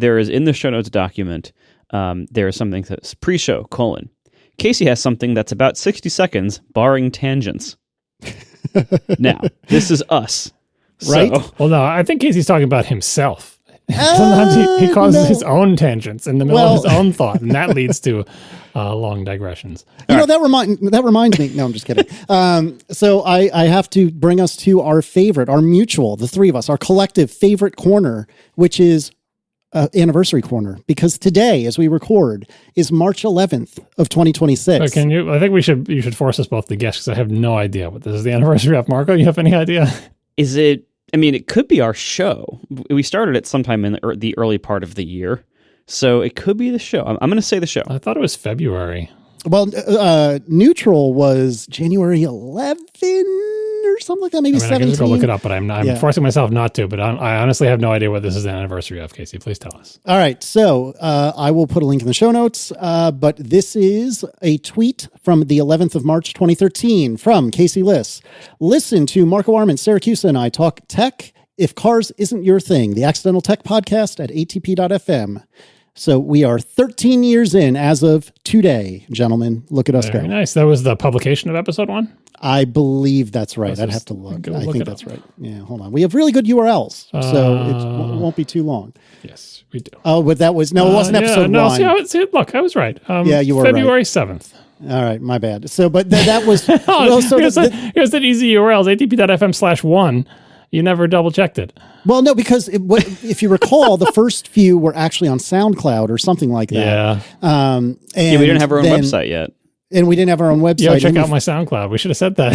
there is in the show notes document, there is something that says pre-show, Casey has something that's about 60 seconds, barring tangents. Now, this is us. Right? So, Well, no, I think Casey's talking about himself. Sometimes he causes his own tangents in the middle of his own thought, and that leads to long digressions. That reminds me. No, I'm just kidding. So I have to bring us to our favorite, our mutual, the three of us, our collective favorite corner, which is anniversary corner, because today, as we record, is March 11th of 2026. So I think you should force us both to guess, because I have no idea what this is the anniversary of. Marco, you have any idea? is it? I mean, it could be our show. We started it sometime in the early part of the year, so it could be the show. I'm going to say the show. I thought it was February. Well, neutral was January 11 or something like that, maybe 17. I can go look it up, but I'm forcing myself not to. But I honestly have no idea what this is the anniversary of, Casey. Please tell us. All right, so I will put a link in the show notes, but this is a tweet from the 11th of March, 2013 from Casey Liss. Listen to Marco Arment, Syracuse, and I talk tech if cars isn't your thing, the Accidental Tech Podcast at atp.fm. So we are 13 years in as of today, gentlemen. Look at us go. Very nice. That was the publication of episode 1? I believe that's right. I'd have to look. I think that's right. Yeah, hold on. We have really good URLs, so it won't be too long. Yes, we do. Oh, but that was, no, it wasn't episode 1. Look, I was right. Yeah, you were February 7th. All right, my bad. So, but that was... here's that easy URL, atp.fm/1. You never double checked it. Well, no, because if you recall, the first few were actually on SoundCloud or something like that. Yeah. And we didn't have our own website yet. And we didn't have our own website. Yeah, check out my SoundCloud. We should have said that.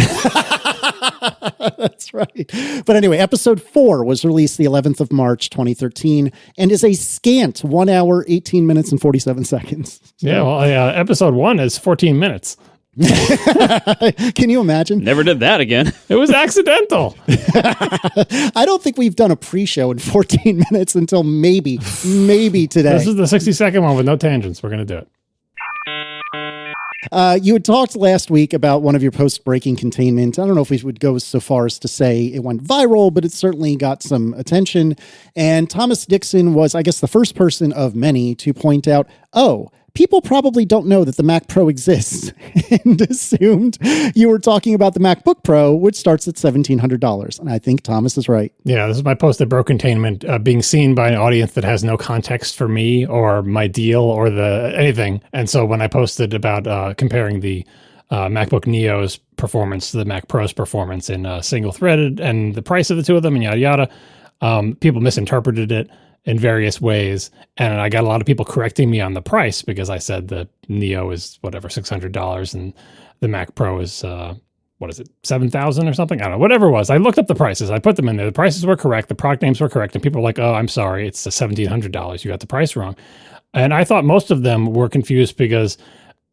That's right. But anyway, episode 4 was released the 11th of March, 2013, and is a scant 1 hour, 18 minutes, and 47 seconds. So. Yeah, well, episode 1 is 14 minutes. Can you imagine? Never did that again. It was accidental. I don't think we've done a pre-show in 14 minutes until maybe today. This is the 60-second one with no tangents. We're going to do it. You had talked last week about one of your posts breaking containment. I don't know if we would go so far as to say it went viral, but it certainly got some attention. And Thomas Dixon was, I guess, the first person of many to point out, people probably don't know that the Mac Pro exists, and assumed you were talking about the MacBook Pro, which starts at $1,700. And I think Thomas is right. Yeah, this is my post that broke containment, being seen by an audience that has no context for me or my deal or anything. And so when I posted about comparing the MacBook Neo's performance to the Mac Pro's performance in single-threaded and the price of the two of them and yada yada, people misinterpreted it in various ways. And I got a lot of people correcting me on the price because I said the Neo is whatever, $600 and the Mac Pro is, $7,000 or something? I don't know, whatever it was. I looked up the prices. I put them in there. The prices were correct. The product names were correct. And people were like, oh, I'm sorry. It's $1,700. You got the price wrong. And I thought most of them were confused because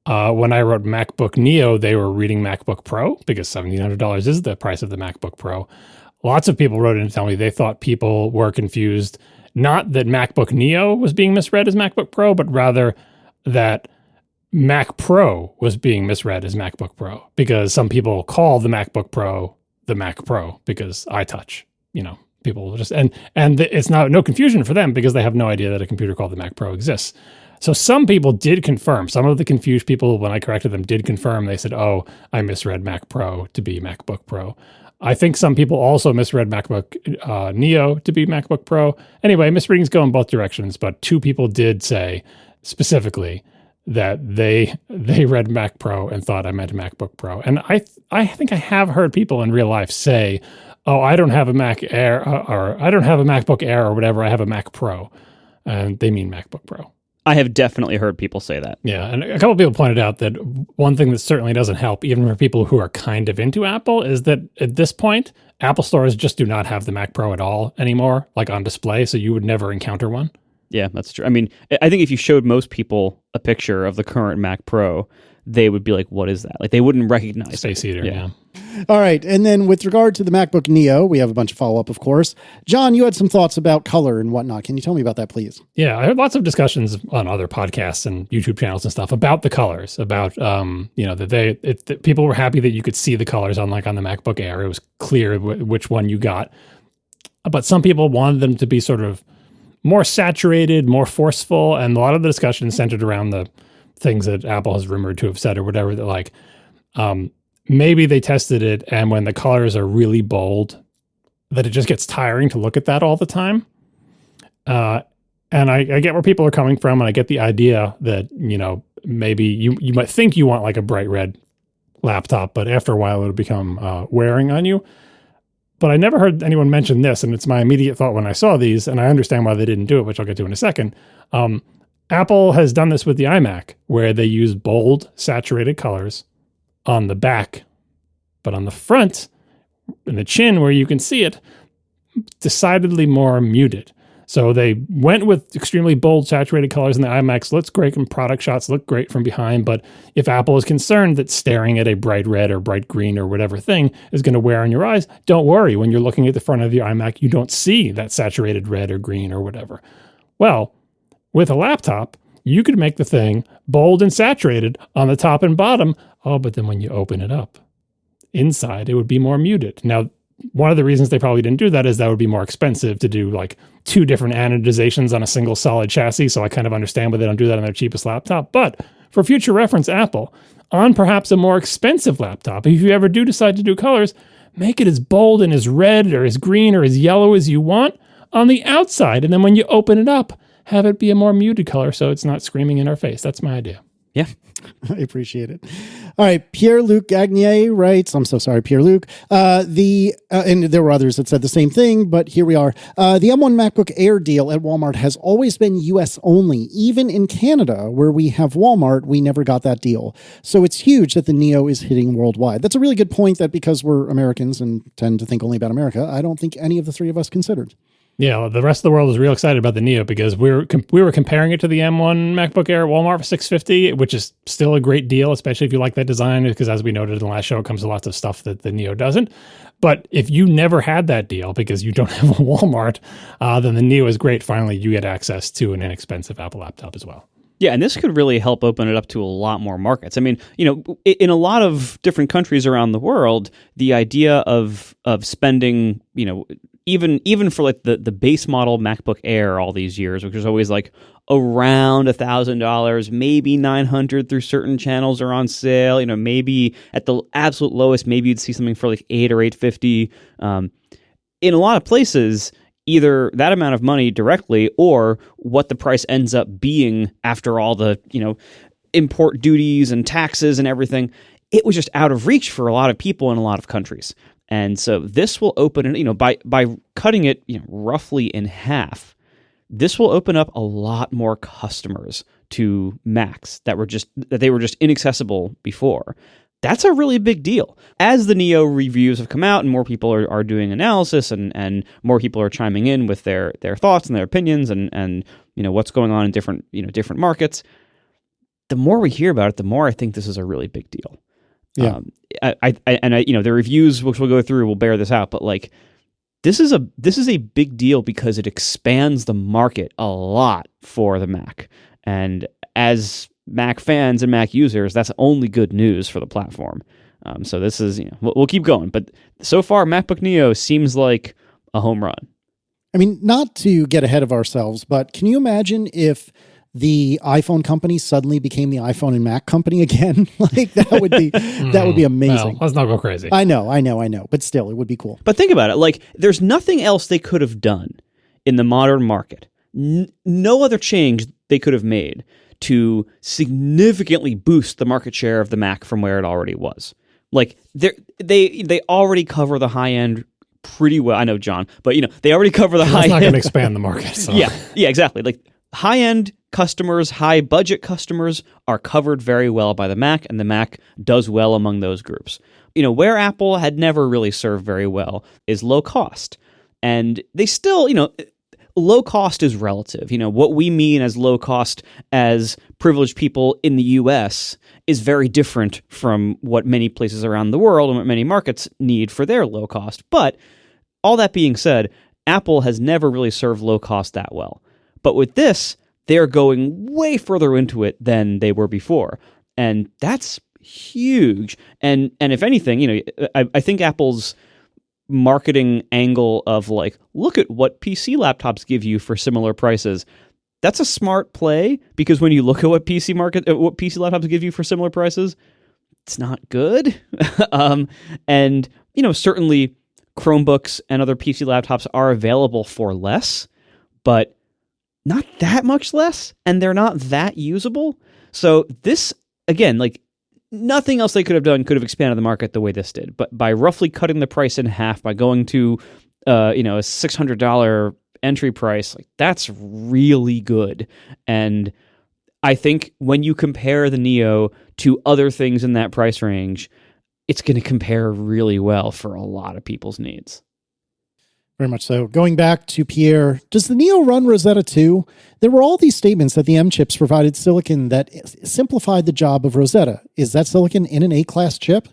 when I wrote MacBook Neo, they were reading MacBook Pro because $1,700 is the price of the MacBook Pro. Lots of people wrote in to tell me they thought people were confused. Not that MacBook Neo was being misread as MacBook Pro, but rather that Mac Pro was being misread as MacBook Pro, because some people call the MacBook Pro the Mac Pro because iTouch, people just, and it's no confusion for them because they have no idea that a computer called the Mac Pro exists. So some people did confirm, some of the confused people, when I corrected them, did confirm. They said, oh, I misread Mac Pro to be MacBook Pro. I think some people also misread MacBook Neo to be MacBook Pro. Anyway, misreadings go in both directions, but 2 people did say specifically that they read Mac Pro and thought I meant MacBook Pro. And I think I have heard people in real life say, oh, I don't have a Mac Air, or I don't have a MacBook Air or whatever, I have a Mac Pro. And they mean MacBook Pro. I have definitely heard people say that. Yeah, and a couple of people pointed out that one thing that certainly doesn't help, even for people who are kind of into Apple, is that at this point, Apple stores just do not have the Mac Pro at all anymore, like on display, so you would never encounter one. Yeah, that's true. I mean, I think if you showed most people a picture of the current Mac Pro, they would be like, what is that? Like, they wouldn't recognize Space Eater, yeah. All right, and then with regard to the MacBook Neo, we have a bunch of follow-up, of course. John, you had some thoughts about color and whatnot. Can you tell me about that, please? Yeah, I heard lots of discussions on other podcasts and YouTube channels and stuff about the colors, about, that people were happy that you could see the colors, unlike on the MacBook Air. It was clear which one you got. But some people wanted them to be sort of more saturated, more forceful, and a lot of the discussion centered around the things that Apple has rumored to have said or whatever, that like maybe they tested it, and when the colors are really bold, that it just gets tiring to look at that all the time. And I get where people are coming from, and I get the idea that, maybe you might think you want like a bright red laptop, but after a while it'll become wearing on you. But I never heard anyone mention this, and it's my immediate thought when I saw these, and I understand why they didn't do it, which I'll get to in a second. Apple has done this with the iMac, where they use bold, saturated colors on the back, but on the front, in the chin where you can see it, decidedly more muted. So they went with extremely bold, saturated colors in the iMacs. Looks great in product shots, look great from behind. But if Apple is concerned that staring at a bright red or bright green or whatever thing is going to wear on your eyes, don't worry. When you're looking at the front of your iMac, you don't see that saturated red or green or whatever. Well, with a laptop, you could make the thing bold and saturated on the top and bottom. Oh, but then when you open it up, inside, it would be more muted. Now, one of the reasons they probably didn't do that is that would be more expensive to do like 2 different anodizations on a single solid chassis. So I kind of understand why they don't do that on their cheapest laptop. But for future reference, Apple, on perhaps a more expensive laptop, if you ever do decide to do colors, make it as bold and as red or as green or as yellow as you want on the outside. And then when you open it up, have it be a more muted color so it's not screaming in our face. That's my idea. Yeah. I appreciate it. All right. Pierre-Luc Agnier writes, I'm so sorry, Pierre-Luc. And there were others that said the same thing, but here we are. The M1 MacBook Air deal at Walmart has always been US only. Even in Canada, where we have Walmart, we never got that deal. So it's huge that the Neo is hitting worldwide. That's a really good point, that because we're Americans and tend to think only about America, I don't think any of the three of us considered. Yeah, the rest of the world is real excited about the Neo because we were comparing it to the M1 MacBook Air at Walmart for $650, which is still a great deal, especially if you like that design, because as we noted in the last show, it comes with lots of stuff that the Neo doesn't. But if you never had that deal because you don't have a Walmart, then the Neo is great. Finally, you get access to an inexpensive Apple laptop as well. Yeah, and this could really help open it up to a lot more markets. I mean, in a lot of different countries around the world, the idea of spending, even for like the base model MacBook Air all these years, which is always like around $1,000, maybe $900 through certain channels are on sale. Maybe at the absolute lowest, maybe you'd see something for like $800 or $850. In a lot of places, either that amount of money directly or what the price ends up being after all the import duties and taxes and everything, it was just out of reach for a lot of people in a lot of countries. And so this will open it, by cutting it roughly in half, this will open up a lot more customers to Macs that they were just inaccessible before. That's a really big deal. As the Neo reviews have come out and more people are doing analysis and more people are chiming in with their thoughts and their opinions and what's going on in different markets, the more we hear about it, the more I think this is a really big deal. Yeah. The reviews, which we'll go through, will bear this out, but like this is a big deal because it expands the market a lot for the Mac. And as Mac fans and Mac users, that's only good news for the platform. So this is, we'll keep going, but so far MacBook Neo seems like a home run. I mean, not to get ahead of ourselves, but can you imagine if the iPhone company suddenly became the iPhone and Mac company again? Like that would be amazing. Well, let's not go crazy. I know, but still it would be cool. But think about it. Like there's nothing else they could have done in the modern market. No other change they could have made to significantly boost the market share of the Mac from where it already was. Like they already cover the high end pretty well. I know, John, but they already cover the high end. It's not going to expand the market. So. Yeah, exactly. Like high end customers, high budget customers are covered very well by the Mac, and the Mac does well among those groups. Where Apple had never really served very well is low cost. And they still, low cost is relative. What we mean as low cost as privileged people in the US is very different from what many places around the world and what many markets need for their low cost. But all that being said, Apple has never really served low cost that well. But with this, they're going way further into it than they were before. And that's huge. And if anything, I think Apple's marketing angle of like, look at what PC laptops give you for similar prices. That's a smart play, because when you look at what PC laptops give you for similar prices, it's not good. And certainly Chromebooks and other PC laptops are available for less, but not that much less, and they're not that usable. So this, again, like nothing else they could have done could have expanded the market the way this did. But by roughly cutting the price in half, by going to a $600 entry price, like that's really good. And I think when you compare the Neo to other things in that price range, it's going to compare really well for a lot of people's needs. Very much so. Going back to Pierre, does the Neo run Rosetta 2? There were all these statements that the M chips provided silicon that simplified the job of Rosetta. Is that silicon in an A-class chip?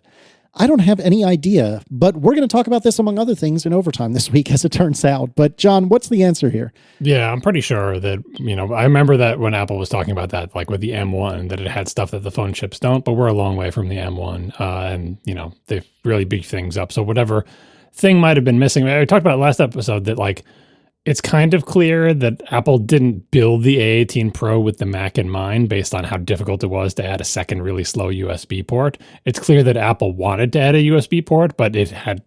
I don't have any idea, but we're going to talk about this among other things in overtime this week, as it turns out. But John, what's the answer here? Yeah, I'm pretty sure that, I remember that when Apple was talking about that, like with the M1, that it had stuff that the phone chips don't, but we're a long way from the M1. And, they've really beefed things up. So whatever thing might have been missing. I talked about last episode that like, it's kind of clear that Apple didn't build the A18 Pro with the Mac in mind based on how difficult it was to add a second really slow USB port. It's clear that Apple wanted to add a USB port, but it had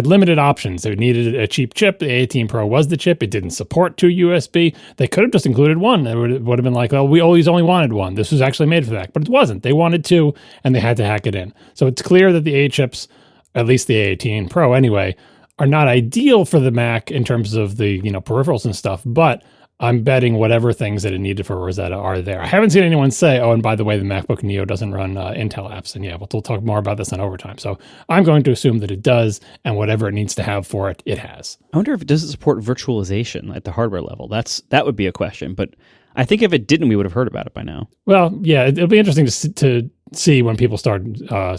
limited options. It needed a cheap chip. The A18 Pro was the chip. It didn't support 2 USB. They could have just included one. It would have been like, well, we always only wanted one. This was actually made for that, but it wasn't. They wanted 2, and they had to hack it in. So it's clear that the A chips, at least the A18 Pro anyway, are not ideal for the Mac in terms of the peripherals and stuff, but I'm betting whatever things that it needed for Rosetta are there. I haven't seen anyone say, oh, and by the way, the MacBook Neo doesn't run Intel apps. And yeah, we'll talk more about this on overtime. So I'm going to assume that it does, and whatever it needs to have for it, it has. I wonder if it doesn't support virtualization at the hardware level. That would be a question, but I think if it didn't, we would have heard about it by now. Well, yeah, it'll be interesting to see when people start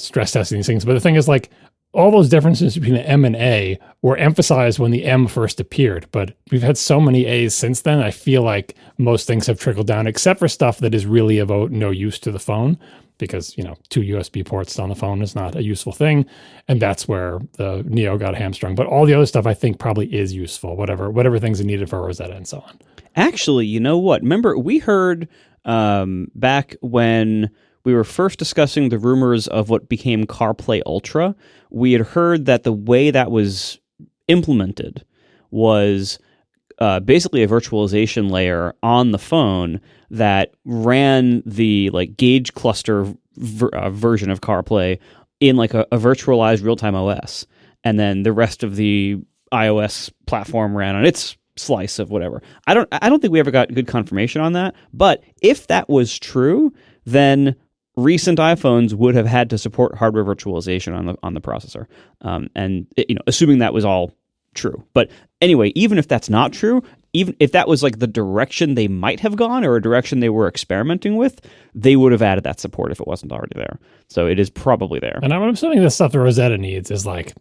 stress testing these things. But the thing is, like, all those differences between the M and A were emphasized when the M first appeared, but we've had so many A's since then. I feel like most things have trickled down, except for stuff that is really of no use to the phone, because 2 USB ports on the phone is not a useful thing, and that's where the Neo got hamstrung. But all the other stuff I think probably is useful, whatever things are needed for Rosetta and so on. Actually, you know what? Remember, we heard back when we were first discussing the rumors of what became CarPlay Ultra, we had heard that the way that was implemented was basically a virtualization layer on the phone that ran the like gauge cluster version of CarPlay in like a virtualized real-time OS, and then the rest of the iOS platform ran on its slice of whatever. I don't think we ever got good confirmation on that, but if that was true, then recent iPhones would have had to support hardware virtualization on the processor, and assuming that was all true. But anyway, even if that's not true, even if that was like the direction they might have gone or a direction they were experimenting with, they would have added that support if it wasn't already there. So it is probably there. And I'm assuming the stuff that Rosetta needs is like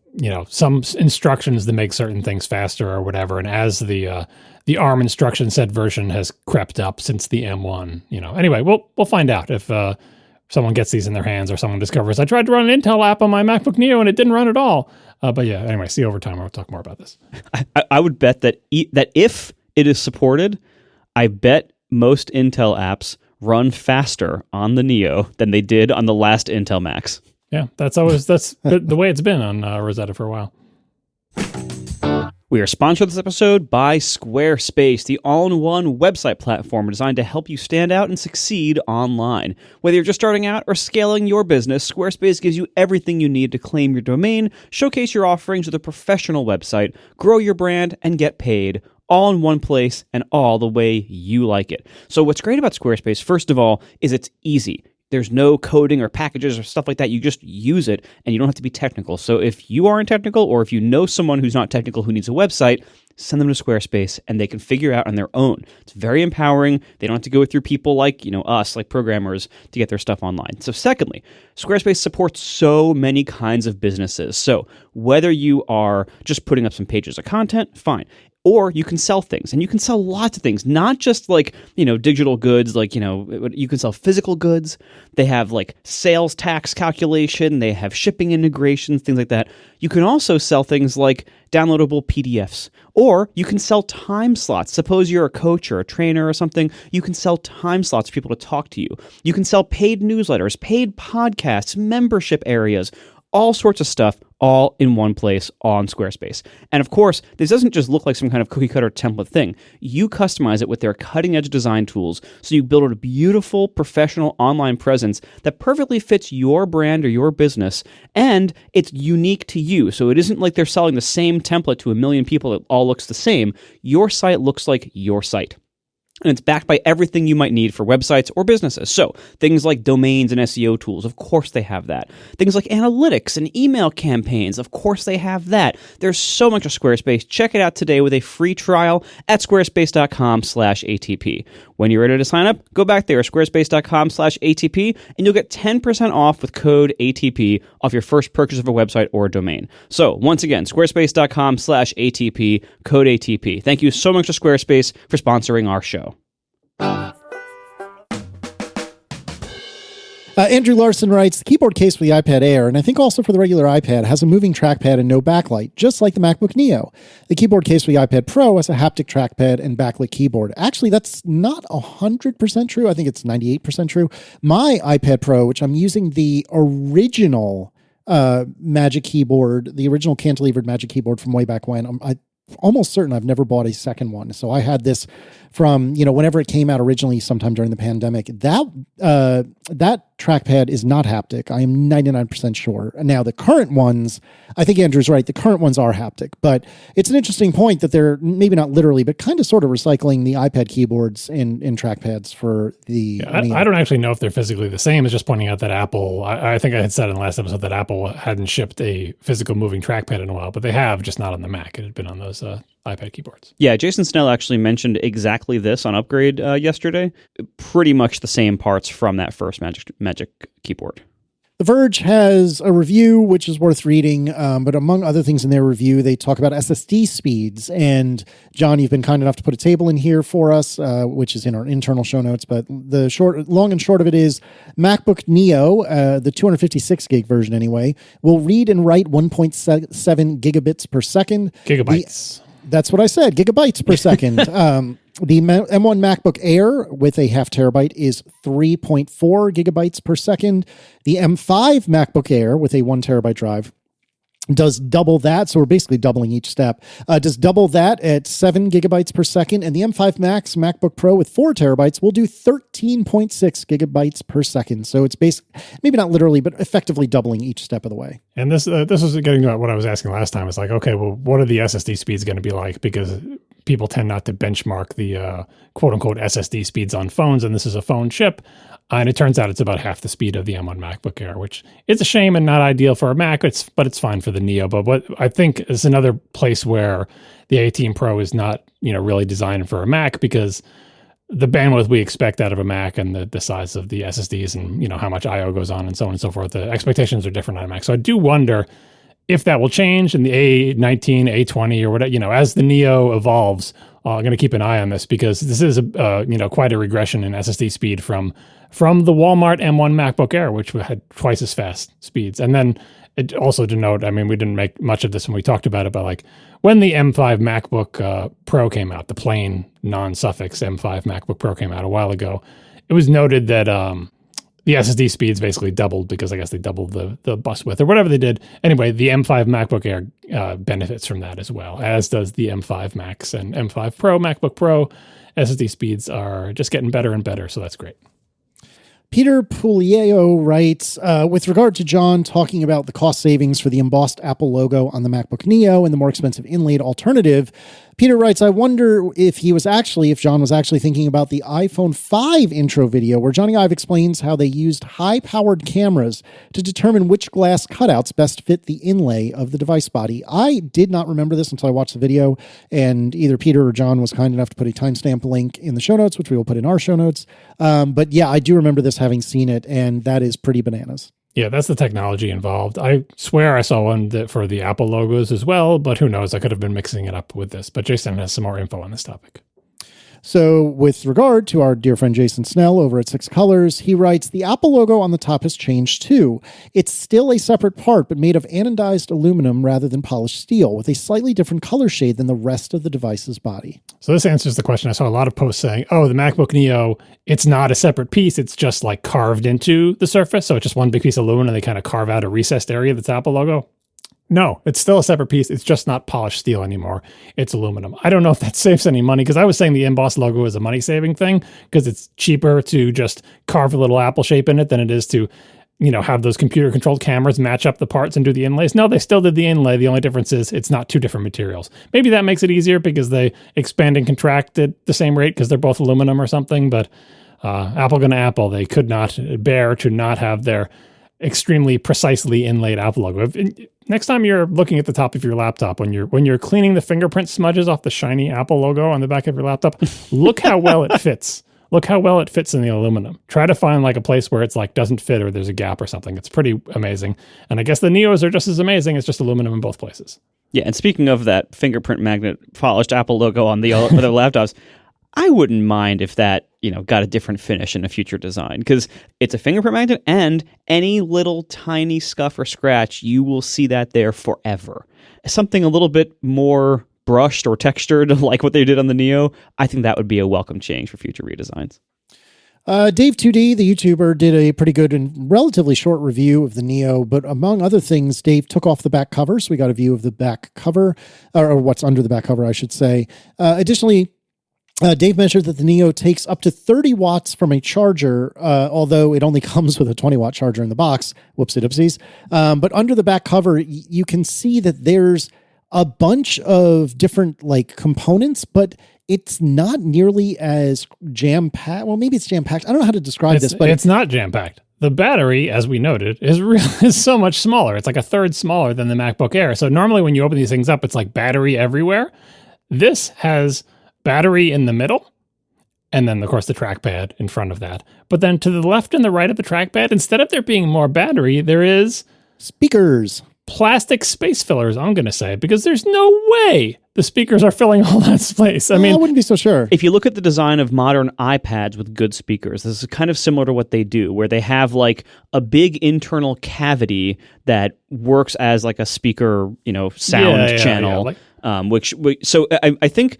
some instructions that make certain things faster or whatever. And as the ARM instruction set version has crept up since the M1, Anyway, we'll find out if someone gets these in their hands or someone discovers, I tried to run an Intel app on my MacBook Neo and it didn't run at all. But yeah, anyway, see you over time. I'll talk more about this. I would bet that that if it is supported, I bet most Intel apps run faster on the Neo than they did on the last Intel Macs. Yeah, that's the way it's been on Rosetta for a while. We are sponsored this episode by Squarespace, the all-in-one website platform designed to help you stand out and succeed online. Whether you're just starting out or scaling your business, Squarespace gives you everything you need to claim your domain, showcase your offerings with a professional website, grow your brand, and get paid, all in one place and all the way you like it. So what's great about Squarespace, first of all, is it's easy. There's no coding or packages or stuff like that. You just use it, and you don't have to be technical. So if you aren't technical, or if you know someone who's not technical who needs a website, send them to Squarespace, and they can figure out on their own. It's very empowering. They don't have to go through people like us, like programmers, to get their stuff online. So secondly, Squarespace supports so many kinds of businesses. So whether you are just putting up some pages of content, fine. Or you can sell things, and you can sell lots of things, not just like, digital goods, like, you can sell physical goods. They have like sales tax calculation. They have shipping integrations, things like that. You can also sell things like downloadable PDFs, or you can sell time slots. Suppose you're a coach or a trainer or something. You can sell time slots for people to talk to you. You can sell paid newsletters, paid podcasts, membership areas, all sorts of stuff, all in one place on Squarespace. And of course, this doesn't just look like some kind of cookie cutter template thing. You customize it with their cutting edge design tools, so you build a beautiful professional online presence that perfectly fits your brand or your business, and it's unique to you. So it isn't like they're selling the same template to a million people that all looks the same. Your site looks like your site. And it's backed by everything you might need for websites or businesses. So things like domains and SEO tools, of course they have that. Things like analytics and email campaigns, of course they have that. There's so much of Squarespace. Check it out today with a free trial at squarespace.com/ATP. When you're ready to sign up, go back there, squarespace.com/ATP, and you'll get 10% off with code ATP off your first purchase of a website or a domain. So once again, squarespace.com/ATP, code ATP. Thank you so much to Squarespace for sponsoring our show. Andrew Larson writes, the keyboard case for the iPad Air, and I think also for the regular iPad, has a moving trackpad and no backlight, just like the MacBook Neo. The keyboard case for the iPad Pro has a haptic trackpad and backlit keyboard. Actually, that's not 100% true. I think it's 98% true. My iPad Pro, which I'm using the original Magic Keyboard, the original cantilevered Magic Keyboard from way back when, I'm almost certain I've never bought a second one. So I had this from, whenever it came out originally sometime during the pandemic. That trackpad is not haptic. I am 99% sure. Now, the current ones, I think Andrew's right, the current ones are haptic, but it's an interesting point that they're maybe not literally, but kind of sort of recycling the iPad keyboards in trackpads for the... I don't actually know if they're physically the same. It's just pointing out that Apple, I think I had said in the last episode that Apple hadn't shipped a physical moving trackpad in a while, but they have, just not on the Mac. It had been on those iPad keyboards. Yeah, Jason Snell actually mentioned exactly this on Upgrade yesterday. Pretty much the same parts from that first Magic keyboard. The Verge has a review, which is worth reading, but among other things in their review, they talk about SSD speeds. And John, you've been kind enough to put a table in here for us, which is in our internal show notes. But the long and short of it is MacBook Neo, the 256 gig version anyway, will read and write 1.7 gigabits per second. Gigabytes. That's what I said, gigabytes per second. The M1 MacBook Air with a 0.5 terabyte is 3.4 gigabytes per second. The M5 MacBook Air with a 1 terabyte drive does double that. So we're basically doubling each step. Does double that at 7 gigabytes per second. And the M5 Max MacBook Pro with 4 terabytes will do 13.6 gigabytes per second. So it's maybe not literally, but effectively doubling each step of the way. And this was getting to what I was asking last time. It's like, okay, well, what are the SSD speeds going to be like? Because people tend not to benchmark the quote unquote SSD speeds on phones. And this is a phone chip. And it turns out it's about half the speed of the M1 MacBook Air, which is a shame and not ideal for a Mac, but it's fine for the Neo. But what I think is another place where the 18 Pro is not, really designed for a Mac, because the bandwidth we expect out of a Mac and the size of the SSDs and, how much I/O goes on and so on and so forth, the expectations are different on a Mac. So I do wonder if that will change in the A19, A20 or whatever, as the Neo evolves. I'm going to keep an eye on this, because this is quite a regression in SSD speed from the Walmart M1 MacBook Air, which had twice as fast speeds. And then it also to note, we didn't make much of this when we talked about it, but like when the M5 MacBook Pro came out, the plain non-suffix M5 MacBook Pro came out a while ago, it was noted that the SSD speeds basically doubled, because I guess they doubled the bus width or whatever they did. Anyway, the M5 MacBook Air benefits from that as well, as does the M5 Max and M5 Pro MacBook Pro. SSD speeds are just getting better and better, so that's great. Peter Puglieo writes, with regard to John talking about the cost savings for the embossed Apple logo on the MacBook Neo and the more expensive inlaid alternative, Peter writes, I wonder if John was actually thinking about the iPhone 5 intro video where Johnny Ive explains how they used high-powered cameras to determine which glass cutouts best fit the inlay of the device body. I did not remember this until I watched the video, and either Peter or John was kind enough to put a timestamp link in the show notes, which we will put in our show notes. But yeah, I do remember this, having seen it, and that is pretty bananas. Yeah, that's the technology involved. I swear I saw one for the Apple logos as well, but who knows? I could have been mixing it up with this. But Jason has some more info on this topic. So with regard to our dear friend Jason Snell over at Six Colors, he writes, the Apple logo on the top has changed too. It's still a separate part, but made of anodized aluminum rather than polished steel, with a slightly different color shade than the rest of the device's body. So this answers the question. I saw a lot of posts saying, oh, the MacBook Neo, it's not a separate piece. It's just like carved into the surface. So it's just one big piece of aluminum and they kind of carve out a recessed area that's Apple logo. No, it's still a separate piece. It's just not polished steel anymore. It's aluminum. I don't know if that saves any money because I was saying the embossed logo is a money-saving thing because it's cheaper to just carve a little apple shape in it than it is to, have those computer-controlled cameras match up the parts and do the inlays. No, they still did the inlay. The only difference is it's not two different materials. Maybe that makes it easier because they expand and contract at the same rate because they're both aluminum or something, but Apple gonna Apple, they could not bear to not have their extremely precisely inlaid Apple logo. Next time you're looking at the top of your laptop, when you're cleaning the fingerprint smudges off the shiny Apple logo on the back of your laptop, look how well it fits. Look how well it fits in the aluminum. Try to find like a place where it's like doesn't fit or there's a gap or something. It's pretty amazing. And I guess the Neos are just as amazing. It's just aluminum in both places. Yeah, and speaking of that fingerprint magnet polished Apple logo on the other laptops, I wouldn't mind if that, got a different finish in a future design because it's a fingerprint magnet and any little tiny scuff or scratch, you will see that there forever. Something a little bit more brushed or textured like what they did on the Neo, I think that would be a welcome change for future redesigns. Dave2D, the YouTuber, did a pretty good and relatively short review of the Neo, but among other things, Dave took off the back cover, so we got a view of the back cover, or what's under the back cover, I should say. Additionally, Dave measured that the Neo takes up to 30 watts from a charger, although it only comes with a 20-watt charger in the box. Whoopsie-doopsies. But under the back cover, you can see that there's a bunch of different components, but it's not nearly as jam-packed. Well, maybe it's jam-packed. I don't know how to describe this, but it's not jam-packed. The battery, as we noted, is so much smaller. It's like a third smaller than the MacBook Air. So normally when you open these things up, it's like battery everywhere. This has battery in the middle, and then, of course, the trackpad in front of that. But then to the left and the right of the trackpad, instead of there being more battery, there is speakers. Plastic space fillers, I'm going to say, because there's no way the speakers are filling all that space. I mean, I wouldn't be so sure. If you look at the design of modern iPads with good speakers, this is kind of similar to what they do, where they have like a big internal cavity that works as like a speaker, sound channel. So I think.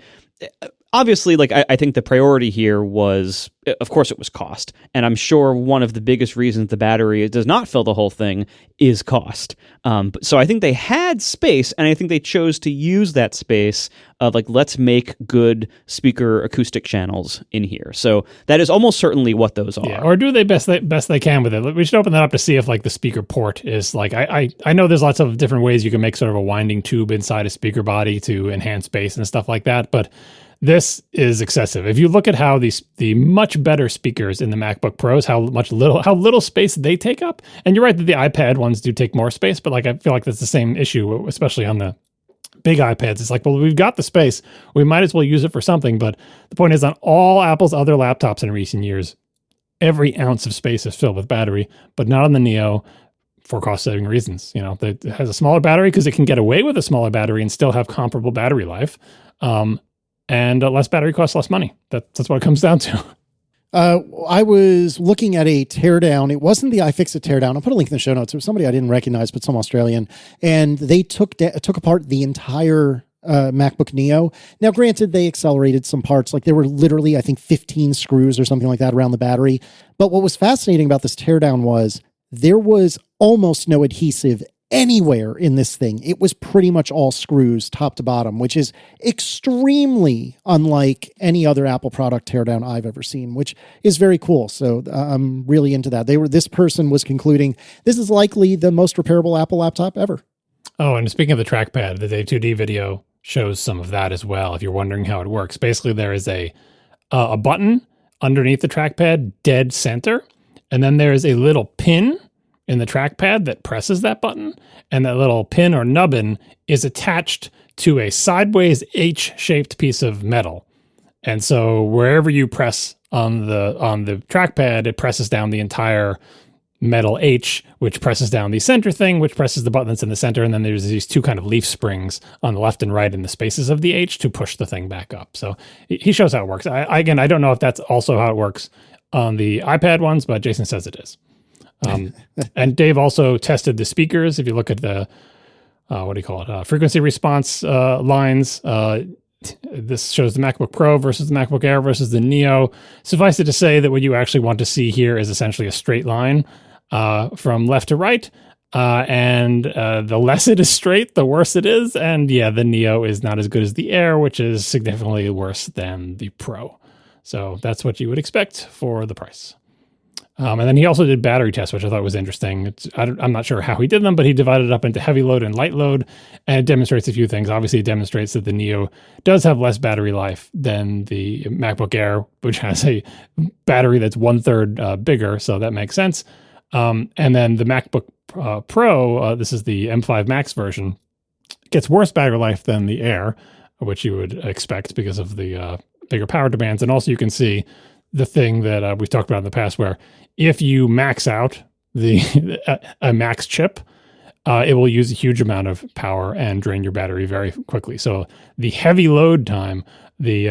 Obviously, I think the priority here was, of course, it was cost. And I'm sure one of the biggest reasons the battery does not fill the whole thing is cost. So I think they had space, and I think they chose to use that space of let's make good speaker acoustic channels in here. So that is almost certainly what those are. Yeah, or do they best they can with it. We should open that up to see if the speaker port is I know there's lots of different ways you can make sort of a winding tube inside a speaker body to enhance bass and stuff like that, but this is excessive. If you look at how the much better speakers in the MacBook Pros, how little space they take up, and you're right that the iPad ones do take more space, but I feel like that's the same issue, especially on the big iPads. It's well, we've got the space, we might as well use it for something. But the point is, on all Apple's other laptops in recent years, every ounce of space is filled with battery, but not on the Neo for cost-saving reasons. It has a smaller battery because it can get away with a smaller battery and still have comparable battery life. And less battery costs less money. That's what it comes down to. I was looking at a teardown. It wasn't the iFixit teardown. I'll put a link in the show notes. It was somebody I didn't recognize, but some Australian. And they took apart the entire MacBook Neo. Now, granted, they accelerated some parts. There were literally, I think, 15 screws or something like that around the battery. But what was fascinating about this teardown was there was almost no adhesive anywhere in this thing. It was pretty much all screws top to bottom, which is extremely unlike any other Apple product teardown I've ever seen, which is very cool. So I'm really into that. This person was concluding this is likely the most repairable Apple laptop ever. Oh, and speaking of the trackpad, the Dave2D video shows some of that as well. If you're wondering how it works, basically there is a button underneath the trackpad, dead center, and then there is a little pin in the trackpad that presses that button, and that little pin or nubbin is attached to a sideways H-shaped piece of metal. And so wherever you press on the trackpad, it presses down the entire metal H, which presses down the center thing, which presses the button that's in the center. And then there's these two kind of leaf springs on the left and right in the spaces of the H to push the thing back up. So he shows how it works. I don't know if that's also how it works on the iPad ones, but Jason says it is. And Dave also tested the speakers. If you look at the, frequency response lines, this shows the MacBook Pro versus the MacBook Air versus the Neo. Suffice it to say that what you actually want to see here is essentially a straight line from left to right. And the less it is straight, the worse it is. And yeah, the Neo is not as good as the Air, which is significantly worse than the Pro. So that's what you would expect for the price. And then he also did battery tests, which I thought was interesting. I'm not sure how he did them, but he divided it up into heavy load and light load, and it demonstrates a few things. Obviously, it demonstrates that the Neo does have less battery life than the MacBook Air, which has a battery that's 1/3 bigger, so that makes sense. And then the MacBook Pro, this is the M5 Max version, gets worse battery life than the Air, which you would expect because of the bigger power demands. And also you can see the thing that we've talked about in the past, where if you max out a Max chip, it will use a huge amount of power and drain your battery very quickly. So the heavy load time, the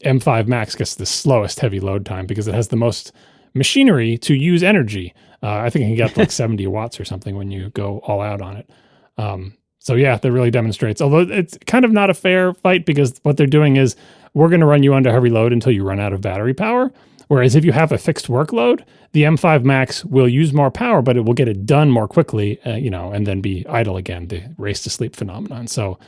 M5 Max gets the slowest heavy load time because it has the most machinery to use energy. I think it can get like 70 watts or something when you go all out on it. So yeah, that really demonstrates, although it's kind of not a fair fight because what they're doing is we're going to run you under heavy load until you run out of battery power. Whereas if you have a fixed workload, the M5 Max will use more power, but it will get it done more quickly, and then be idle again, the race to sleep phenomenon. So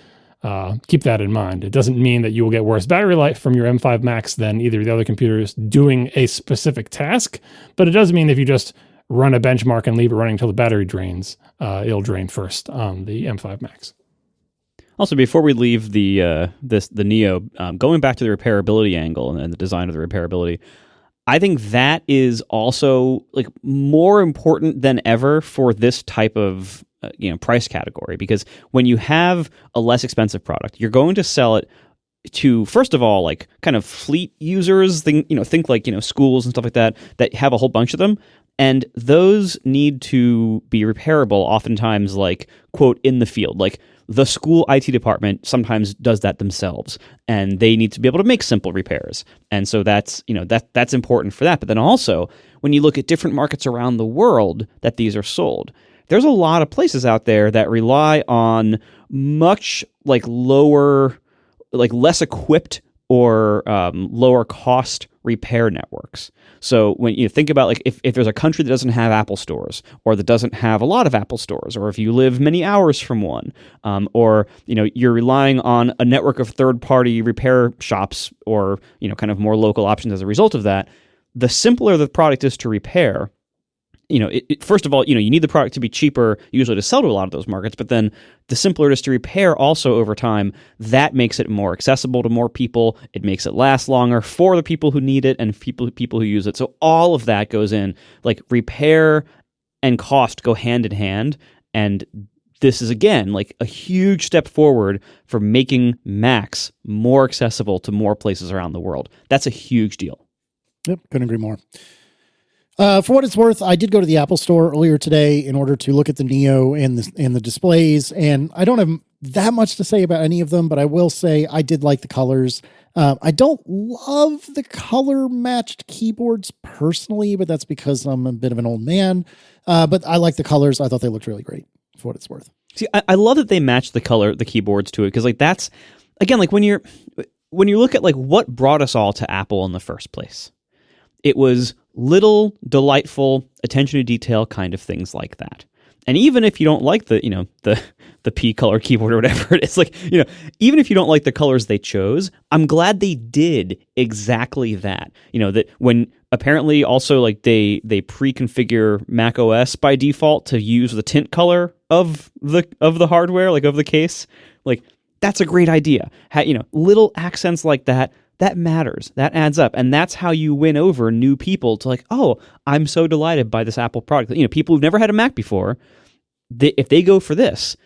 keep that in mind. It doesn't mean that you will get worse battery life from your M5 Max than either of the other computers doing a specific task, but it does mean if you just run a benchmark and leave it running until the battery drains, it'll drain first on the M5 Max. Also, before we leave the Neo, going back to the repairability angle and the design of the repairability, I think that is also like more important than ever for this type of price category, because when you have a less expensive product, you're going to sell it to, first of all, like kind of fleet users, think like schools and stuff like that have a whole bunch of them. And those need to be repairable, oftentimes, like, quote, in the field. Like, the school IT department sometimes does that themselves, and they need to be able to make simple repairs. And so that's important for that. But then also, when you look at different markets around the world that these are sold, there's a lot of places out there that rely on much like lower, like less equipped or lower cost repair networks. So when you think about like if there's a country that doesn't have Apple stores, or that doesn't have a lot of Apple stores, or if you live many hours from one, or you're relying on a network of third-party repair shops, or kind of more local options as a result of that, the simpler the product is to repair. First of all, you need the product to be cheaper usually to sell to a lot of those markets, but then the simpler it is to repair also over time, that makes it more accessible to more people. It makes it last longer for the people who need it and people who use it. So all of that goes in, like repair and cost go hand in hand. And this is, again, like a huge step forward for making Macs more accessible to more places around the world. That's a huge deal. Yep, couldn't agree more. For what it's worth, I did go to the Apple Store earlier today in order to look at the Neo and the displays, and I don't have that much to say about any of them, but I will say I did like the colors. I don't love the color-matched keyboards personally, but that's because I'm a bit of an old man. But I like the colors. I thought they looked really great, for what it's worth. See, I love that they match the keyboards to it, because like that's, again, like when you look at like what brought us all to Apple in the first place, it was little, delightful, attention to detail kind of things like that. And even if you don't like the P color keyboard or whatever it is, like, even if you don't like the colors they chose, I'm glad they did exactly that. That when apparently also like they pre-configure Mac OS by default to use the tint color of the hardware, like of the case, like that's a great idea. Little accents like that matters. That adds up. And that's how you win over new people to like, oh, I'm so delighted by this Apple product. People who've never had a Mac before, if they go for this,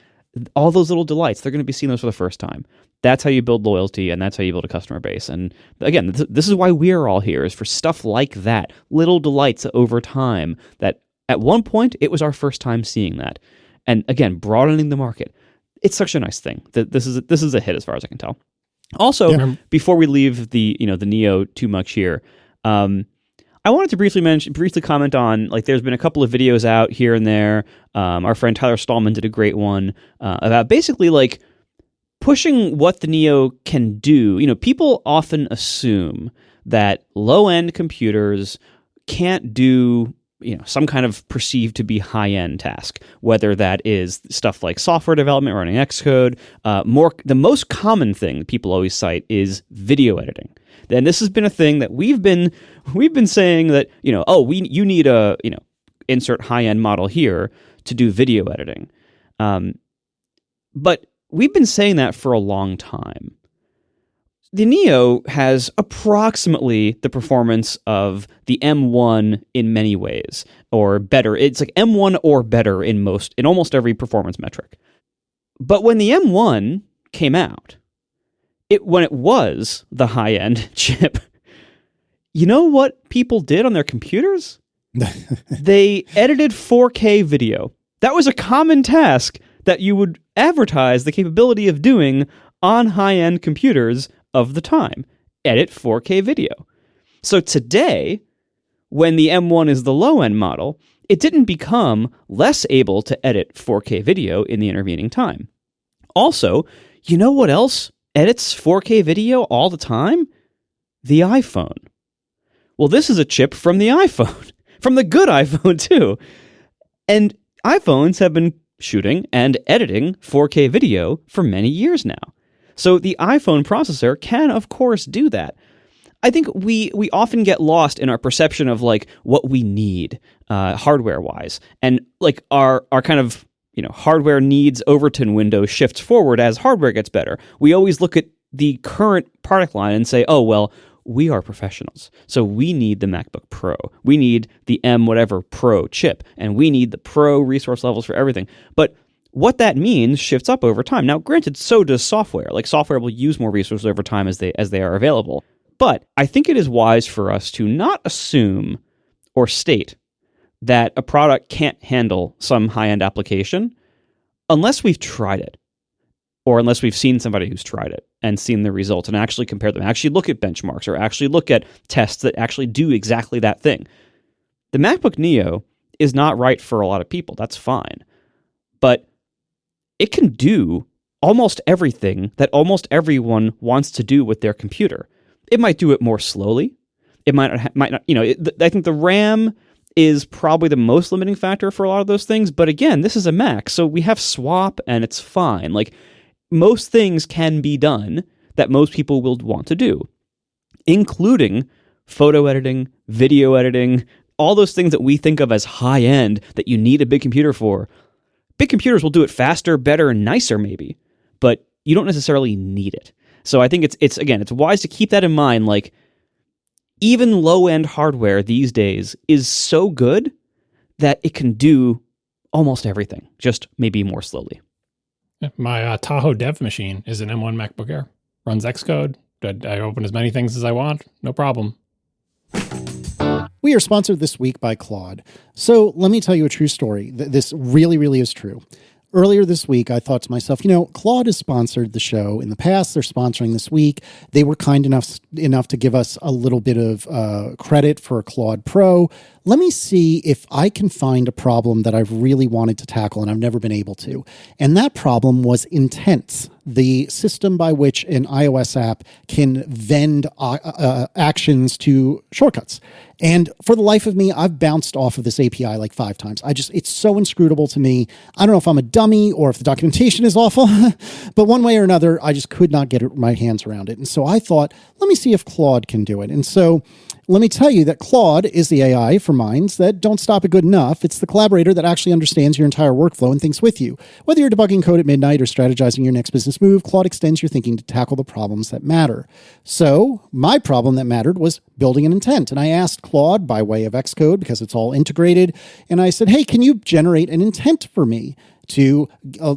all those little delights, they're going to be seeing those for the first time. That's how you build loyalty, and that's how you build a customer base. And again, this is why we're all here, is for stuff like that, little delights over time that At one point, it was our first time seeing that. And again, broadening the market. It's such a nice thing. This is a hit as far as I can tell. Also, before we leave the Neo too much here, I wanted to briefly comment on, like, there's been a couple of videos out here and there. Our friend Tyler Stallman did a great one about basically like pushing what the Neo can do. People often assume that low-end computers can't do some kind of perceived to be high-end task, whether that is stuff like software development, running Xcode. The most common thing people always cite is video editing. And this has been a thing that we've been saying that, you need a, insert high-end model here to do video editing. But we've been saying that for a long time. The Neo has approximately the performance of the M1 in many ways, or better. It's like M1 or better in almost every performance metric. But when the M1 came out, when it was the high-end chip, you know what people did on their computers? They edited 4K video. That was a common task that you would advertise the capability of doing on high-end computers of the time. Edit 4K video. So today, when the M1 is the low-end model, it didn't become less able to edit 4K video in the intervening time. Also, you know what else edits 4K video all the time? The iPhone. Well, this is a chip from the iPhone, from the good iPhone too. And iPhones have been shooting and editing 4K video for many years now. So the iPhone processor can, of course, do that. I think we often get lost in our perception of like what we need hardware-wise, and like our kind of hardware needs Overton window shifts forward as hardware gets better. We always look at the current product line and say, oh well, we are professionals, so we need the MacBook Pro, we need the M whatever Pro chip, and we need the Pro resource levels for everything. But what that means shifts up over time. Now, granted, so does software. Like, software will use more resources over time as they are available. But I think it is wise for us to not assume or state that a product can't handle some high-end application unless we've tried it, or unless we've seen somebody who's tried it and seen the results and actually compare them, actually look at benchmarks, or actually look at tests that actually do exactly that thing. The MacBook Neo is not right for a lot of people. That's fine. But it can do almost everything that almost everyone wants to do with their computer. It might do it more slowly. It might not, I think the RAM is probably the most limiting factor for a lot of those things. But again, this is a Mac, so we have swap and it's fine. Like, most things can be done that most people will want to do, including photo editing, video editing, all those things that we think of as high end that you need a big computer for. Big computers will do it faster, better, and nicer maybe, but you don't necessarily need it. So I think it's wise to keep that in mind. Like, even low-end hardware these days is so good that it can do almost everything, just maybe more slowly. My Tahoe dev machine is an M1 MacBook Air. Runs Xcode. I open as many things as I want. No problem. We are sponsored this week by Claude. So let me tell you a true story. This really, really is true. Earlier this week, I thought to myself, Claude has sponsored the show in the past. They're sponsoring this week. They were kind enough to give us a little bit of credit for Claude Pro. Let me see if I can find a problem that I've really wanted to tackle and I've never been able to. And that problem was intents, the system by which an iOS app can vend actions to shortcuts. And for the life of me, I've bounced off of this API like 5 times. It's so inscrutable to me. I don't know if I'm a dummy or if the documentation is awful, but one way or another, I just could not get my hands around it. And so I thought, let me see if Claude can do it. And so let me tell you that Claude is the AI for minds that don't stop at good enough. It's the collaborator that actually understands your entire workflow and thinks with you. Whether you're debugging code at midnight or strategizing your next business move, Claude extends your thinking to tackle the problems that matter. So my problem that mattered was building an intent. And I asked Claude by way of Xcode, because it's all integrated, and I said, hey, can you generate an intent for me to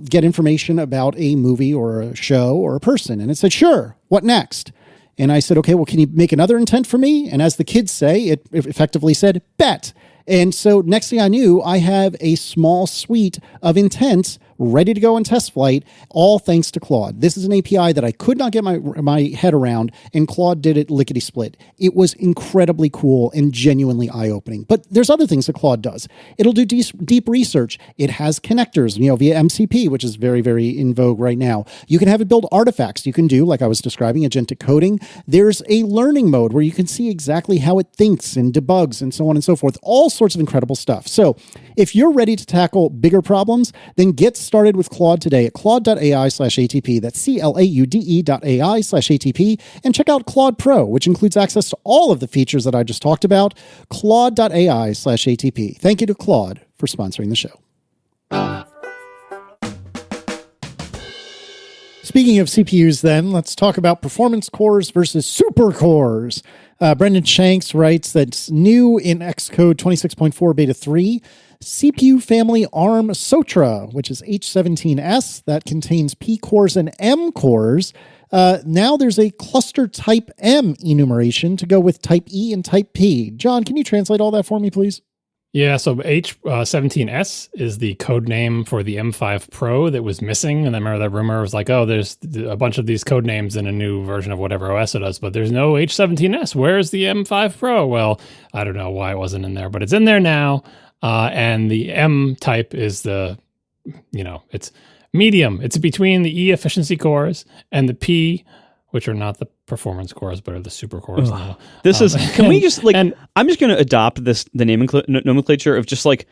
get information about a movie or a show or a person? And it said, sure, what next? And I said, okay, well, can you make another intent for me? And as the kids say, it effectively said, bet. And so next thing I knew, I have a small suite of intents ready to go in test flight, all thanks to Claude. This is an API that I could not get my head around, and Claude did it lickety-split. It was incredibly cool and genuinely eye-opening. But there's other things that Claude does. It'll do deep research. It has connectors, via MCP, which is very, very in vogue right now. You can have it build artifacts. You can do, like I was describing, agentic coding. There's a learning mode where you can see exactly how it thinks and debugs and so on and so forth. All sorts of incredible stuff. So if you're ready to tackle bigger problems, then get started with Claude today at claude.ai/ATP. That's CLAUDE.ai/ATP. And check out Claude Pro, which includes access to all of the features that I just talked about. Claude.ai/ATP. Thank you to Claude for sponsoring the show. Speaking of CPUs then, let's talk about performance cores versus super cores. Brendan Shanks writes that's new in Xcode 26.4 Beta 3, CPU family ARM Sotra, which is H17S, that contains P cores and M cores. Now there's a cluster type M enumeration to go with type E and type P. John, can you translate all that for me, please? Yeah, so H17S is the code name for the M5 Pro that was missing. And I remember that rumor was like, oh, there's a bunch of these code names in a new version of whatever OS it is, but there's no H17S. Where's the M5 Pro? Well, I don't know why it wasn't in there, but it's in there now. And the M type is it's medium. It's between the E efficiency cores and the P, which are not the performance cores, but are the super cores. This is, can we just I'm just going to adopt the nomenclature of just like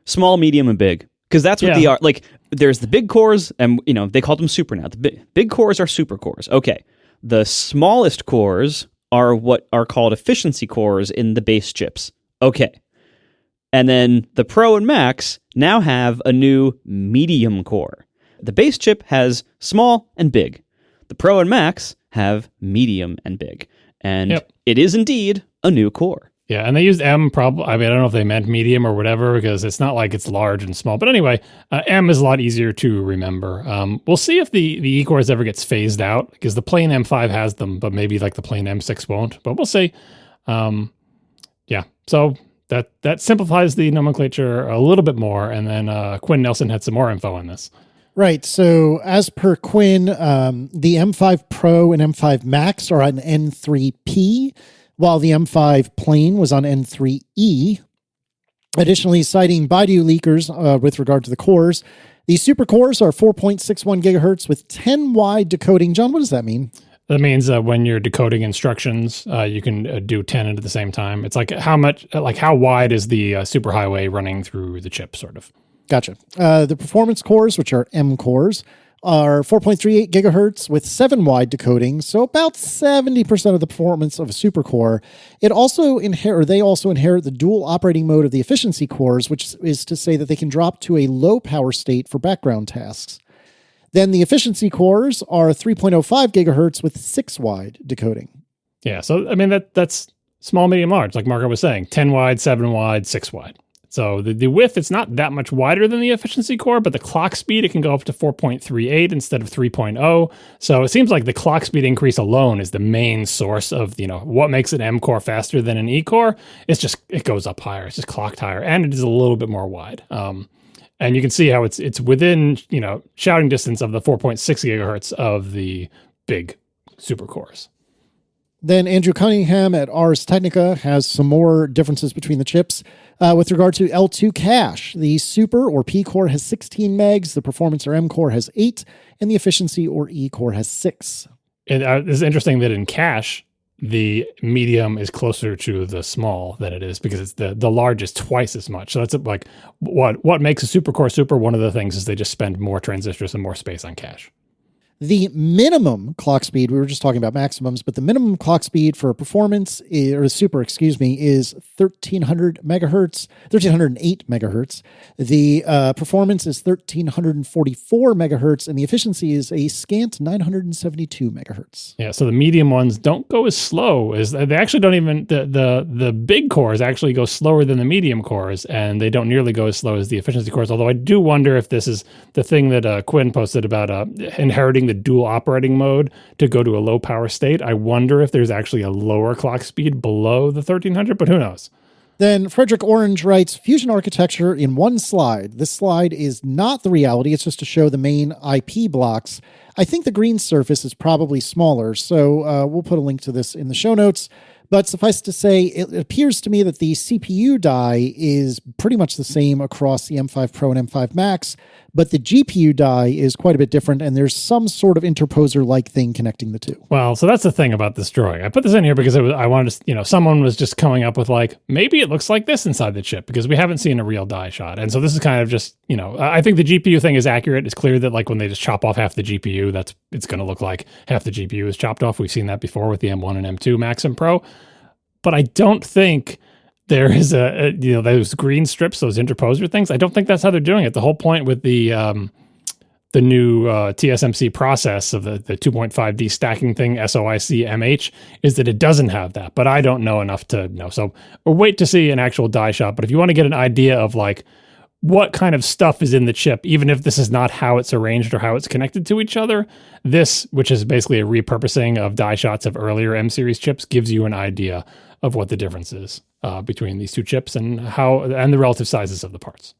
small, medium, and big. Because that's what they are. Like, there's the big cores, and, they call them super now. The big cores are super cores. Okay. The smallest cores are what are called efficiency cores in the base chips. Okay. And then the Pro and Max now have a new medium core. The base chip has small and big. The Pro and Max have medium and big. And it is indeed a new core. Yeah, and they used M probably. I don't know if they meant medium or whatever, because it's not like it's large and small. But anyway, M is a lot easier to remember. We'll see if the E cores ever gets phased out, because the plain M5 has them, but maybe like the plain M6 won't. But we'll see. So that simplifies the nomenclature a little bit more. And then Quinn Nelson had some more info on this. Right. So as per Quinn, the M5 Pro and M5 Max are on N3P, while the M5 Plain was on N3E. Additionally, citing Baidu leakers with regard to the cores, these super cores are 4.61 gigahertz with 10 wide decoding. John, what does that mean? That means when you're decoding instructions, you can do 10 at the same time. It's like how wide is the superhighway running through the chip, sort of. Gotcha. The performance cores, which are M cores, are 4.38 gigahertz with 7 wide decoding, so about 70% of the performance of a supercore. They also inherit the dual operating mode of the efficiency cores, which is to say that they can drop to a low power state for background tasks. Then the efficiency cores are 3.05 gigahertz with 6 wide decoding. Yeah, so that's small, medium, large, like Marco was saying, 10 wide, 7 wide, 6 wide. So the width, it's not that much wider than the efficiency core, but the clock speed, it can go up to 4.38 instead of 3.0. So it seems like the clock speed increase alone is the main source of, what makes an M core faster than an E core. It goes up higher. It's just clocked higher, and it is a little bit more wide. And you can see how it's within, shouting distance of the 4.6 gigahertz of the big super cores. Then Andrew Cunningham at Ars Technica has some more differences between the chips. With regard to L2 cache, the Super or P core has 16 megs, the Performance or M core has 8, and the Efficiency or E core has 6. It's interesting that in cache, the medium is closer to the small than it is, because it's the large is twice as much. So that's like what makes a super core super. One of the things is they just spend more transistors and more space on cache. The minimum clock speed, we were just talking about maximums, but the minimum clock speed for a performance, or a super, is 1308 megahertz. The performance is 1344 megahertz, and the efficiency is a scant 972 megahertz. Yeah, so the medium ones don't go as slow as they actually don't even the big cores actually go slower than the medium cores, and they don't nearly go as slow as the efficiency cores. Although I do wonder if this is the thing that Quinn posted about inheriting the dual operating mode to go to a low power state. I wonder if there's actually a lower clock speed below the 1300, but who knows? Then Frederick Orange writes, Fusion architecture in one slide. This slide is not the reality. It's just to show the main IP blocks. I think the green surface is probably smaller, so we'll put a link to this in the show notes. But suffice to say, it appears to me that the CPU die is pretty much the same across the M5 Pro and M5 Max, but the GPU die is quite a bit different, and there's some sort of interposer-like thing connecting the two. Well, so that's the thing about this drawing. I put this in here because I wanted to, someone was just coming up with like, maybe it looks like this inside the chip because we haven't seen a real die shot. And so this is kind of just, I think the GPU thing is accurate. It's clear that like when they just chop off half the GPU, it's going to look like half the GPU is chopped off. We've seen that before with the M1 and M2 Max and Pro. But I don't think there is those green strips, those interposer things. I don't think that's how they're doing it. The whole point with the new TSMC process of the 2.5D stacking thing, SOIC MH, is that it doesn't have that. But I don't know enough to know. So we'll wait to see an actual die shot. But if you want to get an idea of like what kind of stuff is in the chip, even if this is not how it's arranged or how it's connected to each other, this, which is basically a repurposing of die shots of earlier M-series chips, gives you an idea of what the difference is between these two chips and the relative sizes of the parts.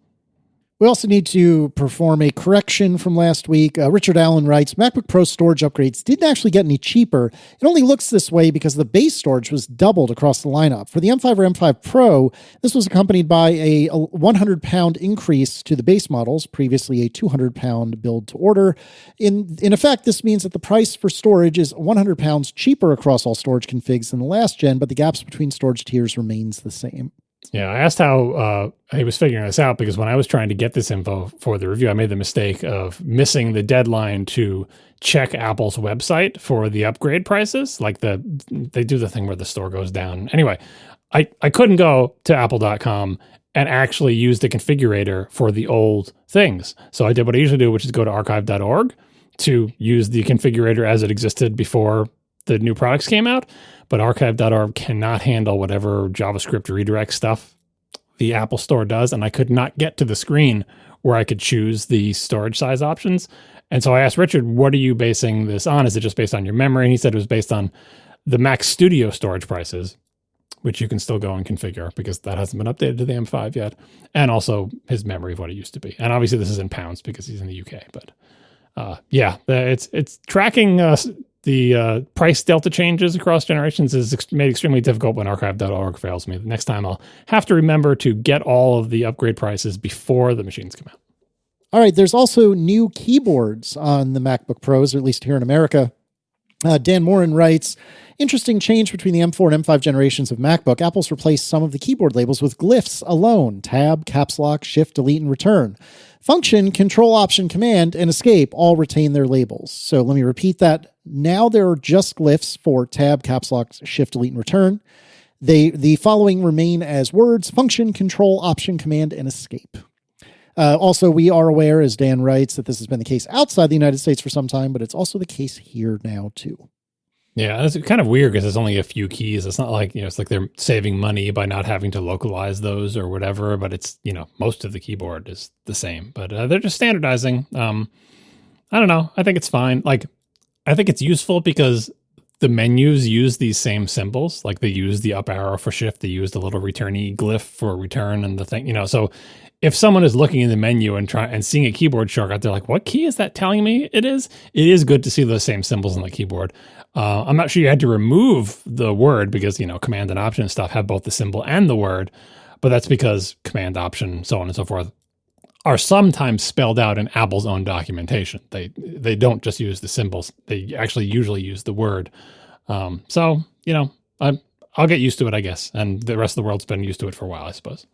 We also need to perform a correction from last week. Richard Allen writes, MacBook Pro storage upgrades didn't actually get any cheaper. It only looks this way because the base storage was doubled across the lineup. For the M5 or M5 Pro, this was accompanied by a 100-pound increase to the base models, previously a 200-pound build to order. In effect, this means that the price for storage is 100 pounds cheaper across all storage configs than the last gen, but the gaps between storage tiers remains the same. Yeah, I asked how he was figuring this out because when I was trying to get this info for the review, I made the mistake of missing the deadline to check Apple's website for the upgrade prices. Like they do the thing where the store goes down. Anyway, I couldn't go to apple.com and actually use the configurator for the old things. So I did what I usually do, which is go to archive.org to use the configurator as it existed before the new products came out. But archive.org cannot handle whatever JavaScript redirect stuff the Apple Store does, and I could not get to the screen where I could choose the storage size options. And so I asked Richard, what are you basing this on? Is it just based on your memory? And he said it was based on the Mac Studio storage prices, which you can still go and configure because that hasn't been updated to the M5 yet, and also his memory of what it used to be. And obviously this is in pounds because he's in the UK, but it's tracking the price delta changes across generations is made extremely difficult when archive.org fails me. The next time I'll have to remember to get all of the upgrade prices before the machines come out. All right, there's also new keyboards on the MacBook Pros, or at least here in America. Dan Morin writes, interesting change between the M4 and M5 generations of MacBook. Apple's replaced some of the keyboard labels with glyphs alone. Tab, caps lock, shift, delete, and return. Function, control, option, command, and escape all retain their labels. So let me repeat that. Now there are just glyphs for tab, caps lock, shift, delete, and return. The following remain as words: function, control, option, command, and escape. Also, we are aware, as Dan writes, that this has been the case outside the United States for some time, but it's also the case here now, too. Yeah, it's kind of weird because there's only a few keys. It's not like, it's like they're saving money by not having to localize those or whatever, but it's, most of the keyboard is the same. But they're just standardizing. I don't know. I think it's fine. Like, I think it's useful because the menus use these same symbols. Like, they use the up arrow for shift. They use the little returnee glyph for return and the thing, so if someone is looking in the menu and seeing a keyboard shortcut, they're like, what key is that telling me it is? It is good to see those same symbols on the keyboard. I'm not sure you had to remove the word because, command and option and stuff have both the symbol and the word, but that's because command, option, so on and so forth are sometimes spelled out in Apple's own documentation. They don't just use the symbols. They actually usually use the word. I'll get used to it, I guess. And the rest of the world's been used to it for a while, I suppose.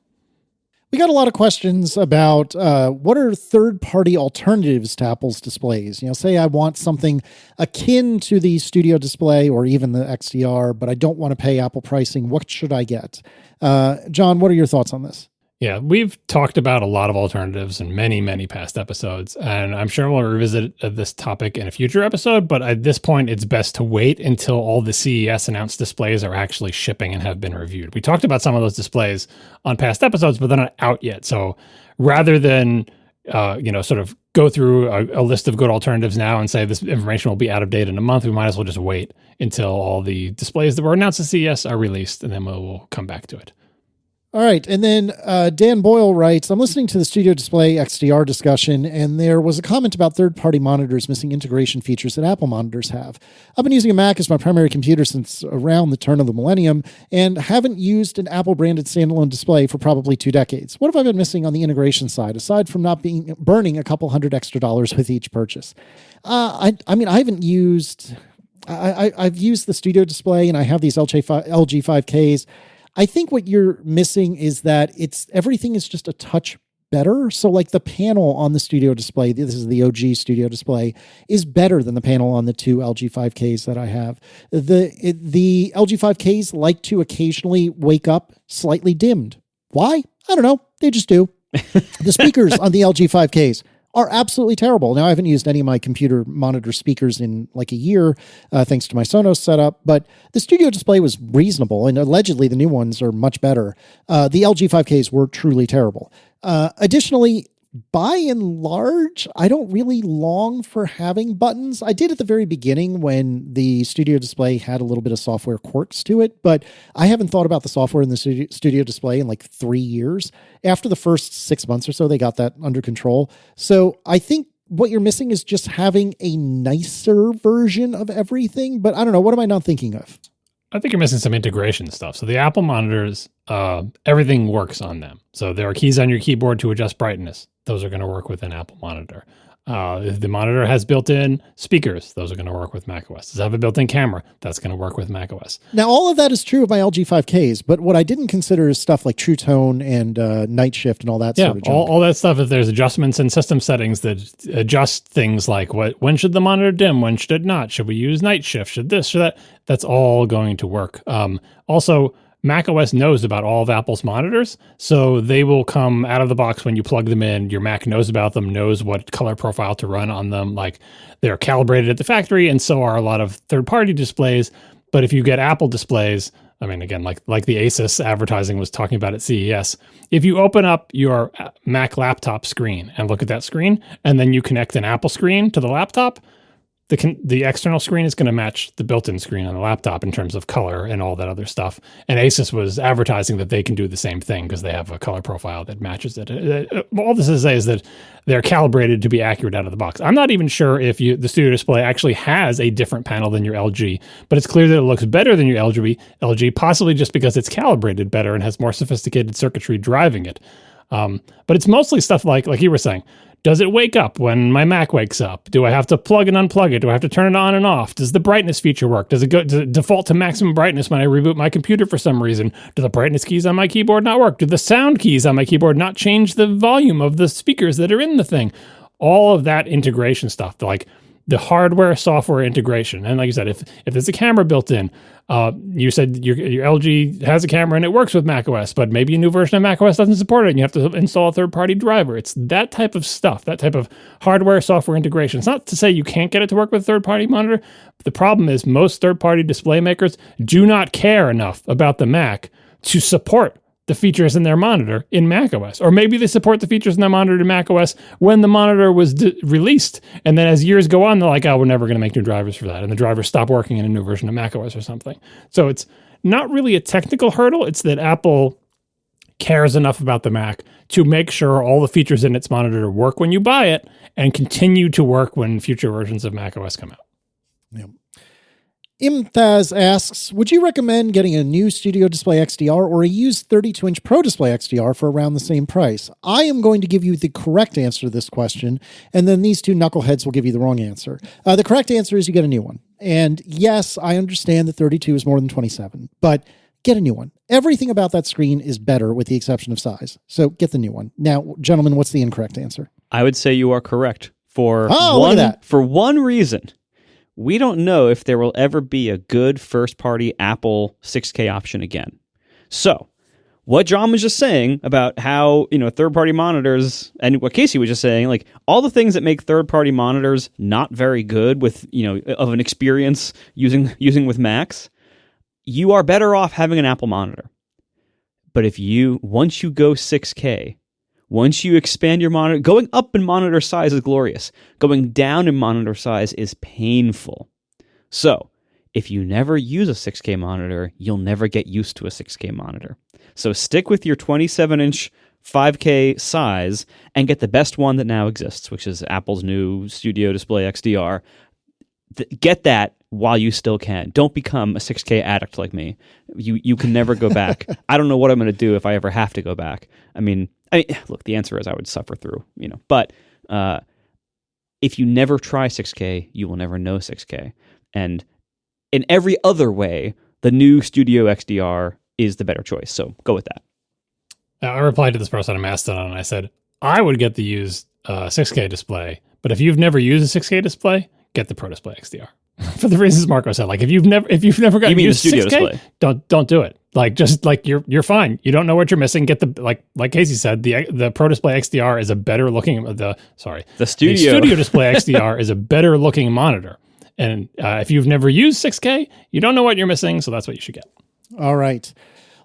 We got a lot of questions about what are third-party alternatives to Apple's displays. Say I want something akin to the Studio display or even the XDR, but I don't want to pay Apple pricing. What should I get? John, what are your thoughts on this? Yeah, we've talked about a lot of alternatives in many, many past episodes, and I'm sure we'll revisit this topic in a future episode, but at this point, it's best to wait until all the CES announced displays are actually shipping and have been reviewed. We talked about some of those displays on past episodes, but they're not out yet. So rather than, sort of go through a list of good alternatives now and say this information will be out of date in a month, we might as well just wait until all the displays that were announced at CES are released, and then we'll come back to it. All right. And then Dan Boyle writes, I'm listening to the Studio Display XDR discussion, and there was a comment about third-party monitors missing integration features that Apple monitors have. I've been using a Mac as my primary computer since around the turn of the millennium and haven't used an Apple-branded standalone display for probably 2 decades. What have I been missing on the integration side, aside from not burning a couple $100 extra with each purchase? I mean, I haven't used... I've used the Studio Display, and I have these LG 5Ks. I think what you're missing is that everything is just a touch better. So like the panel on the Studio Display, this is the OG Studio Display, is better than the panel on the 2 LG 5Ks that I have. The LG 5Ks like to occasionally wake up slightly dimmed. Why? I don't know. They just do. The speakers on the LG 5Ks are absolutely terrible. Now, I haven't used any of my computer monitor speakers in like a year, thanks to my Sonos setup, but the Studio Display was reasonable, and allegedly the new ones are much better. The LG 5Ks were truly terrible. Additionally, by and large, I don't really long for having buttons. I did at the very beginning when the Studio Display had a little bit of software quirks to it, but I haven't thought about the software in the Studio Display in like 3 years. After the first 6 months or so, they got that under control. So I think what you're missing is just having a nicer version of everything, but I don't know. What am I not thinking of? I think you're missing some integration stuff. So the Apple monitors, everything works on them. So there are keys on your keyboard to adjust brightness. Those are going to work with an Apple monitor. If the monitor has built-in speakers, those are going to work with macOS. Does it have a built-in camera? That's going to work with macOS. Now, all of that is true of my LG 5Ks, but what I didn't consider is stuff like True Tone and Night Shift and all that sort of junk. all that stuff. If there's adjustments in system settings that adjust things like when should the monitor dim, when should it not? Should we use Night Shift? Should this, should that? That's all going to work. Also, macOS knows about all of Apple's monitors, so they will come out of the box when you plug them in. Your Mac knows about them, knows what color profile to run on them. Like, they're calibrated at the factory, and so are a lot of third-party displays. But if you get Apple displays, I mean, again, like the Asus advertising was talking about at CES, if you open up your Mac laptop screen and look at that screen, and then you connect an Apple screen to the laptop, the external screen is going to match the built-in screen on the laptop in terms of color and all that other stuff. And Asus was advertising that they can do the same thing because they have a color profile that matches it. All this is to say is that they're calibrated to be accurate out of the box. I'm not even sure if the Studio Display actually has a different panel than your LG, but it's clear that it looks better than your LG, possibly just because it's calibrated better and has more sophisticated circuitry driving it. But it's mostly stuff like you were saying. Does it wake up when my Mac wakes up? Do I have to plug and unplug it? Do I have to turn it on and off? Does the brightness feature work? Does it default to maximum brightness when I reboot my computer for some reason? Do the brightness keys on my keyboard not work? Do the sound keys on my keyboard not change the volume of the speakers that are in the thing? All of that integration stuff, like the hardware software integration. And like you said, if there's a camera built in, you said your LG has a camera and it works with macOS, but maybe a new version of macOS doesn't support it and you have to install a third-party driver. It's that type of stuff, that type of hardware software integration. It's not to say you can't get it to work with a third-party monitor. The problem is most third-party display makers do not care enough about the Mac to support the features in their monitor in macOS. Or maybe they support the features in their monitor in macOS when the monitor was released. And then as years go on, they're like, oh, we're never going to make new drivers for that. And the drivers stop working in a new version of macOS or something. So it's not really a technical hurdle. It's that Apple cares enough about the Mac to make sure all the features in its monitor work when you buy it and continue to work when future versions of macOS come out. Yeah. Imthaz asks, would you recommend getting a new Studio Display XDR or a used 32-inch Pro Display XDR for around the same price? I am going to give you the correct answer to this question, and then these two knuckleheads will give you the wrong answer. The correct answer is you get a new one. And yes, I understand that 32 is more than 27, but get a new one. Everything about that screen is better with the exception of size. So get the new one. Now, gentlemen, what's the incorrect answer? I would say you are correct for one reason. We don't know if there will ever be a good first-party Apple 6K option again. So, what John was just saying about how, third-party monitors, and what Casey was just saying, like, all the things that make third-party monitors not very good with, of an experience using with Macs, you are better off having an Apple monitor. But once you go 6K, once you expand your monitor, going up in monitor size is glorious. Going down in monitor size is painful. So, if you never use a 6K monitor, you'll never get used to a 6K monitor. So stick with your 27-inch 5K size and get the best one that now exists, which is Apple's new Studio Display XDR. Get that while you still can. Don't become a 6K addict like me. You can never go back. I don't know what I'm going to do if I ever have to go back. I mean, look, the answer is I would suffer through, but if you never try 6K, you will never know 6K. And in every other way, the new Studio XDR is the better choice. So go with that. I replied to this person on Mastodon and I said, I would get the used 6K display, but if you've never used a 6K display, get the Pro Display XDR. For the reasons Marco said, like if you've never got you mean used the Studio 6K, display? Don't do it. Like just like you're fine. You don't know what you're missing. Get the like Casey said, the Pro Display XDR is a better looking the Studio Display XDR is a better looking monitor. And if you've never used 6K, you don't know what you're missing, so that's what you should get. All right.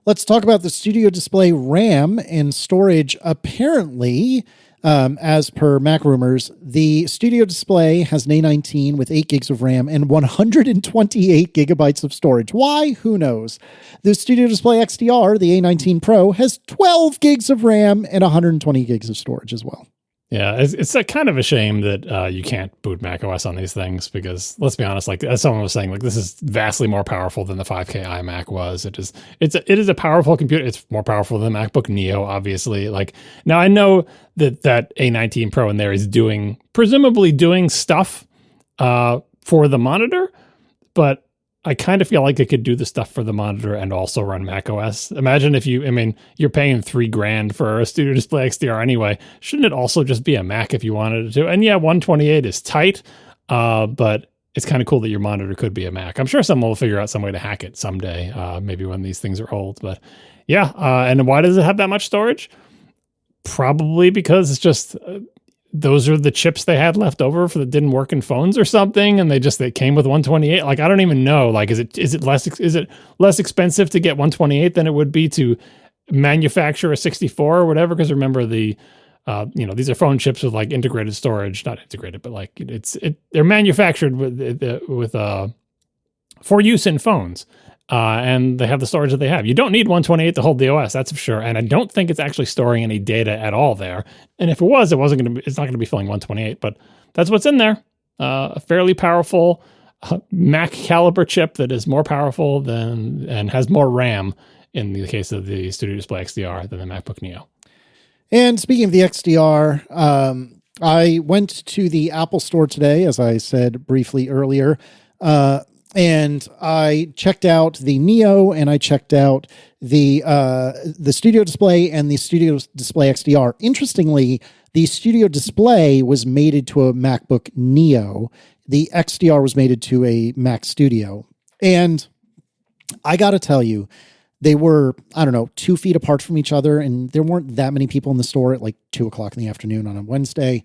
Let's talk about the Studio Display RAM and storage. Apparently, as per Mac Rumors, the Studio Display has an A19 with 8 gigs of RAM and 128 gigabytes of storage. Why? Who knows? The Studio Display XDR, the A19 Pro, has 12 gigs of RAM and 120 gigs of storage as well. Yeah, it's a kind of a shame that you can't boot macOS on these things because, let's be honest, like as someone was saying, like this is vastly more powerful than the 5K iMac was. It is a powerful computer. It's more powerful than the MacBook Neo, obviously. Like now, I know that A19 Pro in there is presumably doing stuff for the monitor, but I kind of feel like it could do the stuff for the monitor and also run macOS. Imagine if you're paying $3,000 for a Studio Display XDR anyway. Shouldn't it also just be a Mac if you wanted it to? And yeah, 128 is tight, but it's kind of cool that your monitor could be a Mac. I'm sure someone will figure out some way to hack it someday, maybe when these things are old. But yeah, and why does it have that much storage? Probably because it's just... those are the chips they had left over that didn't work in phones or something, and they came with 128. Like I don't even know. Like is it less expensive to get 128 than it would be to manufacture a 64 or whatever? Because remember these are phone chips with like integrated storage, not integrated, but like they're manufactured with for use in phones. And they have the storage that they have. You don't need 128 to hold the OS, that's for sure. And I don't think it's actually storing any data at all there. And if it was, it's not going to be filling 128. But that's what's in there. A fairly powerful Mac caliber chip that is more powerful and has more RAM in the case of the Studio Display XDR than the MacBook Neo. And speaking of the XDR, I went to the Apple Store today, as I said briefly earlier. And I checked out the Neo and I checked out the Studio Display and the Studio Display XDR. Interestingly, the Studio Display was mated to a MacBook Neo. The XDR was mated to a Mac Studio. And I got to tell you, they were, 2 feet apart from each other, and there weren't that many people in the store at like 2:00 in the afternoon on a Wednesday.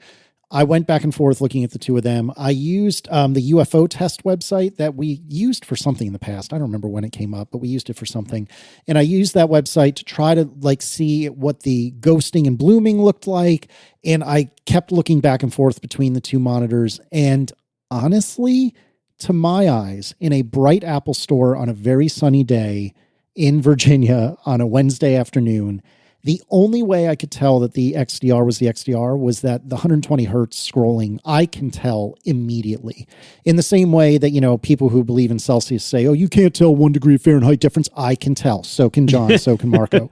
I went back and forth looking at the two of them. I used the UFO test website that we used for something in the past. I don't remember when it came up, but we used it for something. And I used that website to try to see what the ghosting and blooming looked like. And I kept looking back and forth between the two monitors. And honestly, to my eyes, in a bright Apple store on a very sunny day in Virginia on a Wednesday afternoon, the only way I could tell that the XDR was the XDR was that the 120 hertz scrolling, I can tell immediately. In the same way that, people who believe in Celsius say, oh, you can't tell 1 degree Fahrenheit difference. I can tell. So can John. So can Marco.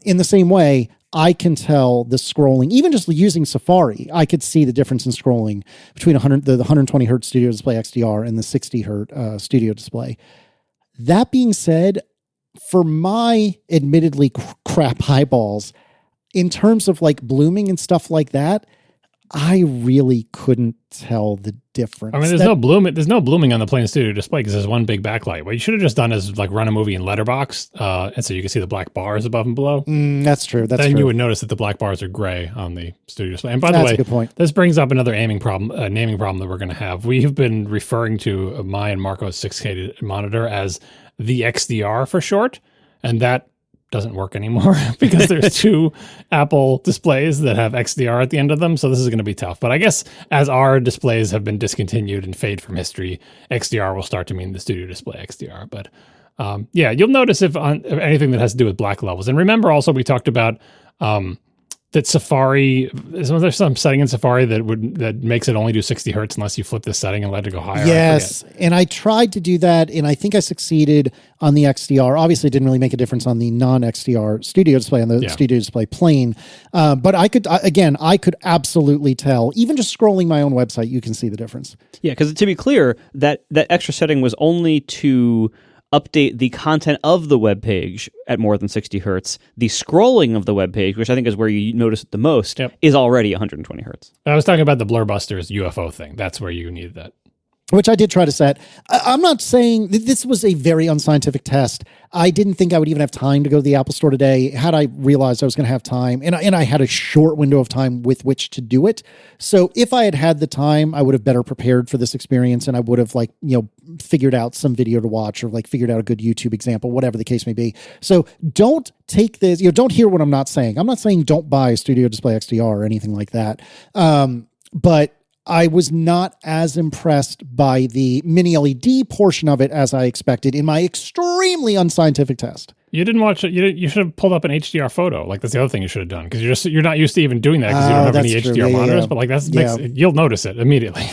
In the same way, I can tell the scrolling, even just using Safari, I could see the difference in scrolling between the 120 hertz Studio Display XDR and the 60 hertz Studio Display. That being said, for my admittedly crap eyeballs, in terms of blooming and stuff like that, I really couldn't tell the difference. I mean, there's no blooming on the plain Studio Display because there's one big backlight. What you should have just done is run a movie in letterbox, and so you can see the black bars above and below. That's true. Then you would notice that the black bars are gray on the Studio Display. And by the way, a good point. This brings up another naming problem that we're going to have. We have been referring to my and Marco's 6K monitor as the XDR for short, and that doesn't work anymore because there's two Apple displays that have XDR at the end of them. So this is going to be tough. But I guess as our displays have been discontinued and fade from history, XDR will start to mean the Studio Display XDR. But you'll notice if anything that has to do with black levels. And remember also we talked about that Safari, there's some setting in Safari that makes it only do 60 hertz unless you flip this setting and let it go higher. Yes, and I tried to do that, and I think I succeeded on the XDR. Obviously, it didn't really make a difference on the non-XDR Studio Display, on the Studio Display plane. But I could absolutely tell, even just scrolling my own website, you can see the difference. Yeah, because to be clear, that extra setting was only to update the content of the web page at more than 60 hertz. The scrolling of the web page, which I think is where you notice it the most, is already 120 hertz. I was talking about the Blurbusters UFO thing. That's where you need that. Which I did try to set. I'm not saying this was a very unscientific test. I didn't think I would even have time to go to the Apple Store today had I realized I was going to have time. And I had a short window of time with which to do it. So if I had had the time, I would have better prepared for this experience, and I would have figured out some video to watch or figured out a good YouTube example, whatever the case may be. So don't take this, don't hear what I'm not saying. I'm not saying don't buy Studio Display XDR or anything like that. But I was not as impressed by the mini LED portion of it as I expected in my extremely unscientific test. You didn't watch it. You should have pulled up an HDR photo. That's the other thing you should have done, because you're not used to even doing that because you don't have any HDR monitors. But you'll notice it immediately.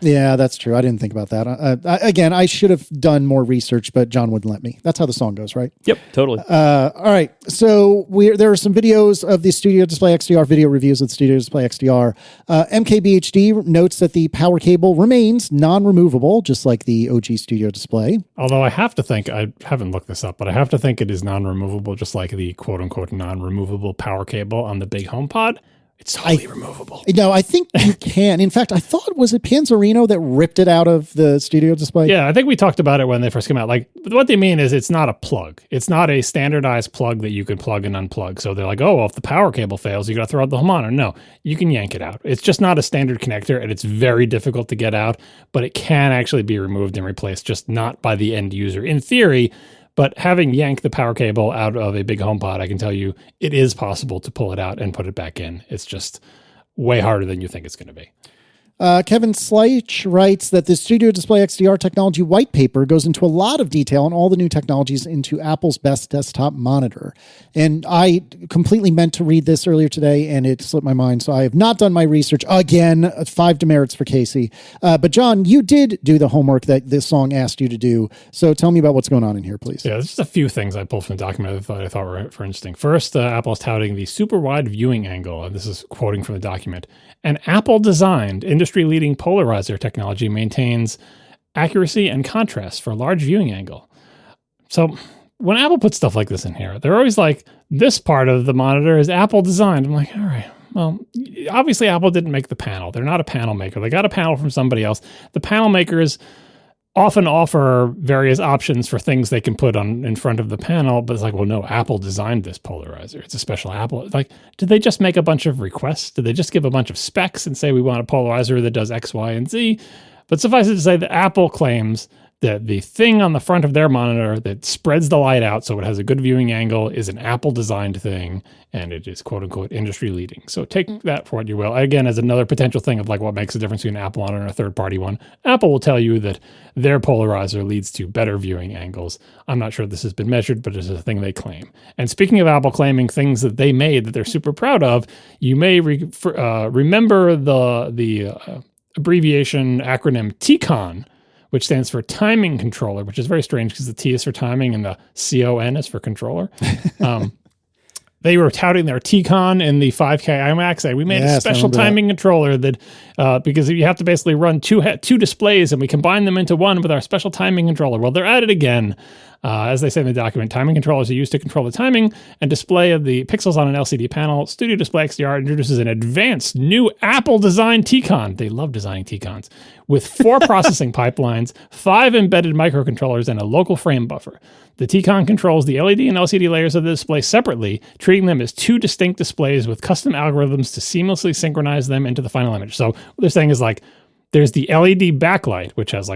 Yeah, that's true. I didn't think about that. Again, I should have done more research, but John wouldn't let me. That's how the song goes, right? Yep, totally. All right. So there are some videos of the Studio Display XDR, video reviews of the Studio Display XDR. MKBHD notes that the power cable remains non-removable, just like the OG Studio Display. Although I have to think, I haven't looked this up, but I have to think it is non-removable, just like the quote-unquote non-removable power cable on the big HomePod. It's totally removable. No, I think you can. In fact, I thought, was it Panzerino that ripped it out of the Studio Display? Yeah, I think we talked about it when they first came out. What they mean is it's not a plug. It's not a standardized plug that you can plug and unplug. So they're like, oh, well, if the power cable fails, you got to throw out the whole monitor. No, you can yank it out. It's just not a standard connector, and it's very difficult to get out, but it can actually be removed and replaced, just not by the end user. In theory, but having yanked the power cable out of a big HomePod, I can tell you it is possible to pull it out and put it back in. It's just way harder than you think it's going to be. Kevin Sleich writes that the Studio Display XDR technology white paper goes into a lot of detail on all the new technologies into Apple's best desktop monitor. And I completely meant to read this earlier today, and it slipped my mind. So I have not done my research. Again, 5 demerits for Casey. But John, you did do the homework that this song asked you to do. So tell me about what's going on in here, please. Yeah, there's just a few things I pulled from the document I thought were interesting. First, Apple's touting the super wide viewing angle. And this is quoting from the document. An Apple-designed industry-leading polarizer technology maintains accuracy and contrast for a large viewing angle. So when Apple puts stuff like this in here, they're always like, this part of the monitor is Apple-designed. I'm like, all right, well, obviously Apple didn't make the panel. They're not a panel maker. They got a panel from somebody else. The panel makers often offer various options for things they can put on in front of the panel, but it's like, well, no, Apple designed this polarizer. It's a special Apple. Like, did they just make a bunch of requests? Did they just give a bunch of specs and say we want a polarizer that does X, Y, and Z? But suffice it to say that Apple claims that the thing on the front of their monitor that spreads the light out so it has a good viewing angle is an Apple-designed thing, and it is quote-unquote industry-leading. So take that for what you will. Again, as another potential thing of what makes the difference between an Apple monitor and a third-party one, Apple will tell you that their polarizer leads to better viewing angles. I'm not sure this has been measured, but it's a thing they claim. And speaking of Apple claiming things that they made that they're super proud of, you may remember the abbreviation acronym TCON, which stands for timing controller, which is very strange because the T is for timing and the CON is for controller. They were touting their TCON in the 5K iMac. We made a special timing controller that because you have to basically run two displays, and we combine them into one with our special timing controller. Well, they're at it again. As they say in the document, timing controllers are used to control the timing and display of the pixels on an LCD panel. Studio Display XDR introduces an advanced new Apple-designed TCON. They love designing TCONs. With 4 processing pipelines, 5 embedded microcontrollers, and a local frame buffer. The TCON controls the LED and LCD layers of the display separately, treating them as 2 distinct displays with custom algorithms to seamlessly synchronize them into the final image. So what they're saying is there's the LED backlight, which has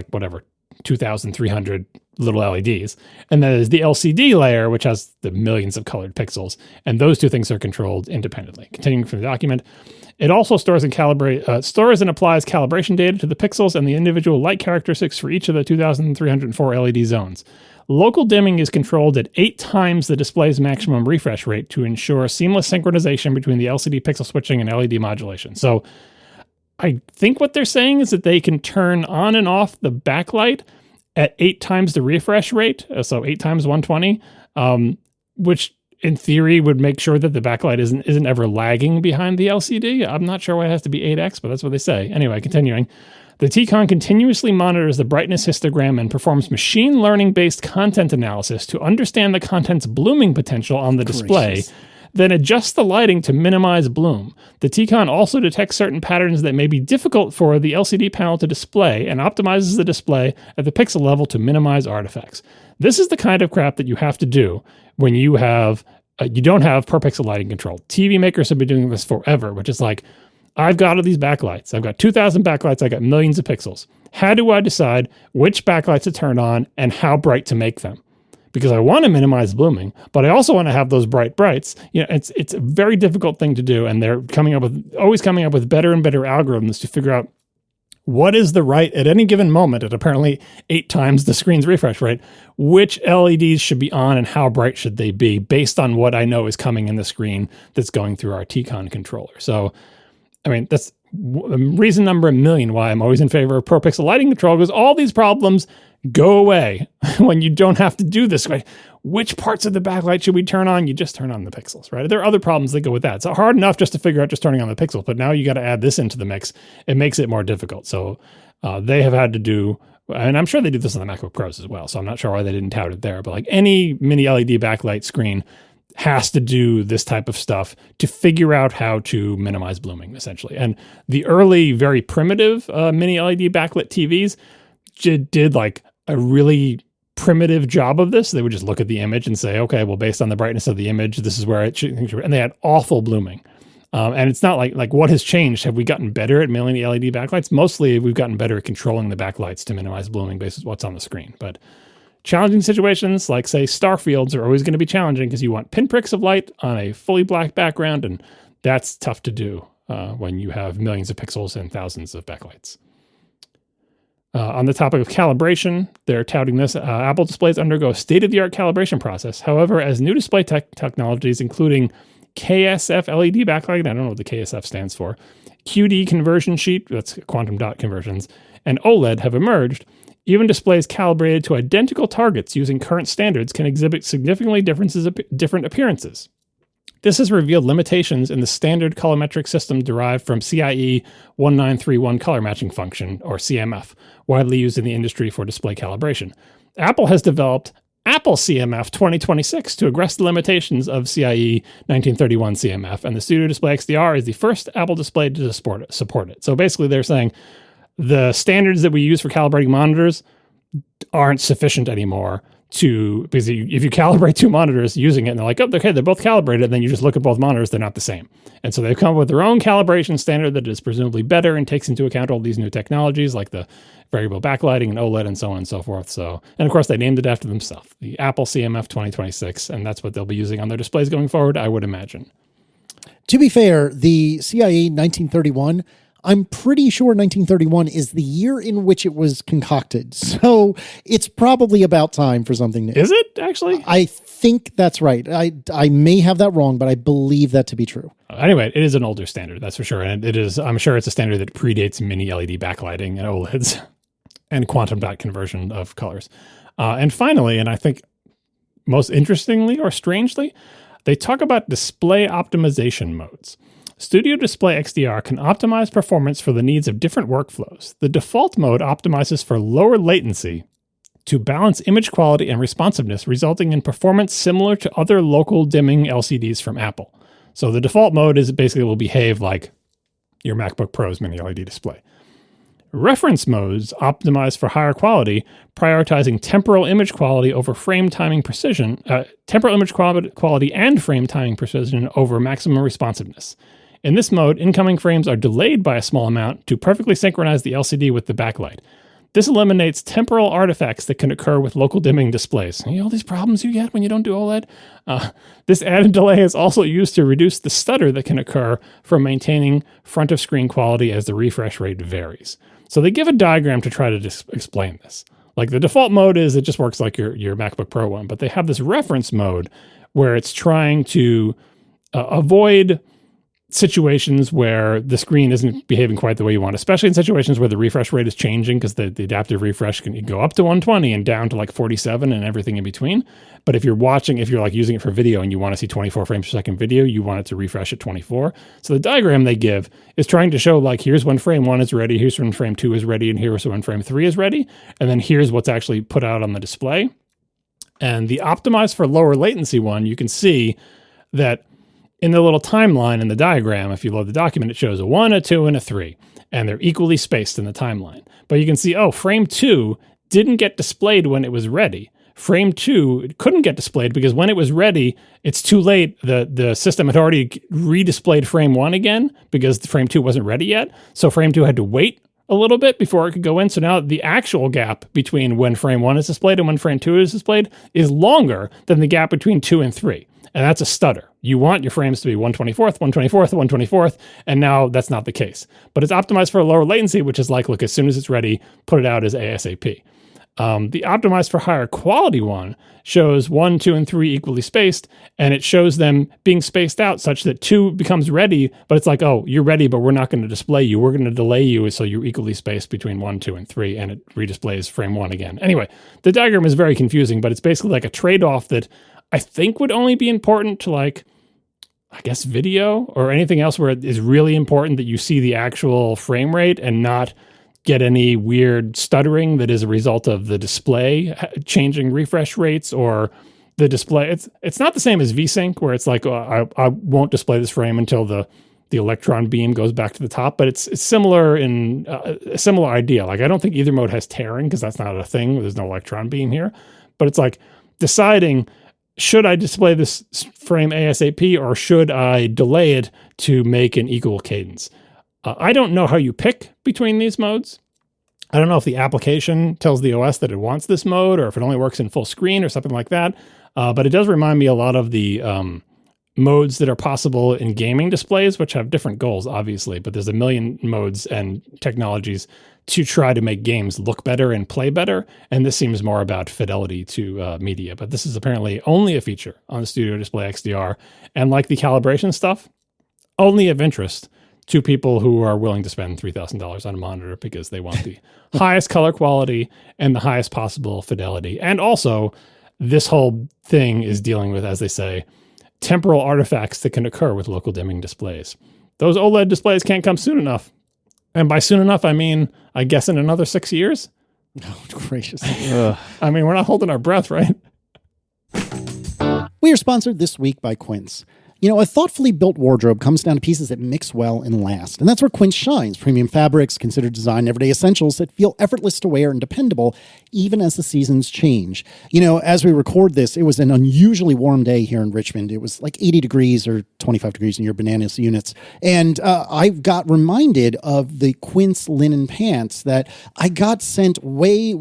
2,300 little LEDs. And then there's the LCD layer, which has the millions of colored pixels. And those two things are controlled independently. Continuing from the document, it also stores and stores and applies calibration data to the pixels and the individual light characteristics for each of the 2,304 LED zones. Local dimming is controlled at 8 times the display's maximum refresh rate to ensure seamless synchronization between the LCD pixel switching and LED modulation. So I think what they're saying is that they can turn on and off the backlight at 8 times the refresh rate, so 8 times 120, which in theory would make sure that the backlight isn't ever lagging behind the LCD. I'm not sure why it has to be 8x, but that's what they say. Anyway, continuing. The T-Con continuously monitors the brightness histogram and performs machine learning-based content analysis to understand the content's blooming potential on the display, then adjusts the lighting to minimize bloom. The T-Con also detects certain patterns that may be difficult for the LCD panel to display and optimizes the display at the pixel level to minimize artifacts. This is the kind of crap that you have to do when you have you don't have per pixel lighting control. TV makers have been doing this forever, which is like, I've got all these backlights. I've got 2,000 backlights. I got millions of pixels. How do I decide which backlights to turn on and how bright to make them? Because I want to minimize blooming, but I also want to have those brights. You know, it's a very difficult thing to do, and they're always coming up with better and better algorithms to figure out what is the right, at any given moment, at apparently 8 times the screen's refresh rate, which LEDs should be on and how bright should they be based on what I know is coming in the screen that's going through our T-Con controller. So, I mean, that's reason number a million why I'm always in favor of per pixel lighting control, because all these problems go away when you don't have to do this. Right? Which parts of the backlight should we turn on? You just turn on the pixels, right? There are other problems that go with that. It's hard enough just to figure out just turning on the pixels, but now you got to add this into the mix. It makes it more difficult. So they have had to do, and I'm sure they do this on the MacBook Pros as well, so I'm not sure why they didn't tout it there, but like any mini LED backlight screen has to do this type of stuff to figure out how to minimize blooming, essentially. And the early, very primitive mini LED backlit TVs did like a really primitive job of this. They would just look at the image and say, okay, well, based on the brightness of the image, this is where it should, and they had awful blooming. And it's not like what has changed? Have we gotten better at mini LED backlights? Mostly we've gotten better at controlling the backlights to minimize blooming based on what's on the screen. But challenging situations like, say, star fields are always going to be challenging because you want pinpricks of light on a fully black background, and that's tough to do when you have millions of pixels and thousands of backlights. On the topic of calibration, they're touting this. Apple displays undergo a state-of-the-art calibration process. However, as new display technologies, including KSF LED backlight, I don't know what the KSF stands for, QD conversion sheet, that's quantum dot conversions, and OLED have emerged, even displays calibrated to identical targets using current standards can exhibit significantly different appearances. This has revealed limitations in the standard colorimetric system derived from CIE 1931 color matching function, or CMF, widely used in the industry for display calibration. Apple has developed Apple CMF 2026 to address the limitations of CIE 1931 CMF, and the Studio Display XDR is the first Apple display to support it. So basically they're saying the standards that we use for calibrating monitors aren't sufficient anymore because if you calibrate 2 monitors using it and they're like, oh, okay, they're both calibrated, and then you just look at both monitors, they're not the same. And so they've come up with their own calibration standard that is presumably better and takes into account all these new technologies like the variable backlighting and OLED and so on and so forth. So, and of course they named it after themselves, the Apple CMF 2026, and that's what they'll be using on their displays going forward, I would imagine. To be fair, the CIE 1931, I'm pretty sure 1931 is the year in which it was concocted. So it's probably about time for something new. Is it actually? I think that's right. I may have that wrong, but I believe that to be true. Anyway, it is an older standard, that's for sure. And it is, I'm sure it's a standard that predates mini LED backlighting and OLEDs and quantum dot conversion of colors. And finally, and I think most interestingly or strangely, they talk about display optimization modes. Studio Display XDR can optimize performance for the needs of different workflows. The default mode optimizes for lower latency to balance image quality and responsiveness, resulting in performance similar to other local dimming LCDs from Apple. So the default mode is basically will behave like your MacBook Pro's mini LED display. Reference modes optimize for higher quality, prioritizing temporal image quality over frame timing precision, temporal image quality and frame timing precision over maximum responsiveness. In this mode, incoming frames are delayed by a small amount to perfectly synchronize the LCD with the backlight. This eliminates temporal artifacts that can occur with local dimming displays. You know, all these problems you get when you don't do OLED? This added delay is also used to reduce the stutter that can occur from maintaining front of screen quality as the refresh rate varies. So they give a diagram to try to explain this. Like the default mode is it just works like your MacBook Pro one, but they have this reference mode where it's trying to avoid situations where the screen isn't behaving quite the way you want, especially in situations where the refresh rate is changing, because the adaptive refresh can go up to 120 and down to like 47 and everything in between. But if you're like using it for video and you want to see 24 frames per second video, you want it to refresh at 24. So the diagram they give is trying to show like, here's when frame 1 is ready, here's when frame 2 is ready, and here's when frame 3 is ready. And then here's what's actually put out on the display. And the optimized for lower latency one, you can see that in the little timeline in the diagram, if you load the document, it shows a 1, a 2, and a 3, and they're equally spaced in the timeline. But you can see, frame 2 didn't get displayed when it was ready. Frame 2 couldn't get displayed because when it was ready, it's too late. The system had already redisplayed frame 1 again because frame 2 wasn't ready yet. So frame 2 had to wait a little bit before it could go in. So now the actual gap between when frame 1 is displayed and when frame 2 is displayed is longer than the gap between 2 and 3. And that's a stutter. You want your frames to be 124th, 124th, 124th, and now that's not the case. But it's optimized for a lower latency, which is like, look, as soon as it's ready, put it out as ASAP. The optimized for higher quality one shows 1, 2, and 3 equally spaced, and it shows them being spaced out such that 2 becomes ready, but it's like, you're ready, but we're not going to display you. We're going to delay you so you're equally spaced between 1, 2, and 3, and it redisplays frame 1 again. Anyway, the diagram is very confusing, but it's basically like a trade-off that I think would only be important to like, I guess, video or anything else where it is really important that you see the actual frame rate and not get any weird stuttering that is a result of the display changing refresh rates or the display. It's not the same as VSync where it's like, I won't display this frame until the electron beam goes back to the top, but it's similar in a similar idea. Like I don't think either mode has tearing because that's not a thing. There's no electron beam here, but it's like deciding, should I display this frame ASAP or should I delay it to make an equal cadence? I don't know how you pick between these modes. I don't know if the application tells the OS that it wants this mode or if it only works in full screen or something like that. But it does remind me a lot of the modes that are possible in gaming displays, which have different goals, obviously. But there's a million modes and technologies to try to make games look better and play better. And this seems more about fidelity to media. But this is apparently only a feature on the Studio Display XDR. And like the calibration stuff, only of interest to people who are willing to spend $3,000 on a monitor because they want the highest color quality and the highest possible fidelity. And also, this whole thing is dealing with, as they say, temporal artifacts that can occur with local dimming displays. Those OLED displays can't come soon enough. And by soon enough, I mean, I guess in another 6 years. Oh, gracious. I mean, we're not holding our breath, right? We are sponsored this week by Quince. You know, a thoughtfully built wardrobe comes down to pieces that mix well and last. And that's where Quince shines. Premium fabrics, considered design everyday essentials that feel effortless to wear and dependable, even as the seasons change. You know, as we record this, it was an unusually warm day here in Richmond. It was like 80 degrees or 25 degrees in your bananas units. And I got reminded of the Quince linen pants that I got sent way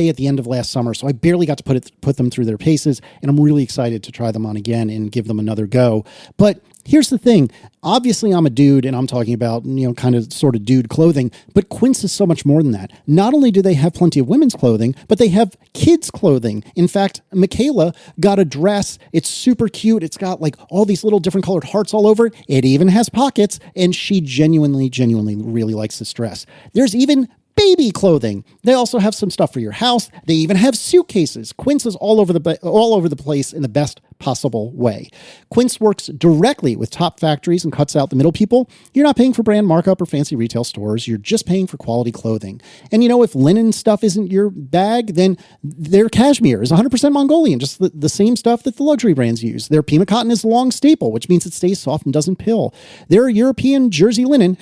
at the end of last summer. So I barely got to put them through their paces. And I'm really excited to try them on again and give them another go. But here's the thing. Obviously, I'm a dude and I'm talking about, you know, kind of sort of dude clothing, but Quince is so much more than that. Not only do they have plenty of women's clothing, but they have kids' clothing. In fact, Michaela got a dress. It's super cute. It's got like all these little different colored hearts all over it. It even has pockets, and she genuinely really likes this dress. There's even baby clothing. They also have some stuff for your house. They even have suitcases. Quince is all over the place in the best possible way. Quince works directly with top factories and cuts out the middle people. You're not paying for brand markup or fancy retail stores. You're just paying for quality clothing. And you know, if linen stuff isn't your bag, then their cashmere is 100% Mongolian, just the same stuff that the luxury brands use. Their Pima cotton is a long staple, which means it stays soft and doesn't pill. Their European jersey linen,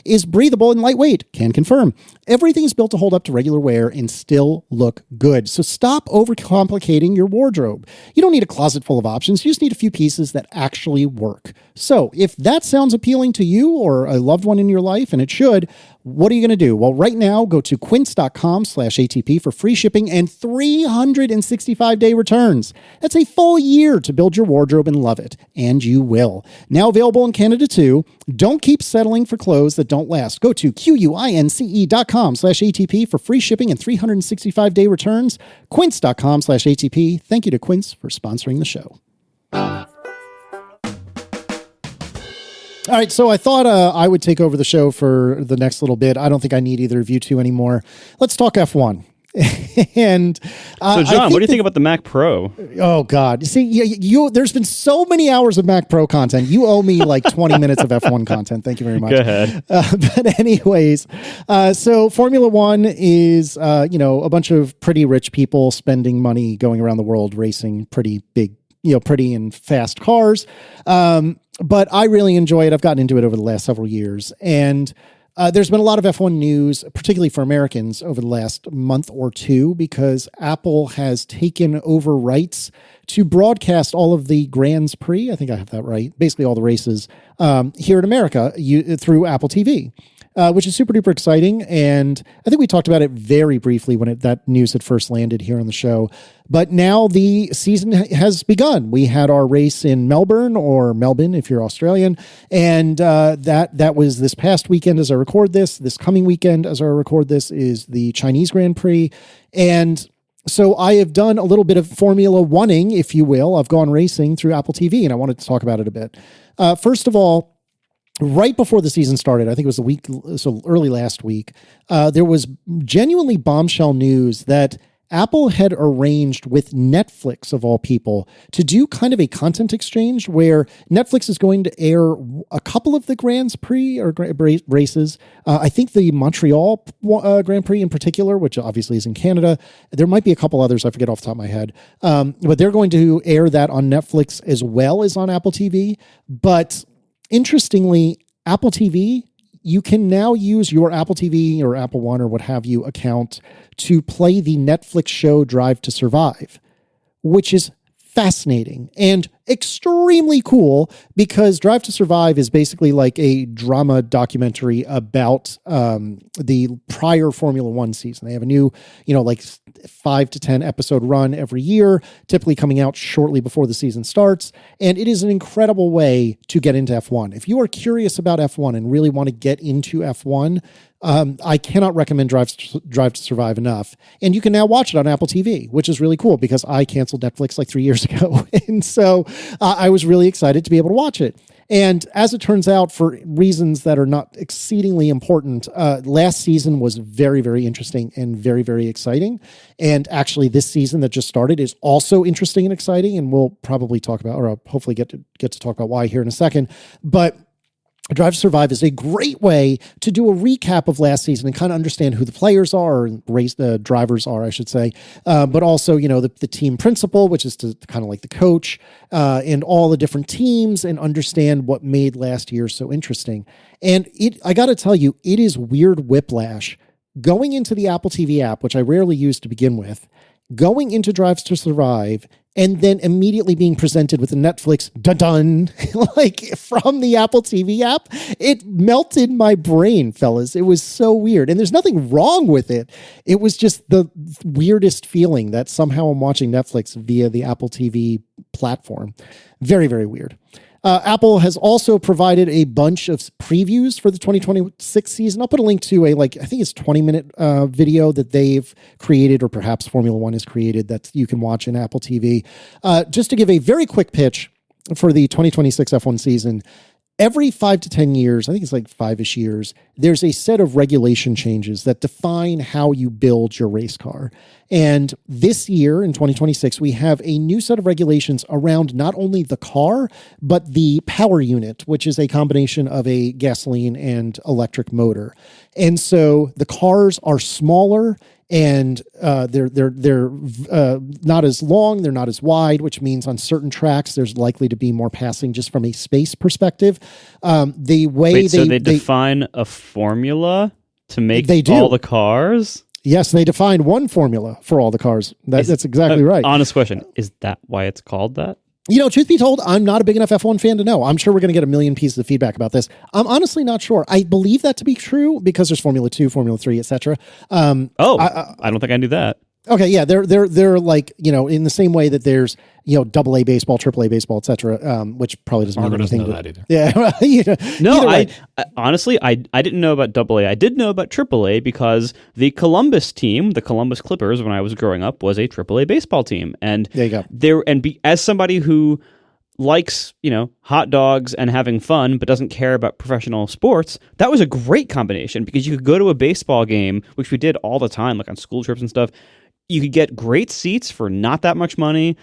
is breathable and lightweight. Can confirm. Everything is built to hold up to regular wear and still look good. So stop overcomplicating your wardrobe. You don't need a closet full of options. You just need a few pieces that actually work. So if that sounds appealing to you or a loved one in your life, and it should, what are you going to do? Well, right now, go to quince.com/ATP for free shipping and 365-day returns. That's a full year to build your wardrobe and love it. And you will. Now available in Canada too. Don't keep settling for clothes that don't last. Go to quince.com/ATP for free shipping and 365-day returns. Quince.com/ATP. Thank you to Quince for sponsoring the show. All right, so I thought I would take over the show for the next little bit. I don't think I need either of you two anymore. Let's talk F1. And so, John, what do you think about the Mac Pro? Oh God! See, you there's been so many hours of Mac Pro content. You owe me like 20 minutes of F1 content. Thank you very much. Go ahead. But anyways, so Formula One is a bunch of pretty rich people spending money going around the world racing pretty big, pretty and fast cars. But I really enjoy it. I've gotten into it over the last several years, and there's been a lot of F1 news, particularly for Americans, over the last month or two, because Apple has taken over rights to broadcast all of the Grands Prix. I think I have that right. Basically all the races here in America through Apple TV. Which is super duper exciting. And I think we talked about it very briefly when that news had first landed here on the show. But now the season has begun. We had our race in Melbourne, or Melbourne if you're Australian. And that was this past weekend as I record this. This coming weekend as I record this is the Chinese Grand Prix. And so I have done a little bit of Formula One-ing, if you will. I've gone racing through Apple TV, and I wanted to talk about it a bit. First of all, right before the season started, I think it was early last week, there was genuinely bombshell news that Apple had arranged with Netflix, of all people, to do kind of a content exchange where Netflix is going to air a couple of the Grands Prix or races. I think the Montreal Grand Prix in particular, which obviously is in Canada. There might be a couple others, I forget off the top of my head. But they're going to air that on Netflix as well as on Apple TV. But interestingly, Apple TV, you can now use your Apple TV or Apple One or what have you account to play the Netflix show Drive to Survive, which is fascinating and extremely cool because Drive to Survive is basically like a drama documentary about the prior Formula One season. They have a new, like 5 to 10 episode run every year, typically coming out shortly before the season starts. And it is an incredible way to get into F1. If you are curious about F1 and really want to get into F1, I cannot recommend Drive to Survive enough. And you can now watch it on Apple TV, which is really cool because I canceled Netflix like 3 years ago. And so I was really excited to be able to watch it. And as it turns out, for reasons that are not exceedingly important, last season was very, very interesting and very, very exciting. And actually, this season that just started is also interesting and exciting. And we'll probably talk about, or I'll hopefully get to talk about why here in a second. But Drive to Survive is a great way to do a recap of last season and kind of understand who the players are, or the drivers are, I should say. But also, the team principal, which is to kind of like the coach, and all the different teams, and understand what made last year so interesting. And I got to tell you, it is weird whiplash going into the Apple TV app, which I rarely use to begin with, going into Drive to Survive, and then immediately being presented with a Netflix dun-dun, like from the Apple TV app. It melted my brain, fellas. It was so weird. And there's nothing wrong with it. It was just the weirdest feeling that somehow I'm watching Netflix via the Apple TV platform. Very, very weird. Apple has also provided a bunch of previews for the 2026 season. I'll put a link to I think it's 20-minute video that they've created, or perhaps Formula One has created, that you can watch in Apple TV. Just to give a very quick pitch for the 2026 F1 season, every 5 to 10 years, I think it's like 5-ish years, there's a set of regulation changes that define how you build your race car. And this year, in 2026, we have a new set of regulations around not only the car, but the power unit, which is a combination of a gasoline and electric motor. And so the cars are smaller, and they're not as long, they're not as wide, which means on certain tracks there's likely to be more passing just from a space perspective. The way so they define a formula to make they do. All the cars? Yes, they defined one formula for all the cars. That's exactly right. Honest question, is that why it's called that? Truth be told, I'm not a big enough F1 fan to know. I'm sure we're going to get a million pieces of feedback about this. I'm honestly not sure. I believe that to be true because there's Formula 2, Formula 3, etc. I don't think I knew that. Okay, yeah, they're like, in the same way that there's, AA baseball, AAA baseball, etc., which probably doesn't mean anything. Doesn't know that either. Yeah, no, I honestly I didn't know about AA. I did know about AAA because the Columbus team, the Columbus Clippers, when I was growing up, was a AAA baseball team, and there you go. As somebody who likes, hot dogs and having fun, but doesn't care about professional sports, that was a great combination because you could go to a baseball game, which we did all the time, like on school trips and stuff. You could get great seats for not that much money.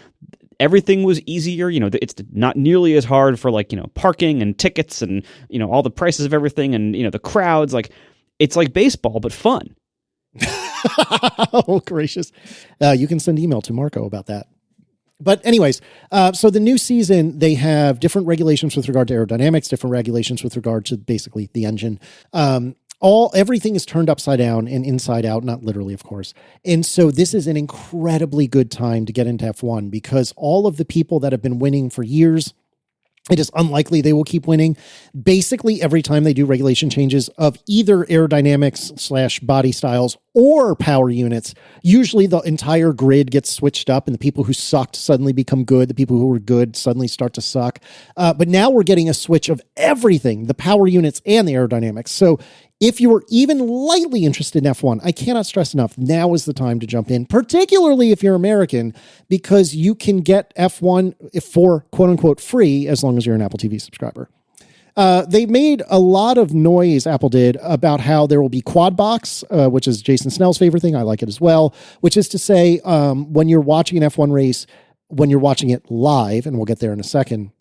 Everything was easier. It's not nearly as hard for parking and tickets and, all the prices of everything and, the crowds. Like, it's like baseball, but fun. Oh, gracious. You can send email to Marco about that. But anyways, so the new season, they have different regulations with regard to aerodynamics, different regulations with regard to basically the engine. Everything is turned upside down and inside out, not literally, of course. And so this is an incredibly good time to get into F1 because all of the people that have been winning for years, it is unlikely they will keep winning. Basically, every time they do regulation changes of either aerodynamics / body styles or power units, usually the entire grid gets switched up and the people who sucked suddenly become good. The people who were good suddenly start to suck. But now we're getting a switch of everything, the power units and the aerodynamics. So if you were even lightly interested in F1, I cannot stress enough, now is the time to jump in, particularly if you're American, because you can get F1 for quote-unquote free as long as you're an Apple TV subscriber. They made a lot of noise, Apple did, about how there will be quad box, which is Jason Snell's favorite thing. I like it as well, which is to say when you're watching an F1 race, when you're watching it live, and we'll get there in a second,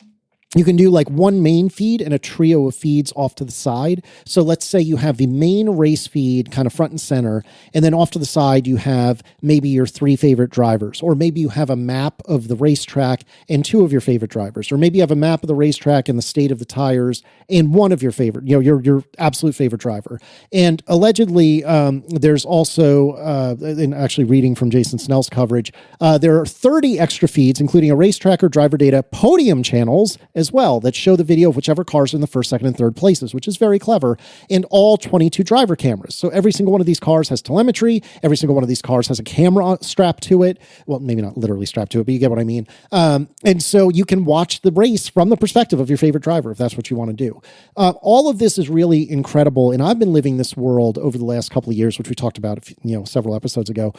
you can do like one main feed and a trio of feeds off to the side. So let's say you have the main race feed kind of front and center, and then off to the side you have maybe your 3 favorite drivers, or maybe you have a map of the racetrack and 2 of your favorite drivers, or maybe you have a map of the racetrack and the state of the tires and one of your favorite, your absolute favorite driver. And allegedly, there's also, in actually reading from Jason Snell's coverage, there are 30 extra feeds, including a racetrack or driver data podium channels as well that show the video of whichever cars are in the first, second, and third places, which is very clever, and all 22 driver cameras. So every single one of these cars has telemetry. Every single one of these cars has a camera strapped to it. Well, maybe not literally strapped to it, but you get what I mean. And so you can watch the race from the perspective of your favorite driver, if that's what you want to do. All of this is really incredible, and I've been living this world over the last couple of years, which we talked about several episodes ago,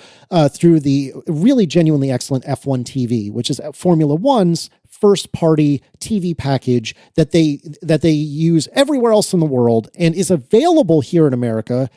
through the really genuinely excellent F1 TV, which is Formula One's first-party TV package that they use everywhere else in the world and is available here in America,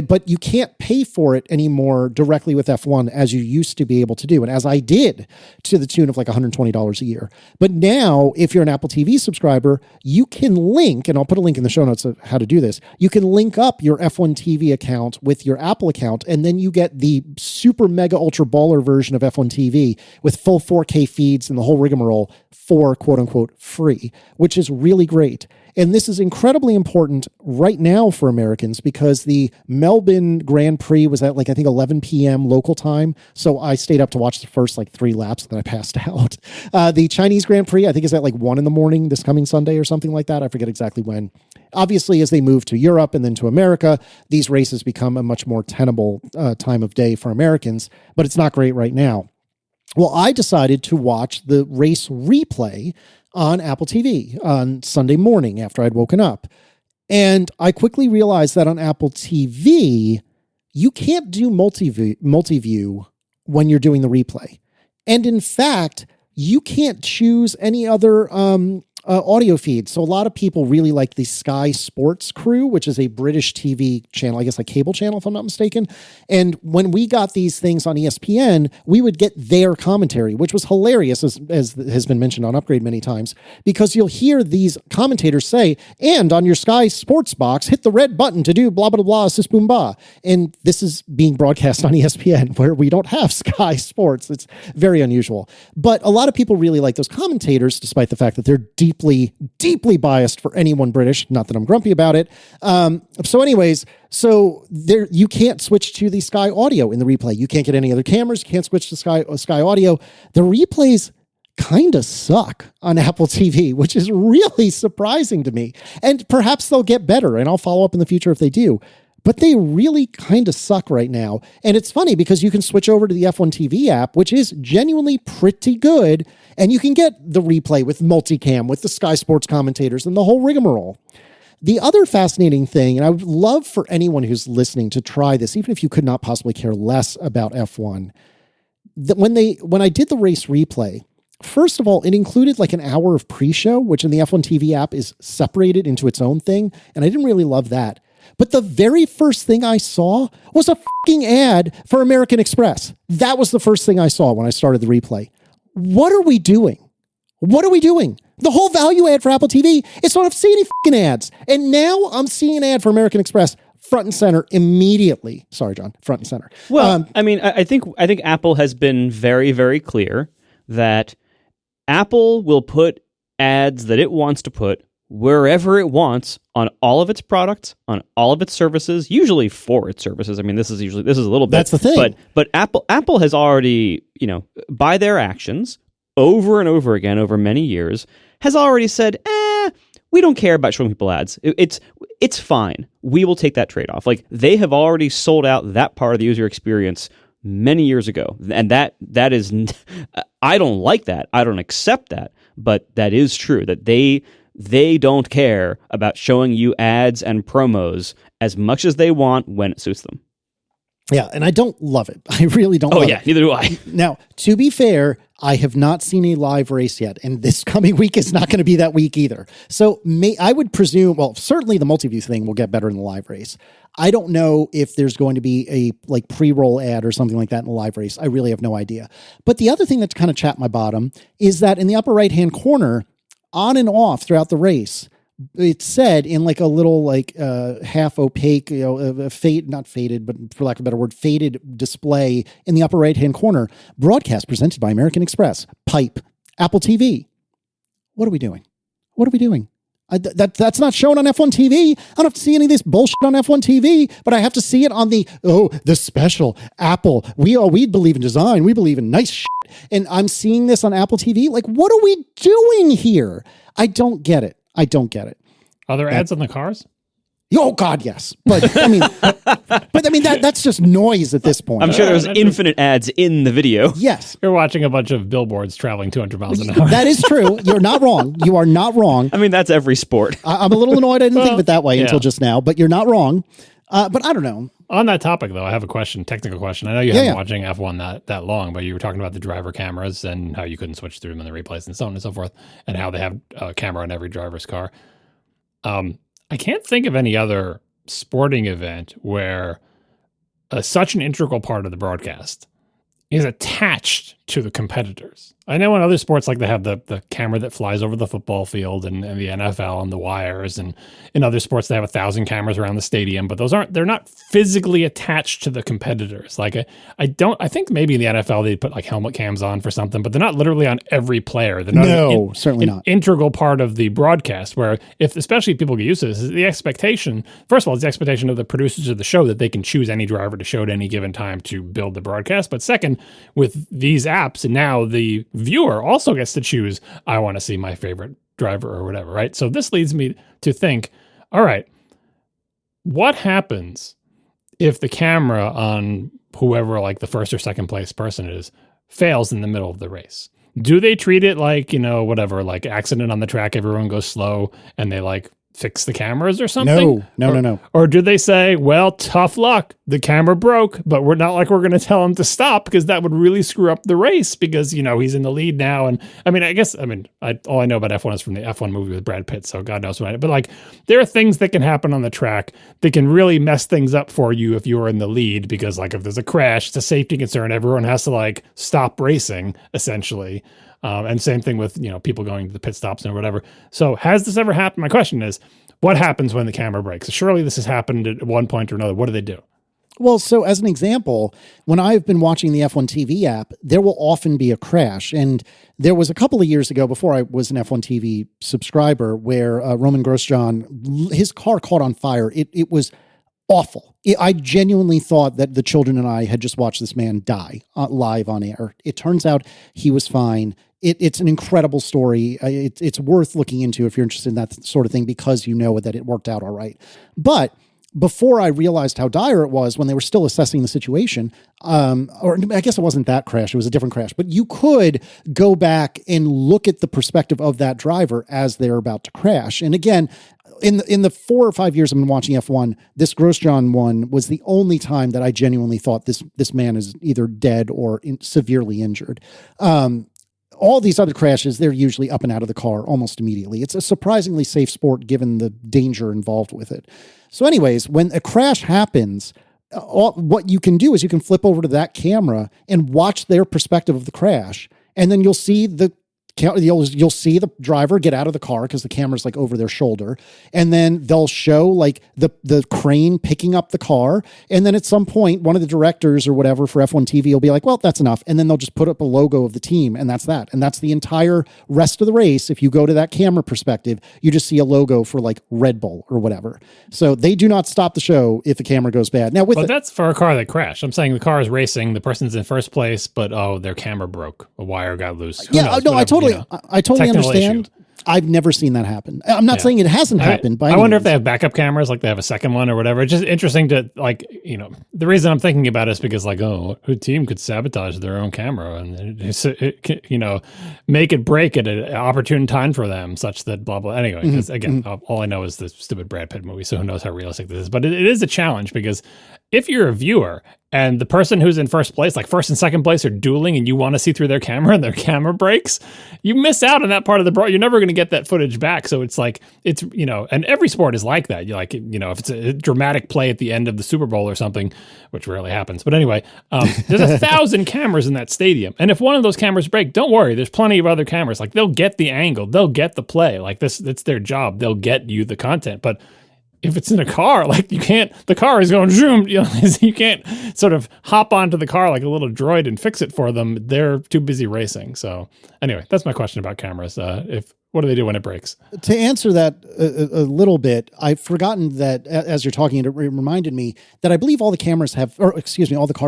but you can't pay for it anymore directly with F1 as you used to be able to do, and as I did, to the tune of like $120 a year. But now, if you're an Apple TV subscriber, you can link, and I'll put a link in the show notes of how to do this, you can link up your F1 TV account with your Apple account, and then you get the super mega ultra baller version of F1 TV with full 4K feeds and the whole rigmarole for quote-unquote free, which is really great. And this is incredibly important right now for Americans because the Melbourne Grand Prix was at 11 p.m. local time. So I stayed up to watch the first 3 laps, and then I passed out. The Chinese Grand Prix, I think, is at 1 in the morning this coming Sunday or something like that. I forget exactly when. Obviously, as they move to Europe and then to America, these races become a much more tenable time of day for Americans, but it's not great right now. Well, I decided to watch the race replay on Apple TV on Sunday morning after I'd woken up. And I quickly realized that on Apple TV, you can't do multi-view when you're doing the replay. And in fact, you can't choose any other audio feed. So a lot of people really like the Sky Sports Crew, which is a British TV channel, I guess a cable channel, if I'm not mistaken. And when we got these things on ESPN, we would get their commentary, which was hilarious, as has been mentioned on Upgrade many times, because you'll hear these commentators say, and on your Sky Sports box, hit the red button to do blah, blah, blah, sis boom ba. And this is being broadcast on ESPN, where we don't have Sky Sports. It's very unusual. But a lot of people really like those commentators, despite the fact that they're deeply biased for anyone British. Not that I'm grumpy about it. So anyways, there you can't switch to the Sky Audio in the replay. You can't get any other cameras. You can't switch to Sky Audio. The replays kind of suck on Apple TV, which is really surprising to me. And perhaps they'll get better, and I'll follow up in the future if they do. But they really kind of suck right now. And it's funny because you can switch over to the F1 TV app, which is genuinely pretty good. And you can get the replay with multicam, with the Sky Sports commentators and the whole rigmarole. The other fascinating thing, and I would love for anyone who's listening to try this, even if you could not possibly care less about F1, that when I did the race replay, first of all, it included like an hour of pre-show, which in the F1 TV app is separated into its own thing. And I didn't really love that. But the very first thing I saw was a fucking ad for American Express. That was the first thing I saw when I started the replay. What are we doing? What are we doing? The whole value add for Apple TV is so I don't see any fucking ads. And now I'm seeing an ad for American Express front and center immediately. Sorry, John, front and center. Well, I think Apple has been very, very clear that Apple will put ads that it wants to put wherever it wants on all of its products, on all of its services, usually for its services. I mean, this is a little bit. That's the thing. But Apple has already, by their actions over and over again over many years, has already said, we don't care about showing people ads. It's fine. We will take that trade-off. Like, they have already sold out that part of the user experience many years ago. And that is, I don't like that. I don't accept that. But that is true, that they don't care about showing you ads and promos as much as they want when it suits them. Yeah, and I don't love it. I really don't love it. Neither do I. Now, to be fair, I have not seen a live race yet, and this coming week is not going to be that week either. So I would presume, well, certainly the multi-view thing will get better in the live race. I don't know if there's going to be a pre-roll ad or something like that in the live race. I really have no idea. But the other thing that's kind of chapped my bottom is that in the upper right-hand corner, on and off throughout the race, it said in like a little like half opaque, not faded, but for lack of a better word, faded display in the upper right hand corner, broadcast presented by American Express, pipe, Apple TV. What are we doing? What are we doing? That's not shown on F1 TV. I don't have to see any of this bullshit on F1 TV, but I have to see it on the special Apple. We believe in design. We believe in nice shit. And I'm seeing this on Apple TV. Like, what are we doing here? I don't get it. Are there ads on the cars? Oh God, yes. But that's just noise at this point. I'm sure there's infinite ads in the video. Yes. You're watching a bunch of billboards traveling 200 miles an hour. That is true. You're not wrong. You are not wrong. I mean, that's every sport. I'm a little annoyed. I didn't think of it that way until just now, but you're not wrong. But I don't know. On that topic, though, I have a technical question. I know you haven't been watching F1 that long, but you were talking about the driver cameras and how you couldn't switch through them in the replays and so on and so forth, and how they have a camera on every driver's car. I can't think of any other sporting event where such an integral part of the broadcast is attached to the competitors. I know in other sports, like they have the camera that flies over the football field and the NFL and the wires, and in other sports they have 1,000 cameras around the stadium, but they're not physically attached to the competitors. Like I think maybe in the NFL they put like helmet cams on for something, but they're not literally on every player. They're not certainly not. Integral part of the broadcast, where especially if people get used to this, is the expectation. First of all, it's the expectation of the producers of the show that they can choose any driver to show at any given time to build the broadcast. But second, with these apps, and now the viewer also gets to choose, I want to see my favorite driver or whatever, right? So this leads me to think, all right, what happens if the camera on whoever like the first or second place person is fails in the middle of the race? Do they treat it like, whatever, like accident on the track, everyone goes slow and they like fix the cameras or something? No. Or do they say, well, tough luck, the camera broke, but we're not like we're going to tell him to stop, because that would really screw up the race, because, he's in the lead now. And all I know about F1 is from the F1 movie with Brad Pitt, so God knows what but like, there are things that can happen on the track that can really mess things up for you if you're in the lead, because like if there's a crash, it's a safety concern, everyone has to like stop racing essentially. And same thing with, people going to the pit stops and whatever. So has this ever happened? My question is, what happens when the camera breaks? Surely this has happened at one point or another. What do they do? Well, so as an example, when I've been watching the F1 TV app, there will often be a crash. And there was a couple of years ago, before I was an F1 TV subscriber, where Roman Grosjean, his car caught on fire. It was awful. I genuinely thought that the children and I had just watched this man die live on air. It turns out he was fine. it's an incredible story. It's worth looking into if you're interested in that sort of thing, because you know that it worked out all right. But before I realized how dire it was, when they were still assessing the situation, or I guess it wasn't that crash, it was a different crash, but you could go back and look at the perspective of that driver as they're about to crash. And again, in the 4 or 5 years I've been watching F1, this Grosjean one was the only time that I genuinely thought this man is either dead or severely injured. All these other crashes, they're usually up and out of the car almost immediately. It's a surprisingly safe sport given the danger involved with it. So anyways, when a crash happens, what you can do is you can flip over to that camera and watch their perspective of the crash. And then you'll see the driver get out of the car because the camera's like over their shoulder. And then they'll show like the crane picking up the car. And then at some point, one of the directors or whatever for F1 TV will be like, well, that's enough. And then they'll just put up a logo of the team, and that's that. And that's the entire rest of the race. If you go to that camera perspective, you just see a logo for like Red Bull or whatever. So they do not stop the show if the camera goes bad. Now, that's for a car that crashed. I'm saying the car is racing, the person's in first place, but their camera broke. A wire got loose. Who knows? No, I totally understand. Issue. I've never seen that happen. I'm not saying it hasn't happened. I wonder if they have backup cameras, like they have a second one or whatever. It's just interesting to, like, the reason I'm thinking about it is because, like, who team could sabotage their own camera and, make it break at an opportune time for them, such that blah, blah. Anyway, because again, all I know is the stupid Brad Pitt movie, so who knows how realistic this is. But it is a challenge, because if you're a viewer and the person who's in first place, like first and second place, are dueling and you want to see through their camera and their camera breaks, you miss out on that part of the you're never going to get that footage back. So it's like, and every sport is like that. You like, if it's a dramatic play at the end of the Super Bowl or something, which rarely happens. But anyway, there's 1,000 cameras in that stadium. And if one of those cameras break, don't worry, there's plenty of other cameras. Like, they'll get the angle, they'll get the play. Like, it's their job. They'll get you the content. But if it's in a car, like, the car is going zoom, you can't sort of hop onto the car like a little droid and fix it for them. They're too busy racing. So anyway, that's my question about cameras. What do they do when it breaks? To answer that a little bit, I've forgotten that as you're talking, it reminded me that I believe all the cars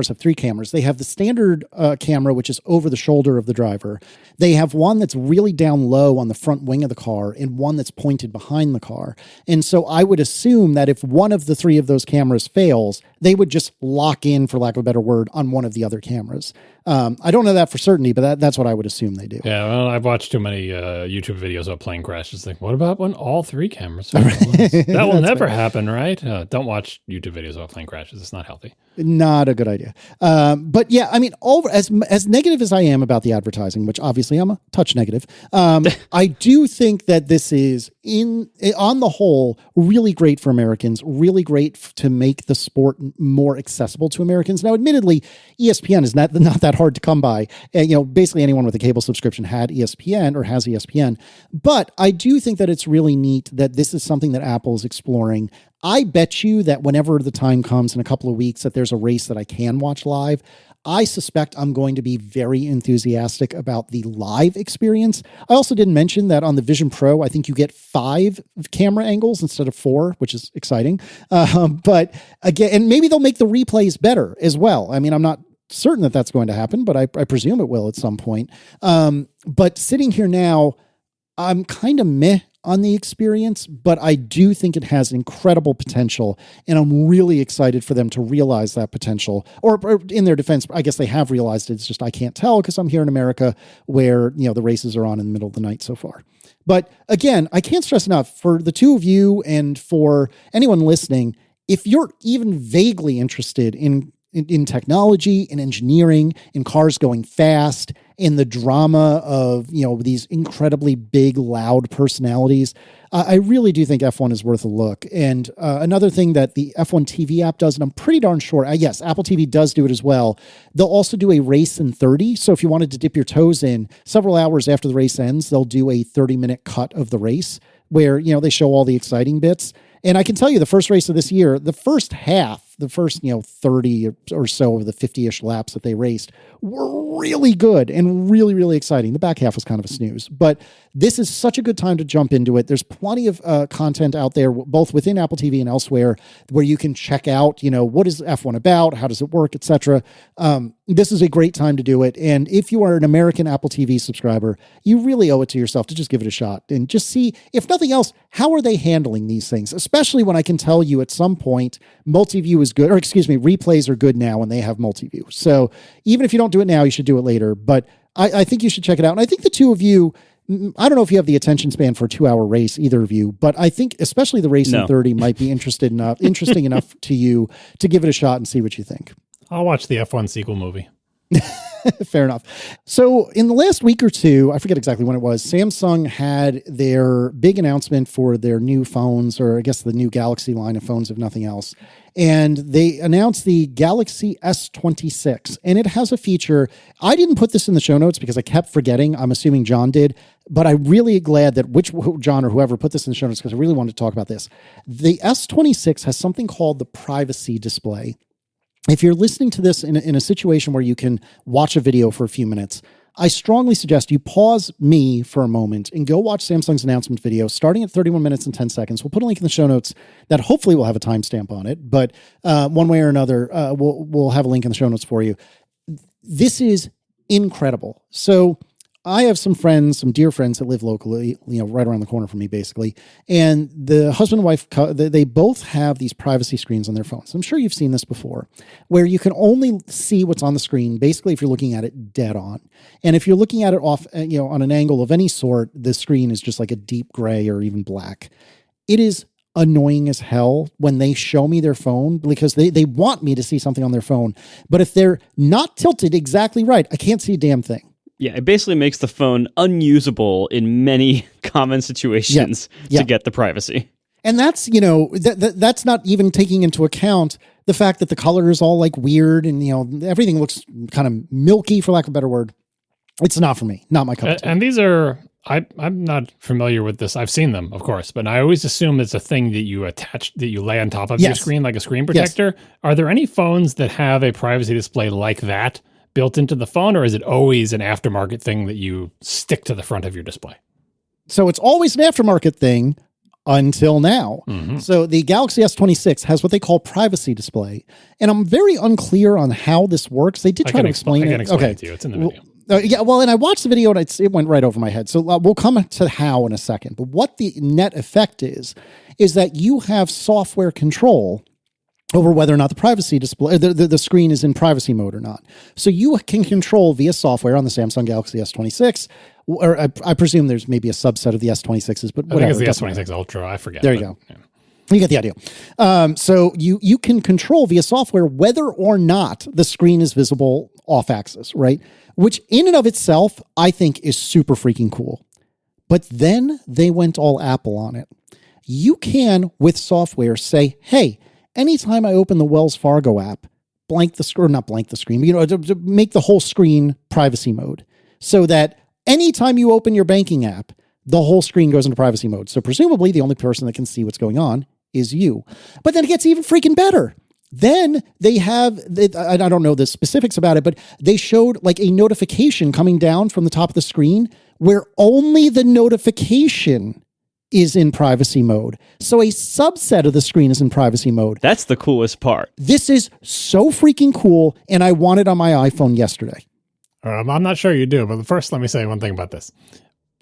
have 3 cameras. They have the standard camera, which is over the shoulder of the driver. They have one that's really down low on the front wing of the car, and one that's pointed behind the car. And so I would assume that if one of the 3 of those cameras fails, they would just lock in, for lack of a better word, on one of the other cameras. I don't know that for certainty, but that's what I would assume they do. Yeah, well, I've watched too many YouTube videos about plane crashes. Like, what about when all 3 cameras fail? That will never happen, right? Don't watch YouTube videos about plane crashes. It's not healthy. Not a good idea. But yeah, I mean, as negative as I am about the advertising, which obviously I'm a touch negative, I do think that this is, on the whole, really great for Americans, really great to make the sport more accessible to Americans. Now, admittedly, ESPN is not that hard to come by. Basically anyone with a cable subscription had ESPN or has ESPN. But I do think that it's really neat that this is something that Apple is exploring. I bet you that whenever the time comes in a couple of weeks that there's a race that I can watch live, I suspect I'm going to be very enthusiastic about the live experience. I also didn't mention that on the Vision Pro, I think you get 5 camera angles instead of 4, which is exciting. But again, and maybe they'll make the replays better as well. I mean, I'm not certain that that's going to happen, but I presume it will at some point. But sitting here now, I'm kind of meh on the experience, but I do think it has incredible potential, and I'm really excited for them to realize that potential. Or in their defense, I guess they have realized it. It's just I can't tell because I'm here in America where the races are on in the middle of the night so far. But again, I can't stress enough for the 2 of you and for anyone listening, if you're even vaguely interested in technology, in engineering, in cars going fast, in the drama of, these incredibly big, loud personalities, I really do think F1 is worth a look. And another thing that the F1 TV app does, and I'm pretty darn sure, yes, Apple TV does do it as well. They'll also do a race in 30. So if you wanted to dip your toes in, several hours after the race ends, they'll do a 30-minute cut of the race where, they show all the exciting bits. And I can tell you the first race of this year, the first half, the first 30 or so of the 50-ish laps that they raced were really good and really, really exciting. The back half was kind of a snooze, but this is such a good time to jump into it. There's plenty of content out there, both within Apple TV and elsewhere, where you can check out, what is F1 about? How does it work, etc. This is a great time to do it. And if you are an American Apple TV subscriber, you really owe it to yourself to just give it a shot and just see, if nothing else, how are they handling these things? Especially when I can tell you at some point, multi-view is good, or replays are good now when they have multi-view. So even if you don't do it now, you should do it later. But I think you should check it out. And I think the two of you, I don't know if you have the attention span for a 2-hour race, either of you, but I think especially the race in 30 might be interesting enough to you to give it a shot and see what you think. I'll watch the F1 sequel movie. Fair enough. So in the last week or two, I forget exactly when it was, Samsung had their big announcement for their new phones, or I guess the new Galaxy line of phones, if nothing else. And they announced the Galaxy S26, and it has a feature. I didn't put this in the show notes because I kept forgetting. I'm assuming John did, but I'm really glad that John or whoever put this in the show notes, because I really wanted to talk about this. The S26 has something called the privacy display. If you're listening to this in a situation where you can watch a video for a few minutes, I strongly suggest you pause me for a moment and go watch Samsung's announcement video starting at 31 minutes and 10 seconds. We'll put a link in the show notes that hopefully will have a timestamp on it, but one way or another, we'll have a link in the show notes for you. This is incredible. So I have some dear friends that live locally, right around the corner from me, basically. And the husband and wife, they both have these privacy screens on their phones. I'm sure you've seen this before, where you can only see what's on the screen, basically, if you're looking at it dead on. And if you're looking at it off, on an angle of any sort, the screen is just like a deep gray or even black. It is annoying as hell when they show me their phone, because they want me to see something on their phone. But if they're not tilted exactly right, I can't see a damn thing. Yeah, it basically makes the phone unusable in many common situations to get the privacy. And that's, that's not even taking into account the fact that the color is all like weird and, everything looks kind of milky, for lack of a better word. It's not for me, not my cup of tea. And these are, I'm not familiar with this. I've seen them, of course, but I always assume it's a thing that you attach, that you lay on top of your screen, like a screen protector. Yes. Are there any phones that have a privacy display like that built into the phone, or is it always an aftermarket thing that you stick to the front of your display? So it's always an aftermarket thing until now. Mm-hmm. So the Galaxy S26 has what they call privacy display. And I'm very unclear on how this works. They did try to explain it. I can explain it to you. It's in the and video. I watched the video and it went right over my head. So we'll come to how in a second. But what the net effect is that you have software control over whether or not the privacy display, the screen is in privacy mode or not. So you can control via software on the Samsung Galaxy S26, or I presume there's maybe a subset of the S26s, but whatever. I think it's the S26 Ultra. I forget. There you go. Yeah. You get the idea. So you can control via software whether or not the screen is visible off axis, right? Which in and of itself, I think is super freaking cool. But then they went all Apple on it. You can, with software, say, hey, anytime I open the Wells Fargo app, not blank the screen, to make the whole screen privacy mode, so that anytime you open your banking app, the whole screen goes into privacy mode. So presumably the only person that can see what's going on is you. But then it gets even freaking better. Then they have, I don't know the specifics about it, but they showed like a notification coming down from the top of the screen where only the notification is in privacy mode. So a subset of the screen is in privacy mode. That's the coolest part. This is so freaking cool, and I want it on my iPhone yesterday. I'm not sure you do, but first let me say one thing about this.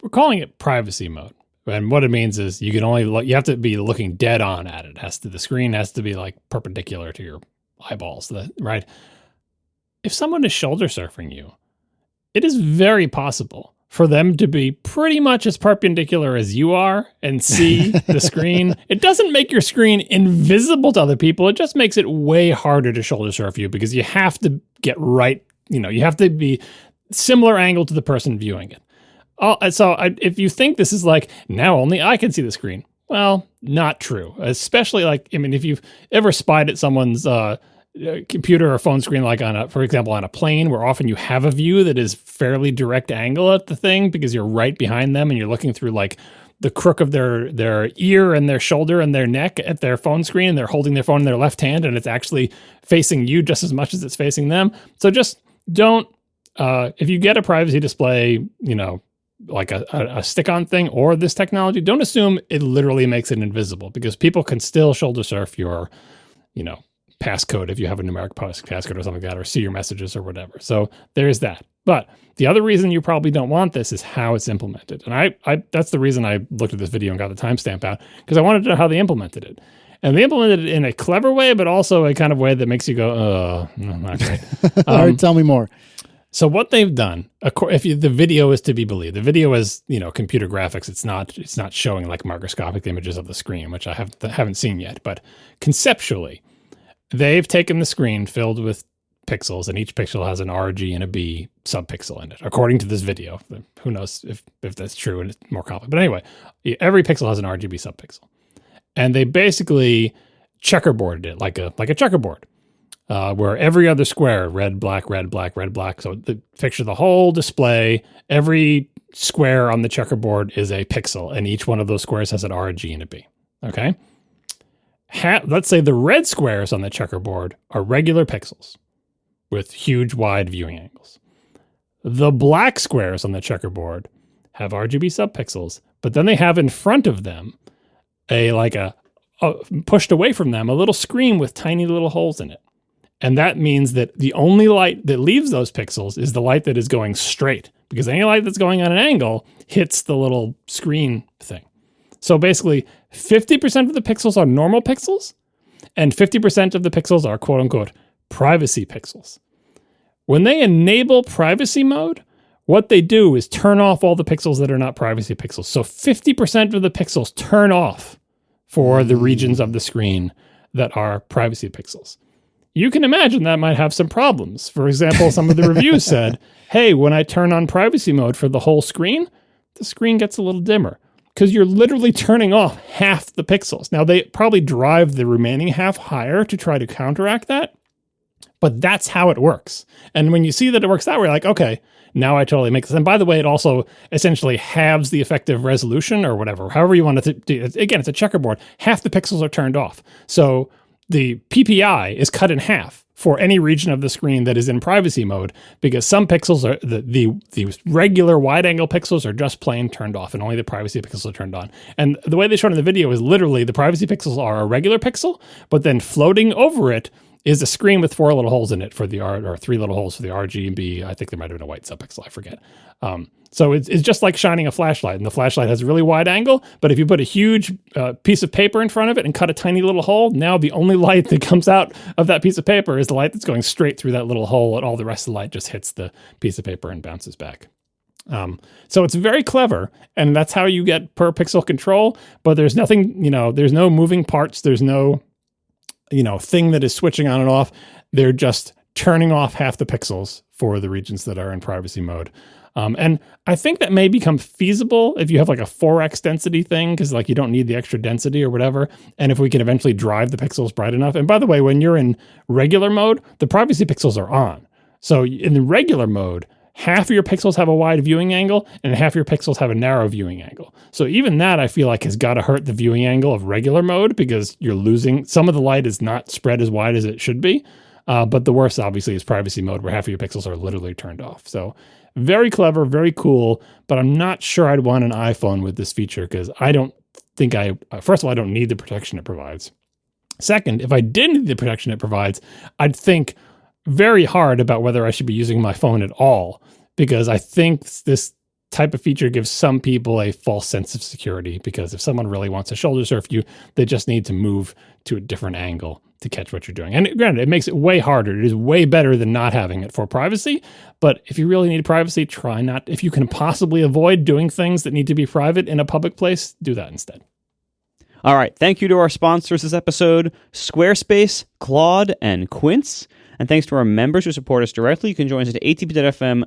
We're calling it privacy mode. And what it means is you can only you have to be looking dead on at it. The screen has to be like perpendicular to your eyeballs, right? If someone is shoulder surfing you, it is very possible for them to be pretty much as perpendicular as you are and see the screen. It doesn't make your screen invisible to other people. It just makes it way harder to shoulder surf you because you have to get right. You have to be similar angle to the person viewing it. If you think this is like, now only I can see the screen. Well, not true. Especially if you've ever spied at someone's computer or phone screen, for example, on a plane, where often you have a view that is fairly direct angle at the thing because you're right behind them and you're looking through like the crook of their ear and their shoulder and their neck at their phone screen, and they're holding their phone in their left hand, and it's actually facing you just as much as it's facing them. So just don't, if you get a privacy display, like a stick-on thing or this technology, don't assume it literally makes it invisible, because people can still shoulder surf your, passcode if you have a numeric passcode or something like that, or see your messages or whatever. So there's that. But the other reason you probably don't want this is how it's implemented. And I that's the reason I looked at this video and got the timestamp out, because I wanted to know how they implemented it. And they implemented it in a clever way, but also a kind of way that makes you go, not great. All right, tell me more. So what they've done, the video is to be believed, the video is, computer graphics. It's not showing like microscopic images of the screen, which I haven't seen yet. But conceptually, they've taken the screen filled with pixels, and each pixel has an RG and a B subpixel in it, according to this video. Who knows if that's true and it's more complicated. But anyway, every pixel has an RGB subpixel. And they basically checkerboarded it like a checkerboard. Where every other square, red, black, red, black, red, black. So picture the whole display. Every square on the checkerboard is a pixel, and each one of those squares has an R, a G, and a B. Okay? Let's say the red squares on the checkerboard are regular pixels with huge, wide viewing angles. The black squares on the checkerboard have RGB subpixels, but then they have in front of them pushed away from them, a little screen with tiny little holes in it. And that means that the only light that leaves those pixels is the light that is going straight, because any light that's going on an angle hits the little screen thing. So basically, 50% of the pixels are normal pixels, and 50% of the pixels are quote unquote privacy pixels. When they enable privacy mode, what they do is turn off all the pixels that are not privacy pixels. So 50% of the pixels turn off for the regions of the screen that are privacy pixels. You can imagine that might have some problems. For example, some of the reviews said, hey, when I turn on privacy mode for the whole screen, the screen gets a little dimmer, because you're literally turning off half the pixels. Now, they probably drive the remaining half higher to try to counteract that, but that's how it works. And when you see that it works that way, you're like, okay, now I totally make sense. And by the way, it also essentially halves the effective resolution or whatever, however you want to do it. Again, it's a checkerboard. Half the pixels are turned off. So the PPI is cut in half for any region of the screen that is in privacy mode, because some pixels are the regular wide angle pixels are just plain turned off, and only the privacy pixels are turned on. And the way they show it in the video is literally the privacy pixels are a regular pixel, but then floating over it is a screen with 4 little holes in it for the R, or 3 little holes for the RG and B. I think there might have been a white subpixel, I forget. So it's just like shining a flashlight, and the flashlight has a really wide angle, but if you put a huge piece of paper in front of it and cut a tiny little hole, now the only light that comes out of that piece of paper is the light that's going straight through that little hole, and all the rest of the light just hits the piece of paper and bounces back. So it's very clever, and that's how you get per pixel control, but there's nothing, there's no moving parts, there's no, thing that is switching on and off. They're just turning off half the pixels for the regions that are in privacy mode. And I think that may become feasible if you have like a 4x density thing, because you don't need the extra density or whatever. And if we can eventually drive the pixels bright enough. And by the way, when you're in regular mode, the privacy pixels are on. So in the regular mode, half of your pixels have a wide viewing angle and half your pixels have a narrow viewing angle. So even that, I feel like, has got to hurt the viewing angle of regular mode, because you're losing, some of the light is not spread as wide as it should be. But the worst, obviously, is privacy mode, where half of your pixels are literally turned off. So very clever, very cool, but I'm not sure I'd want an iPhone with this feature, because I don't think first of all, I don't need the protection it provides. Second, if I did need the protection it provides, I'd think very hard about whether I should be using my phone at all, because I think this type of feature gives some people a false sense of security, because if someone really wants to shoulder surf you, they just need to move to a different angle to catch what you're doing. And granted, it makes it way harder. It is way better than not having it for privacy. But if you really need privacy, try not. If you can possibly avoid doing things that need to be private in a public place, do that instead. All right. Thank you to our sponsors this episode, Squarespace, Claude, and Quince. And thanks to our members who support us directly. You can join us at atp.fm/join.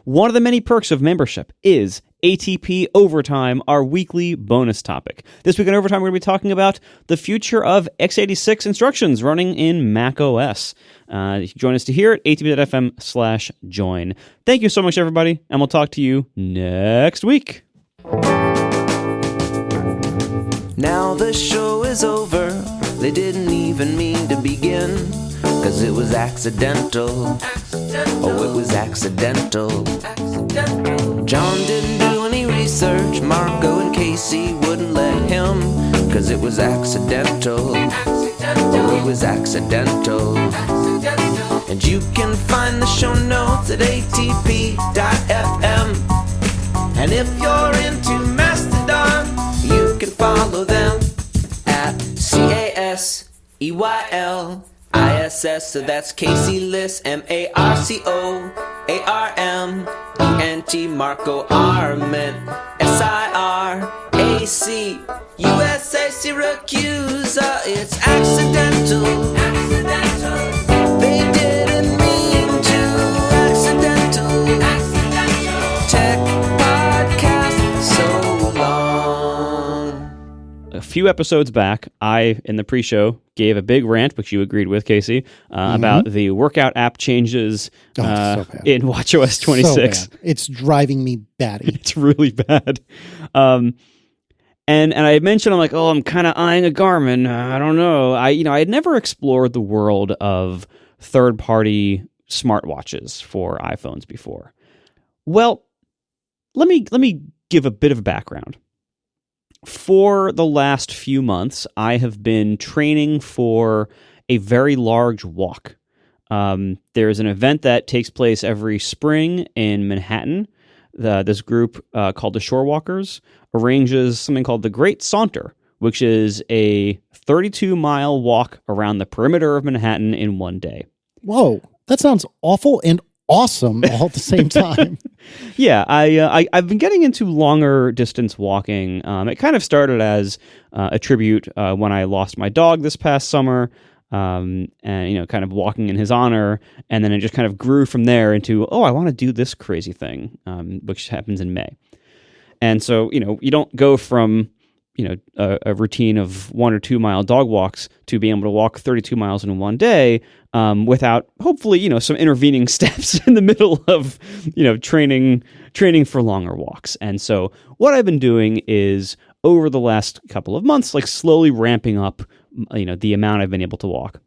One of the many perks of membership is ATP Overtime, our weekly bonus topic. This week on Overtime, we're going to be talking about the future of x86 instructions running in Mac OS. You can join us to hear it, atp.fm/join. Thank you so much, everybody, and we'll talk to you next week. Now the show is over, they didn't even mean to begin, 'cause it was accidental. Oh, it was accidental. John didn't do any research, Marco and Casey wouldn't let him, 'cause it was accidental. Oh, it was accidental. And you can find the show notes at atp.fm. And if you're into Mastodon, you can follow them at CASEYLISS. So that's Casey Liss, MARCOARMENT, Marco Arment, SIRAC, USA Syracuse. It's accidental. They didn't mean to. Accidental. Tech podcast so long. A few episodes back, I, in the pre-show, gave a big rant, which you agreed with, Casey, about the workout app changes so bad. in watchOS 26. So bad. It's driving me batty. It's really bad. And I mentioned, I'm like, oh, I'm kind of eyeing a Garmin. I don't know. I had never explored the world of third-party smartwatches for iPhones before. Well, let me give a bit of background. For the last few months, I have been training for a very large walk. There's an event that takes place every spring in Manhattan. This group called the Shore Walkers arranges something called the Great Saunter, which is a 32-mile walk around the perimeter of Manhattan in one day. Whoa, that sounds awful and awesome all at the same time. Yeah, I've been getting into longer distance walking. It kind of started as a tribute when I lost my dog this past summer, and kind of walking in his honor, and then it just kind of grew from there into, I want to do this crazy thing, which happens in May. And so, you don't go from a routine of 1 or 2 mile dog walks to being able to walk 32 miles in one day without hopefully, some intervening steps in the middle of, training for longer walks. And so what I've been doing is over the last couple of months, like slowly ramping up, the amount I've been able to walk.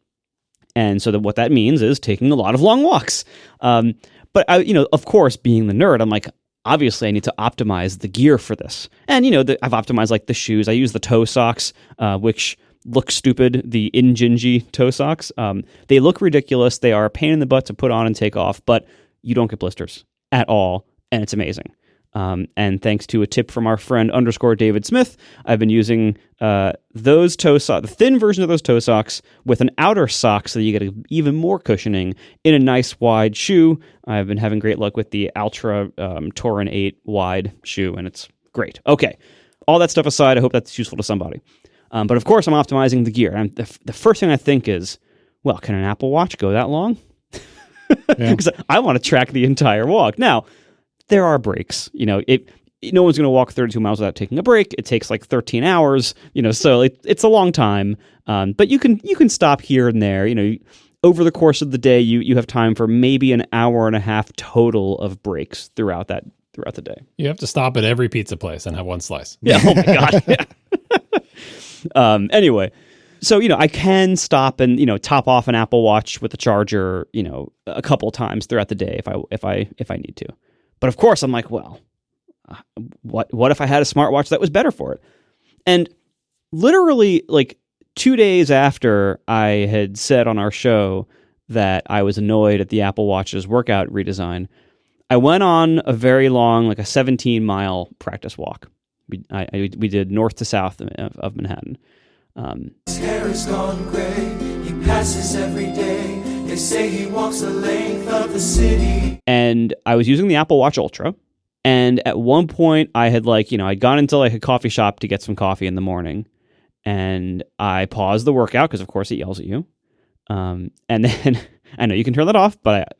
And so what that means is taking a lot of long walks. But I, of course, being the nerd, I'm like, obviously I need to optimize the gear for this. And, I've optimized like the shoes. I use the toe socks, which look stupid, the Injinji toe socks. They look ridiculous. They are a pain in the butt to put on and take off, but you don't get blisters at all. And it's amazing. And thanks to a tip from our friend _David Smith, I've been using those toe socks, the thin version of those toe socks with an outer sock so that you get even more cushioning in a nice wide shoe. I've been having great luck with the Altra Torin 8 wide shoe, and it's great. Okay, all that stuff aside, I hope that's useful to somebody. But of course, I'm optimizing the gear. And the first thing I think is, well, can an Apple Watch go that long? Because I want to track the entire walk. Now, there are breaks. No one's going to walk 32 miles without taking a break. It takes like 13 hours, so it's a long time. But you can stop here and there. Over the course of the day, you have time for maybe an hour and a half total of breaks throughout the day. You have to stop at every pizza place and have one slice. Yeah. Oh my God. Yeah. Anyway, so I can stop and top off an Apple Watch with a charger, a couple times throughout the day if I need to. But of course, I'm like, well, what if I had a smartwatch that was better for it? And literally, like 2 days after I had said on our show that I was annoyed at the Apple Watch's workout redesign, I went on a very long, like a 17-mile practice walk. We did north to south of Manhattan. His hair is gone gray. He passes every day. They say he walks the length of the city. And I was using the Apple Watch Ultra. And at one point, I had I'd gone into like a coffee shop to get some coffee in the morning. And I paused the workout because, of course, it yells at you. And then I know you can turn that off, but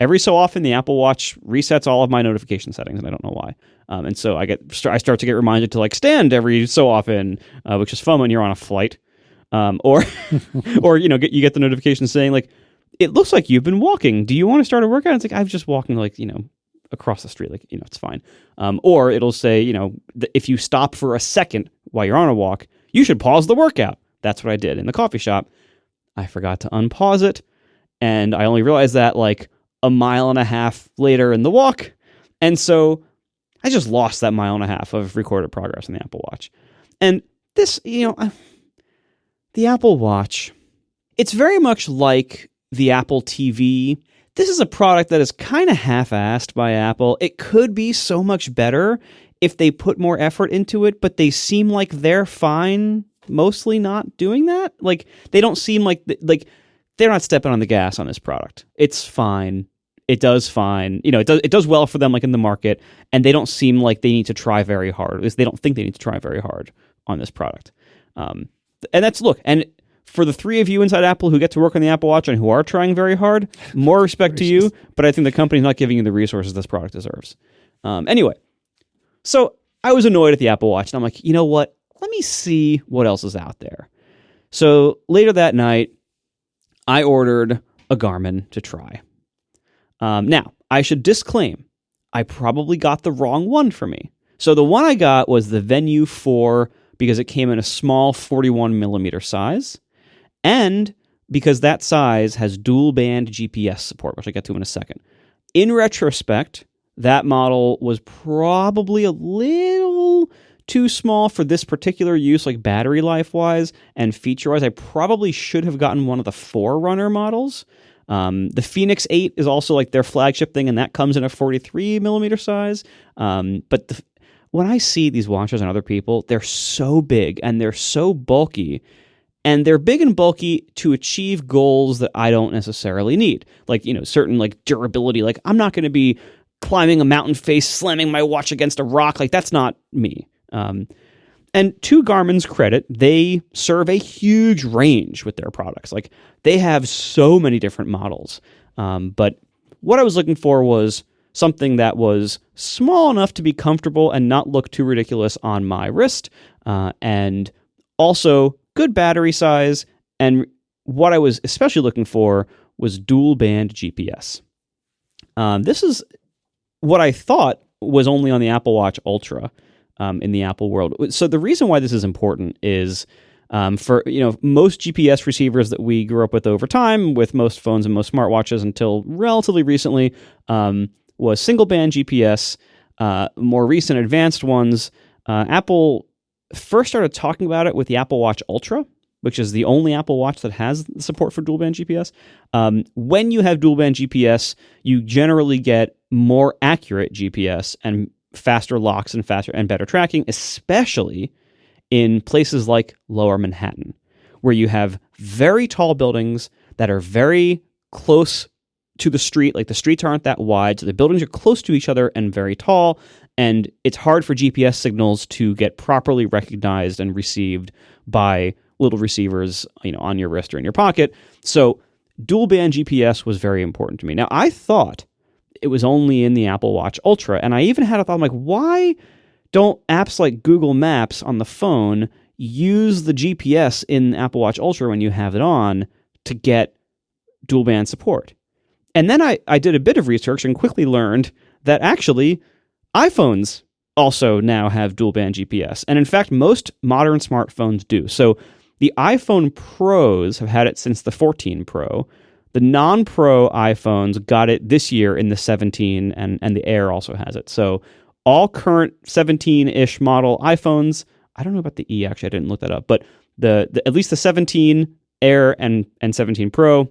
every so often the Apple Watch resets all of my notification settings, and I don't know why. And so I start to get reminded to stand every so often, which is fun when you're on a flight, or you get the notification saying it looks like you've been walking. Do you want to start a workout? It's like, I'm just walking across the street, it's fine. Or it'll say, if you stop for a second while you're on a walk, you should pause the workout. That's what I did in the coffee shop. I forgot to unpause it, and I only realized that like a mile and a half later in the walk. And so I just lost that mile and a half of recorded progress in the Apple Watch. And this, the Apple Watch, it's very much like the Apple TV. This is a product that is kind of half-assed by Apple. It could be so much better if they put more effort into it, but they seem like they're fine mostly not doing that. Like, they don't seem like they're not stepping on the gas on this product. It's fine. It does fine. It does well for them, like in the market, and they don't seem like they need to try very hard. At least they don't think they need to try very hard on this product. And for the three of you inside Apple who get to work on the Apple Watch and who are trying very hard, more respect to you, but I think the company's not giving you the resources this product deserves. Anyway, so I was annoyed at the Apple Watch, and I'm like, you know what? Let me see what else is out there. So later that night, I ordered a Garmin to try. Now, I should disclaim, I probably got the wrong one for me. So the one I got was the Venue 4 because it came in a small 41 millimeter size, and because that size has dual band GPS support, which I'll get to in a second. In retrospect, that model was probably a little too small for this particular use, like battery life-wise and feature-wise. I probably should have gotten one of the Forerunner models. The Phoenix 8 is also like their flagship thing, and that comes in a 43 millimeter size. But when I see these watches on other people, they're so big and they're so bulky, and they're big and bulky to achieve goals that I don't necessarily need. Like, certain like durability. Like, I'm not going to be climbing a mountain face, slamming my watch against a rock. Like, that's not me. And to Garmin's credit, they serve a huge range with their products. Like, they have so many different models. But what I was looking for was something that was small enough to be comfortable and not look too ridiculous on my wrist, and also good battery size. And what I was especially looking for was dual band GPS. This is what I thought was only on the Apple Watch Ultra. In the Apple world. So the reason why this is important is for most GPS receivers that we grew up with over time, with most phones and most smartwatches until relatively recently, was single band GPS. More recent advanced ones, Apple first started talking about it with the Apple Watch Ultra, which is the only Apple Watch that has support for dual band GPS. When you have dual band GPS, you generally get more accurate GPS and faster locks and faster and better tracking, especially in places like Lower Manhattan, where you have very tall buildings that are very close to the street. Like, the streets aren't that wide, so the buildings are close to each other and very tall, and it's hard for GPS signals to get properly recognized and received by little receivers, on your wrist or in your pocket. So dual band GPS was very important to me. Now, I thought it was only in the Apple Watch Ultra. And I even had a thought, I'm like, why don't apps like Google Maps on the phone use the GPS in Apple Watch Ultra when you have it on to get dual band support? And then I did a bit of research and quickly learned that actually iPhones also now have dual band GPS. And in fact, most modern smartphones do. So the iPhone Pros have had it since the 14 Pro. The non-Pro iPhones got it this year in the 17, and the Air also has it. So all current 17-ish model iPhones, I don't know about the E, actually, I didn't look that up, but the at least the 17, Air, and 17 Pro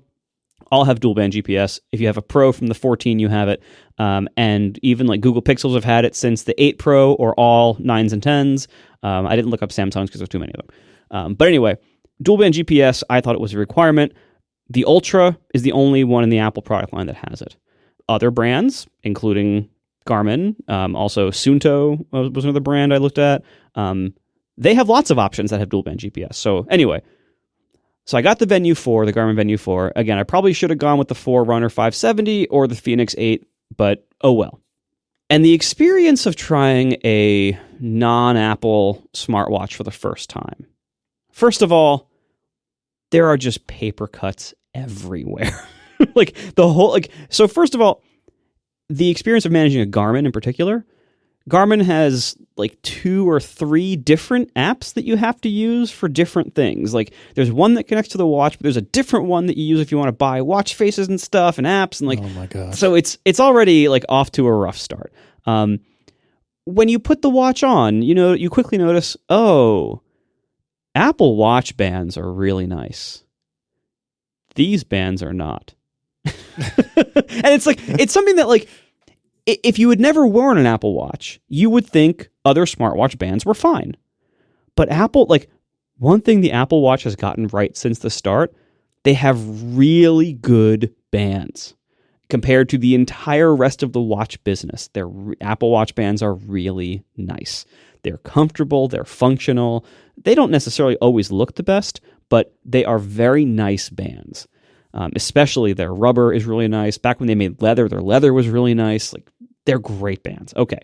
all have dual band GPS. If you have a Pro from the 14, you have it. And even like Google Pixels have had it since the 8 Pro or all 9s and 10s. I didn't look up Samsung's because there's too many of them. But anyway, dual band GPS, I thought it was a requirement. The Ultra is the only one in the Apple product line that has it. Other brands, including Garmin, also Suunto was another brand I looked at. They have lots of options that have dual band GPS. So anyway, so I got the Venue 4, the Garmin Venue 4. Again, I probably should have gone with the Forerunner 570 or the Phoenix 8, but oh well. And the experience of trying a non-Apple smartwatch for the first time. First of all, there are just paper cuts everywhere. So first of all, the experience of managing a Garmin in particular, Garmin has like 2 or 3 different apps that you have to use for different things. Like there's one that connects to the watch, but there's a different one that you use if you want to buy watch faces and stuff and apps and like. Oh my god! So it's already like off to a rough start. When you put the watch on, you quickly notice, oh, Apple Watch bands are really nice. These bands are not. And it's something that like, if you had never worn an Apple Watch, you would think other smartwatch bands were fine. But Apple, like, one thing the Apple Watch has gotten right since the start, they have really good bands compared to the entire rest of the watch business. Their Apple Watch bands are really nice. They're comfortable, they're functional. They don't necessarily always look the best, but they are very nice bands. Especially their rubber is really nice. Back when they made leather, their leather was really nice. Like, they're great bands. Okay.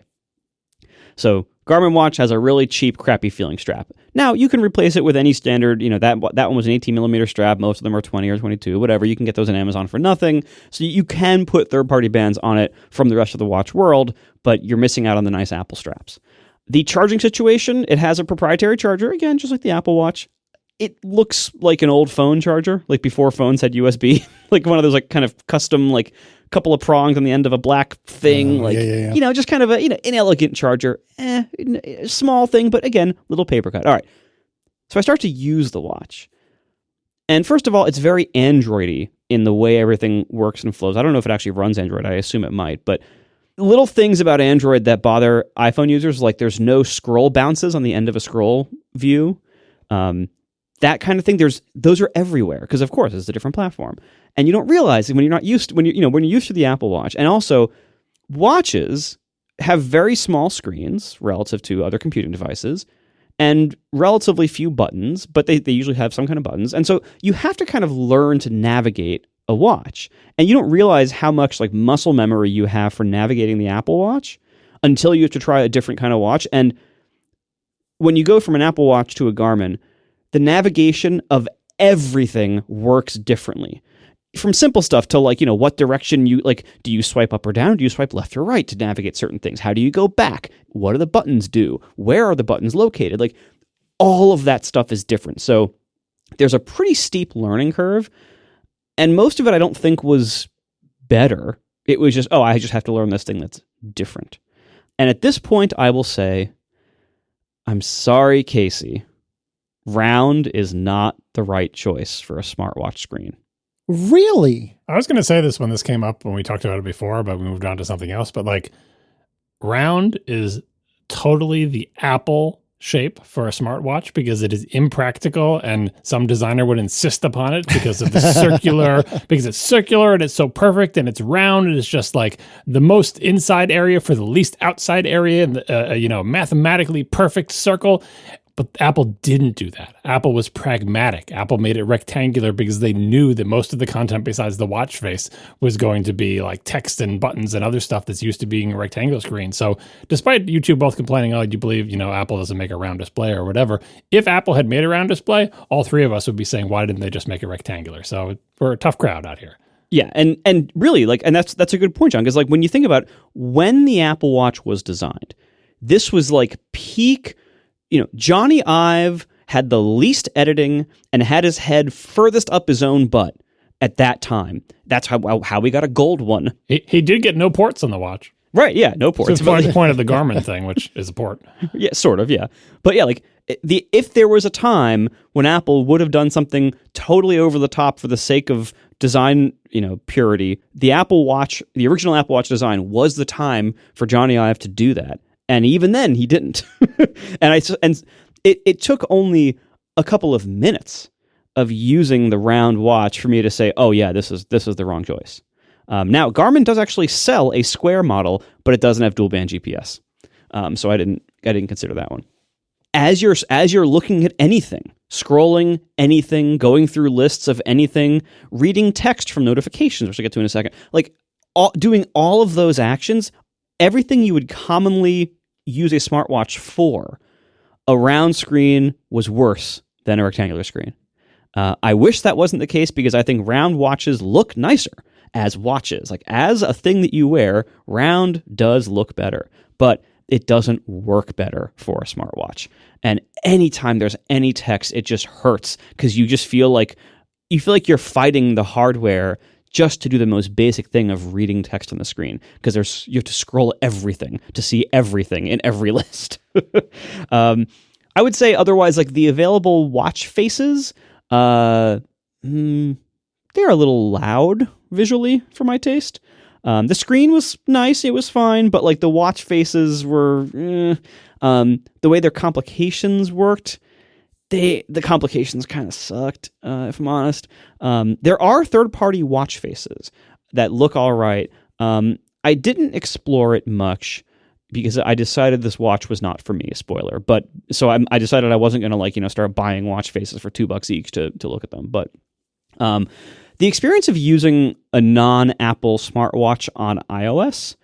So Garmin watch has a really cheap, crappy feeling strap. Now, you can replace it with any standard, that one was an 18 millimeter strap. Most of them are 20 or 22, whatever. You can get those on Amazon for nothing. So you can put third-party bands on it from the rest of the watch world, but you're missing out on the nice Apple straps. The charging situation, it has a proprietary charger, again, just like the Apple Watch. It looks like an old phone charger, like before phones had USB, like one of those like kind of custom, like couple of prongs on the end of a black thing, just kind of a inelegant charger. Small thing, but again, little paper cut. All right. So I start to use the watch. And first of all, it's very Android-y in the way everything works and flows. I don't know if it actually runs Android. I assume it might, but little things about Android that bother iPhone users, like there's no scroll bounces on the end of a scroll view. That kind of thing. Those are everywhere because, of course, it's a different platform, and you don't realize when you're used to the Apple Watch. And also, watches have very small screens relative to other computing devices, and relatively few buttons. But they usually have some kind of buttons, and so you have to kind of learn to navigate a watch, and you don't realize how much like muscle memory you have for navigating the Apple Watch until you have to try a different kind of watch. And when you go from an Apple Watch to a Garmin, the navigation of everything works differently. From simple stuff to like, what direction do you swipe up or down? Do you swipe left or right to navigate certain things? How do you go back? What do the buttons do? Where are the buttons located? Like all of that stuff is different. So there's a pretty steep learning curve. And most of it I don't think was better. It was just, I just have to learn this thing that's different. And at this point I will say, I'm sorry, Casey. Round is not the right choice for a smartwatch screen. Really? I was going to say this when this came up when we talked about it before, but we moved on to something else. But like, round is totally the Apple shape for a smartwatch because it is impractical, and some designer would insist upon it because of the because it's circular and it's so perfect, and it's round and it's just like the most inside area for the least outside area, and mathematically perfect circle. But Apple didn't do that. Apple was pragmatic. Apple made it rectangular because they knew that most of the content besides the watch face was going to be like text and buttons and other stuff that's used to being a rectangular screen. So despite you two both complaining, you believe, Apple doesn't make a round display or whatever. If Apple had made a round display, all three of us would be saying, why didn't they just make it rectangular? So we're a tough crowd out here. Yeah, and really, and that's a good point, John, because when you think about when the Apple Watch was designed, this was like peak. Johnny Ive had the least editing and had his head furthest up his own butt at that time. That's how we got a gold one. He did get no ports on the watch. Right, yeah, no ports. So it's the point of the Garmin thing, which is a port. Yeah, sort of, yeah. But yeah, if there was a time when Apple would have done something totally over the top for the sake of design, purity, the original Apple Watch design was the time for Johnny Ive to do that. And even then, he didn't. and it took only a couple of minutes of using the round watch for me to say, oh yeah, this is the wrong choice. Now, Garmin does actually sell a square model, but it doesn't have dual band GPS. So I didn't consider that one. As you're looking at anything, scrolling anything, going through lists of anything, reading text from notifications, which I'll get to in a second, doing all of those actions. Everything you would commonly use a smartwatch for, a round screen was worse than a rectangular screen. I wish that wasn't the case because I think round watches look nicer as watches. Like as a thing that you wear, round does look better. But it doesn't work better for a smartwatch. And anytime there's any text, it just hurts because you just feel like you're fighting the hardware just to do the most basic thing of reading text on the screen, because you have to scroll everything to see everything in every list. I would say otherwise, like the available watch faces, they're a little loud visually for my taste. The screen was nice, it was fine, but like the watch faces were, the way their complications worked, the complications kind of sucked, if I'm honest. There are third-party watch faces that look all right. I didn't explore it much because I decided this watch was not for me, spoiler. But so I decided I wasn't going to start buying watch faces for $2 each to look at them. But the experience of using a non-Apple smartwatch on iOS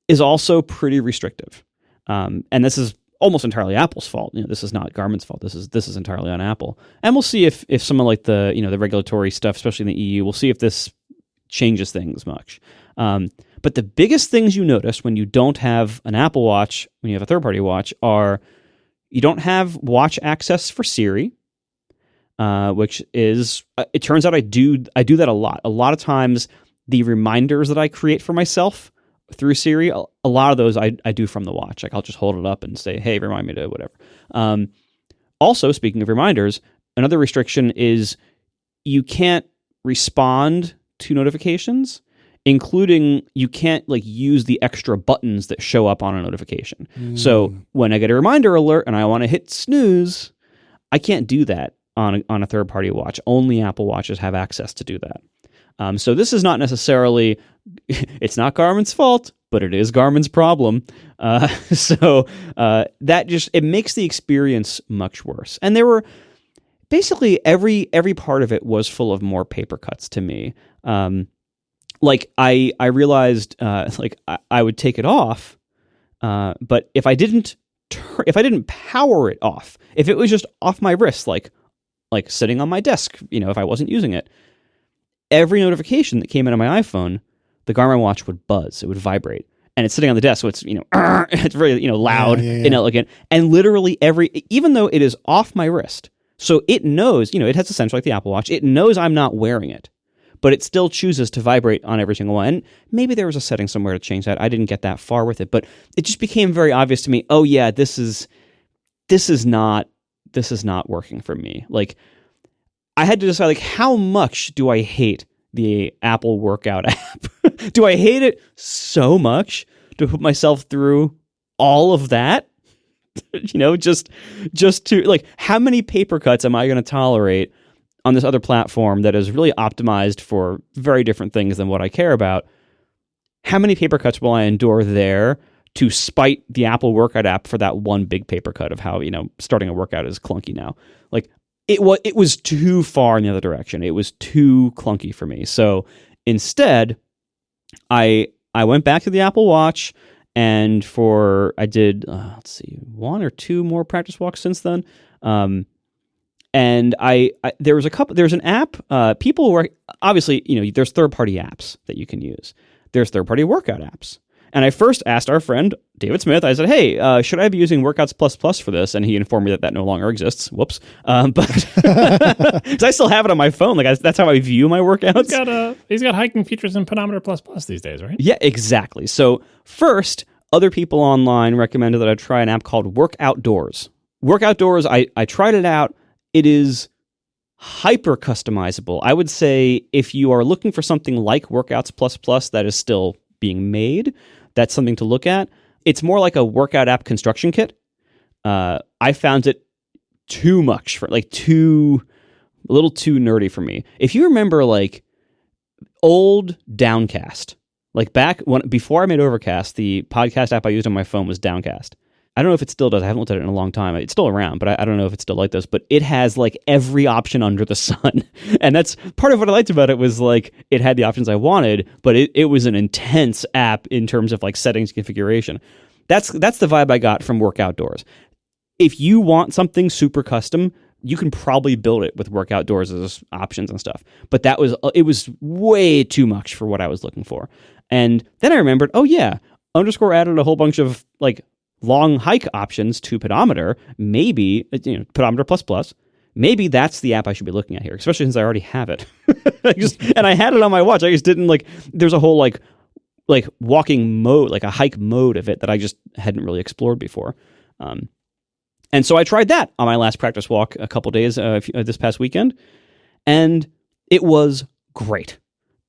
is also pretty restrictive. And this is almost entirely Apple's fault. This is not Garmin's fault. This is entirely on Apple. And we'll see if some of like the regulatory stuff, especially in the EU, we'll see if this changes things much. But the biggest things you notice when you don't have an Apple Watch, when you have a third-party watch, are you don't have watch access for Siri, which is, it turns out I do that a lot. A lot of times, the reminders that I create for myself through Siri, a lot of those I do from the watch. Like I'll just hold it up and say, hey, remind me to whatever. Also, speaking of reminders, another restriction is you can't respond to notifications, including you can't use the extra buttons that show up on a notification. So when I get a reminder alert and I want to hit snooze, I can't do that on a third-party watch. Only Apple Watches have access to do that. So this is not necessarily, it's not Garmin's fault, but it is Garmin's problem. So that just, it makes the experience much worse. And there were basically every part of it was full of more paper cuts to me. I realized I would take it off, but if I didn't power it off, if it was just off my wrist, like sitting on my desk, if I wasn't using it, every notification that came into my iPhone, the Garmin watch would buzz, it would vibrate, and it's sitting on the desk, so it's it's very loud and elegant, and literally even though it is off my wrist, so it knows, it has a sensor like the Apple Watch, it knows I'm not wearing it, but it still chooses to vibrate on every single one. And maybe there was a setting somewhere to change that. I didn't get that far with it, but it just became very obvious to me. Oh yeah, this is not working for me. Like I had to decide how much do I hate the Apple Workout app? Do I hate it so much to put myself through all of that? Just to how many paper cuts am I going to tolerate on this other platform that is really optimized for very different things than what I care about? How many paper cuts will I endure there to spite the Apple Workout app for that one big paper cut of how, starting a workout is clunky now? It was too far in the other direction. It was too clunky for me. So instead, I went back to the Apple Watch, and I did, one or two more practice walks since then. And there's an app, people were, obviously, there's third-party apps that you can use. There's third-party workout apps. And I first asked our friend, David Smith, I said, hey, should I be using Workouts Plus for this? And he informed me that no longer exists. Whoops. But because I still have it on my phone. That's how I view my workouts. He's got hiking features in Pedometer Plus these days, right? Yeah, exactly. So first, other people online recommended that I try an app called Work Outdoors. Work Outdoors, I tried it out. It is hyper customizable. I would say if you are looking for something like Workouts Plus that is still being made, that's something to look at. It's more like a workout app construction kit. I found it too much for a little too nerdy for me. If you remember old Downcast, before I made Overcast, the podcast app I used on my phone was Downcast. I don't know if it still does. I haven't looked at it in a long time. It's still around, but I don't know if it's still like this. But it has every option under the sun. And that's part of what I liked about it was it had the options I wanted, but it was an intense app in terms of settings configuration. That's the vibe I got from Work Outdoors. If you want something super custom, you can probably build it with Work Outdoors as options and stuff. But it was way too much for what I was looking for. And then I remembered, oh yeah, Underscore added a whole bunch of long hike options to pedometer, maybe, pedometer plus plus, maybe that's the app I should be looking at here, especially since I already have it. And I had it on my watch. I just didn't there's a whole like walking mode, like a hike mode of it that I just hadn't really explored before. And so I tried that on my last practice walk a couple days this past weekend, and it was great.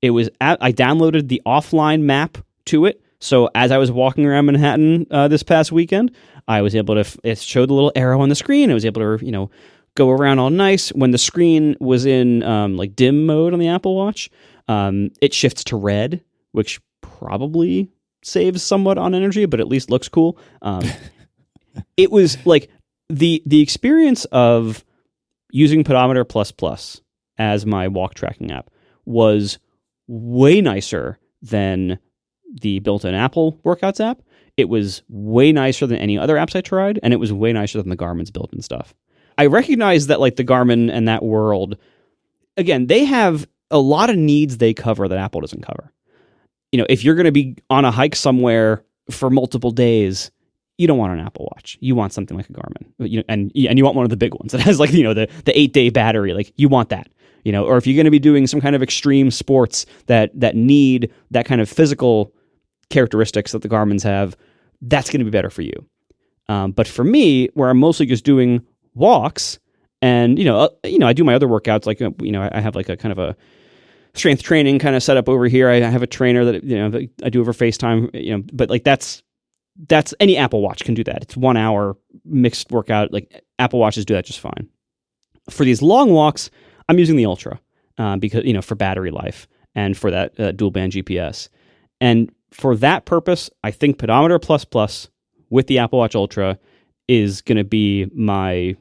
I downloaded the offline map to it. So as I was walking around Manhattan this past weekend, I was able to, it showed the little arrow on the screen. I was able to, go around all nice. When the screen was in dim mode on the Apple Watch, it shifts to red, which probably saves somewhat on energy, but at least looks cool. It was like the experience of using Pedometer Plus Plus as my walk tracking app was way nicer than the built-in Apple Workouts app. It was way nicer than any other apps I tried, and it was way nicer than the Garmin's built-in stuff. I recognize that the Garmin and that world, again, they have a lot of needs they cover that Apple doesn't cover. If you're going to be on a hike somewhere for multiple days, you don't want an Apple Watch. You want something like a Garmin, and you want one of the big ones that has the 8-day battery. You want that. Or if you're going to be doing some kind of extreme sports that need that kind of physical characteristics that the Garmin's have, that's going to be better for you. But for me, where I'm mostly just doing walks, and I do my other workouts, I have a kind of a strength training kind of setup over here. I have a trainer that I do over FaceTime. But that's any Apple Watch can do that. It's 1 hour mixed workout. Apple Watches do that just fine. For these long walks, I'm using the Ultra because for battery life and for that dual band GPS. And for that purpose, I think Pedometer Plus Plus with the Apple Watch Ultra is going to be my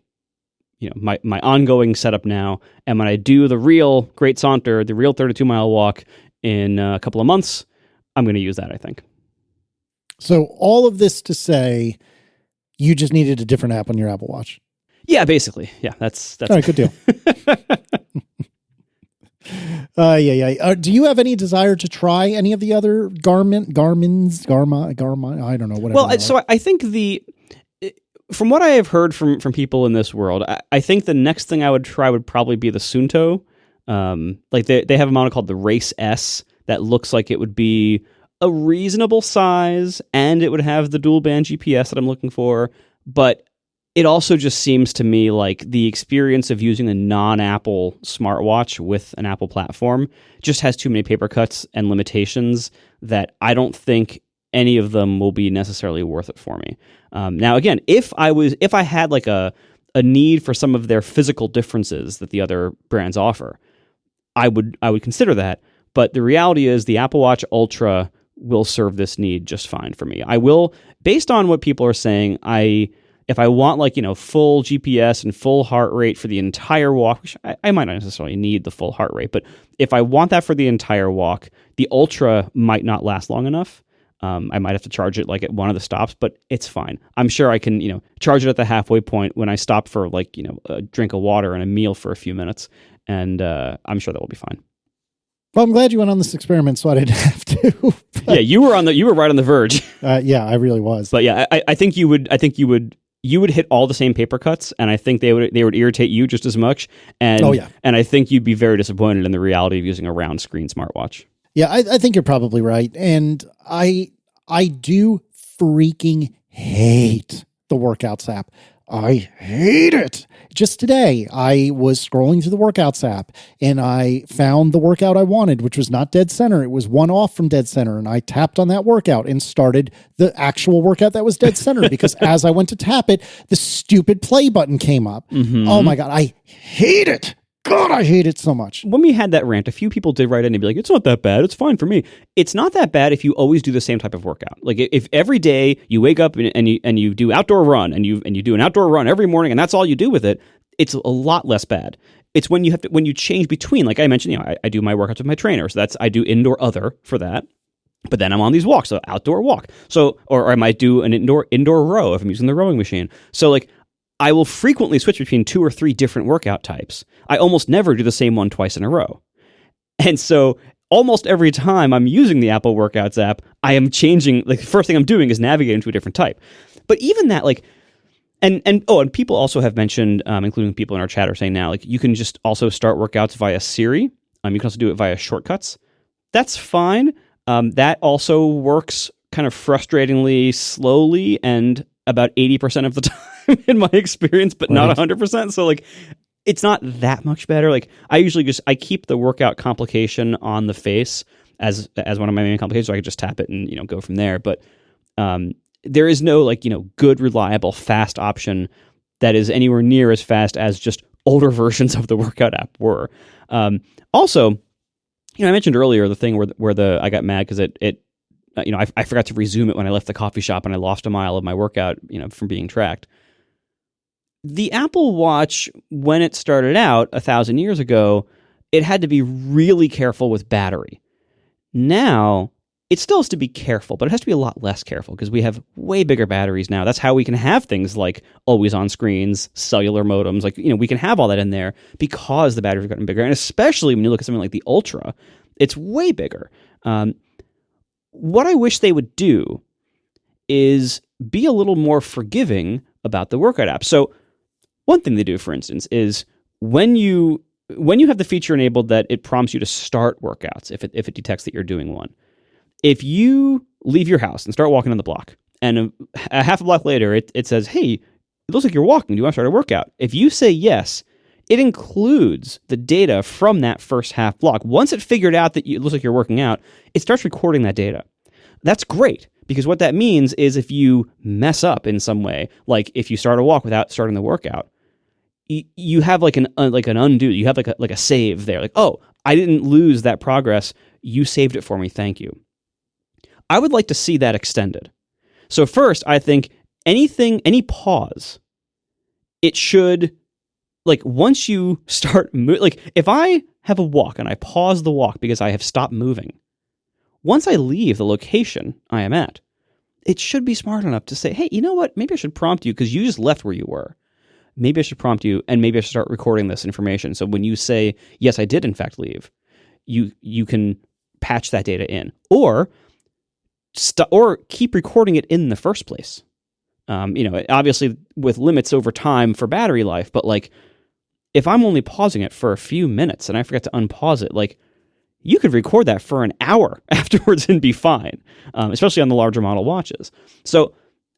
ongoing setup now. And when I do the real Great Saunter, the real 32-mile walk in a couple of months, I'm going to use that, I think. So all of this to say, you just needed a different app on your Apple Watch. Yeah, basically. Yeah, that's all right. Good deal. Do you have any desire to try any of the other Garmin? I don't know. Whatever. Well, so I think from what I have heard from people in this world, I think the next thing I would try would probably be the Suunto. They have a model called the Race S that looks like it would be a reasonable size, and it would have the dual band GPS that I'm looking for. But it also just seems to me like the experience of using a non-Apple smartwatch with an Apple platform just has too many paper cuts and limitations that I don't think any of them will be necessarily worth it for me. Now, again, if I had a need for some of their physical differences that the other brands offer, I would consider that. But the reality is the Apple Watch Ultra will serve this need just fine for me. I will, based on what people are saying, if I want full GPS and full heart rate for the entire walk, which I might not necessarily need the full heart rate, but if I want that for the entire walk, the Ultra might not last long enough. I might have to charge it at one of the stops, but it's fine. I'm sure I can, charge it at the halfway point when I stop for a drink of water and a meal for a few minutes, and I'm sure that will be fine. Well, I'm glad you went on this experiment so I didn't have to. Yeah, you were right on the verge. Yeah, I really was. But yeah, I think you would hit all the same paper cuts, and I think they would irritate you just as much. And and I think you'd be very disappointed in the reality of using a round screen smartwatch. Yeah, I think you're probably right, and I do freaking hate the Workouts app. I hate it. Just today, I was scrolling through the Workouts app and I found the workout I wanted, which was not dead center. It was one off from dead center. And I tapped on that workout and started the actual workout that was dead center because as I went to tap it, the stupid play button came up. Mm-hmm. Oh my God, I hate it. God, I hate it so much. When we had that rant, a few people did write in and be like, it's not that bad. It's fine for me. It's not that bad if you always do the same type of workout. If every day you wake up and you do outdoor run and you do an outdoor run every morning and that's all you do with it, it's a lot less bad. It's when you change between, like I mentioned, I do my workouts with my trainer. So I do indoor other for that. But then I'm on these walks, so outdoor walk. So, or I might do an indoor row if I'm using the rowing machine. So I will frequently switch between 2 or 3 different workout types. I almost never do the same one twice in a row. And so almost every time I'm using the Apple Workouts app, I am changing, the first thing I'm doing is navigating to a different type. But even that, like, and people also have mentioned, including people in our chat are saying now, like, you can just also start workouts via Siri. You can also do it via shortcuts. That's fine. That also works kind of frustratingly slowly and about 80% of the time in my experience, but not 100%. So like, it's not that much better. Like, I usually I keep the workout complication on the face as one of my main complications, so I can just tap it and, you know, go from there. But there is no, like, you know, good, reliable, fast option that is anywhere near as fast as just older versions of the workout app were. Also, you know, I mentioned earlier the thing where I got mad because it you know, I forgot to resume it when I left the coffee shop and I lost a mile of my workout, you know, from being tracked. The Apple Watch, when it started out 1,000 years ago, it had to be really careful with battery. Now, it still has to be careful, but it has to be a lot less careful because we have way bigger batteries now. That's how we can have things like always-on screens, cellular modems. Like, you know, we can have all that in there because the batteries have gotten bigger. And especially when you look at something like the Ultra, it's way bigger. What I wish they would do is be a little more forgiving about the workout app. So one thing they do, for instance, is when you have the feature enabled that it prompts you to start workouts, if it detects that you're doing one. If you leave your house and start walking on the block, and a half a block later, it says, hey, it looks like you're walking. Do you want to start a workout? If you say yes, it includes the data from that first half block. Once it figured out that it looks like you're working out, it starts recording that data. That's great, because what that means is if you mess up in some way, like if you start a walk without starting the workout, you have like an undo. You have like a save there. Like, oh, I didn't lose that progress. You saved it for me. Thank you. I would like to see that extended. So first, I think any pause, it should, like, once you start, like, if I have a walk and I pause the walk because I have stopped moving, once I leave the location I am at, it should be smart enough to say, hey, you know what? Maybe I should prompt you because you just left where you were. Maybe I should prompt you, and maybe I should start recording this information. So when you say, yes, I did in fact leave, you can patch that data in. Or keep recording it in the first place. You know, obviously with limits over time for battery life, but like, if I'm only pausing it for a few minutes and I forget to unpause it, like, you could record that for an hour afterwards and be fine, especially on the larger model watches. So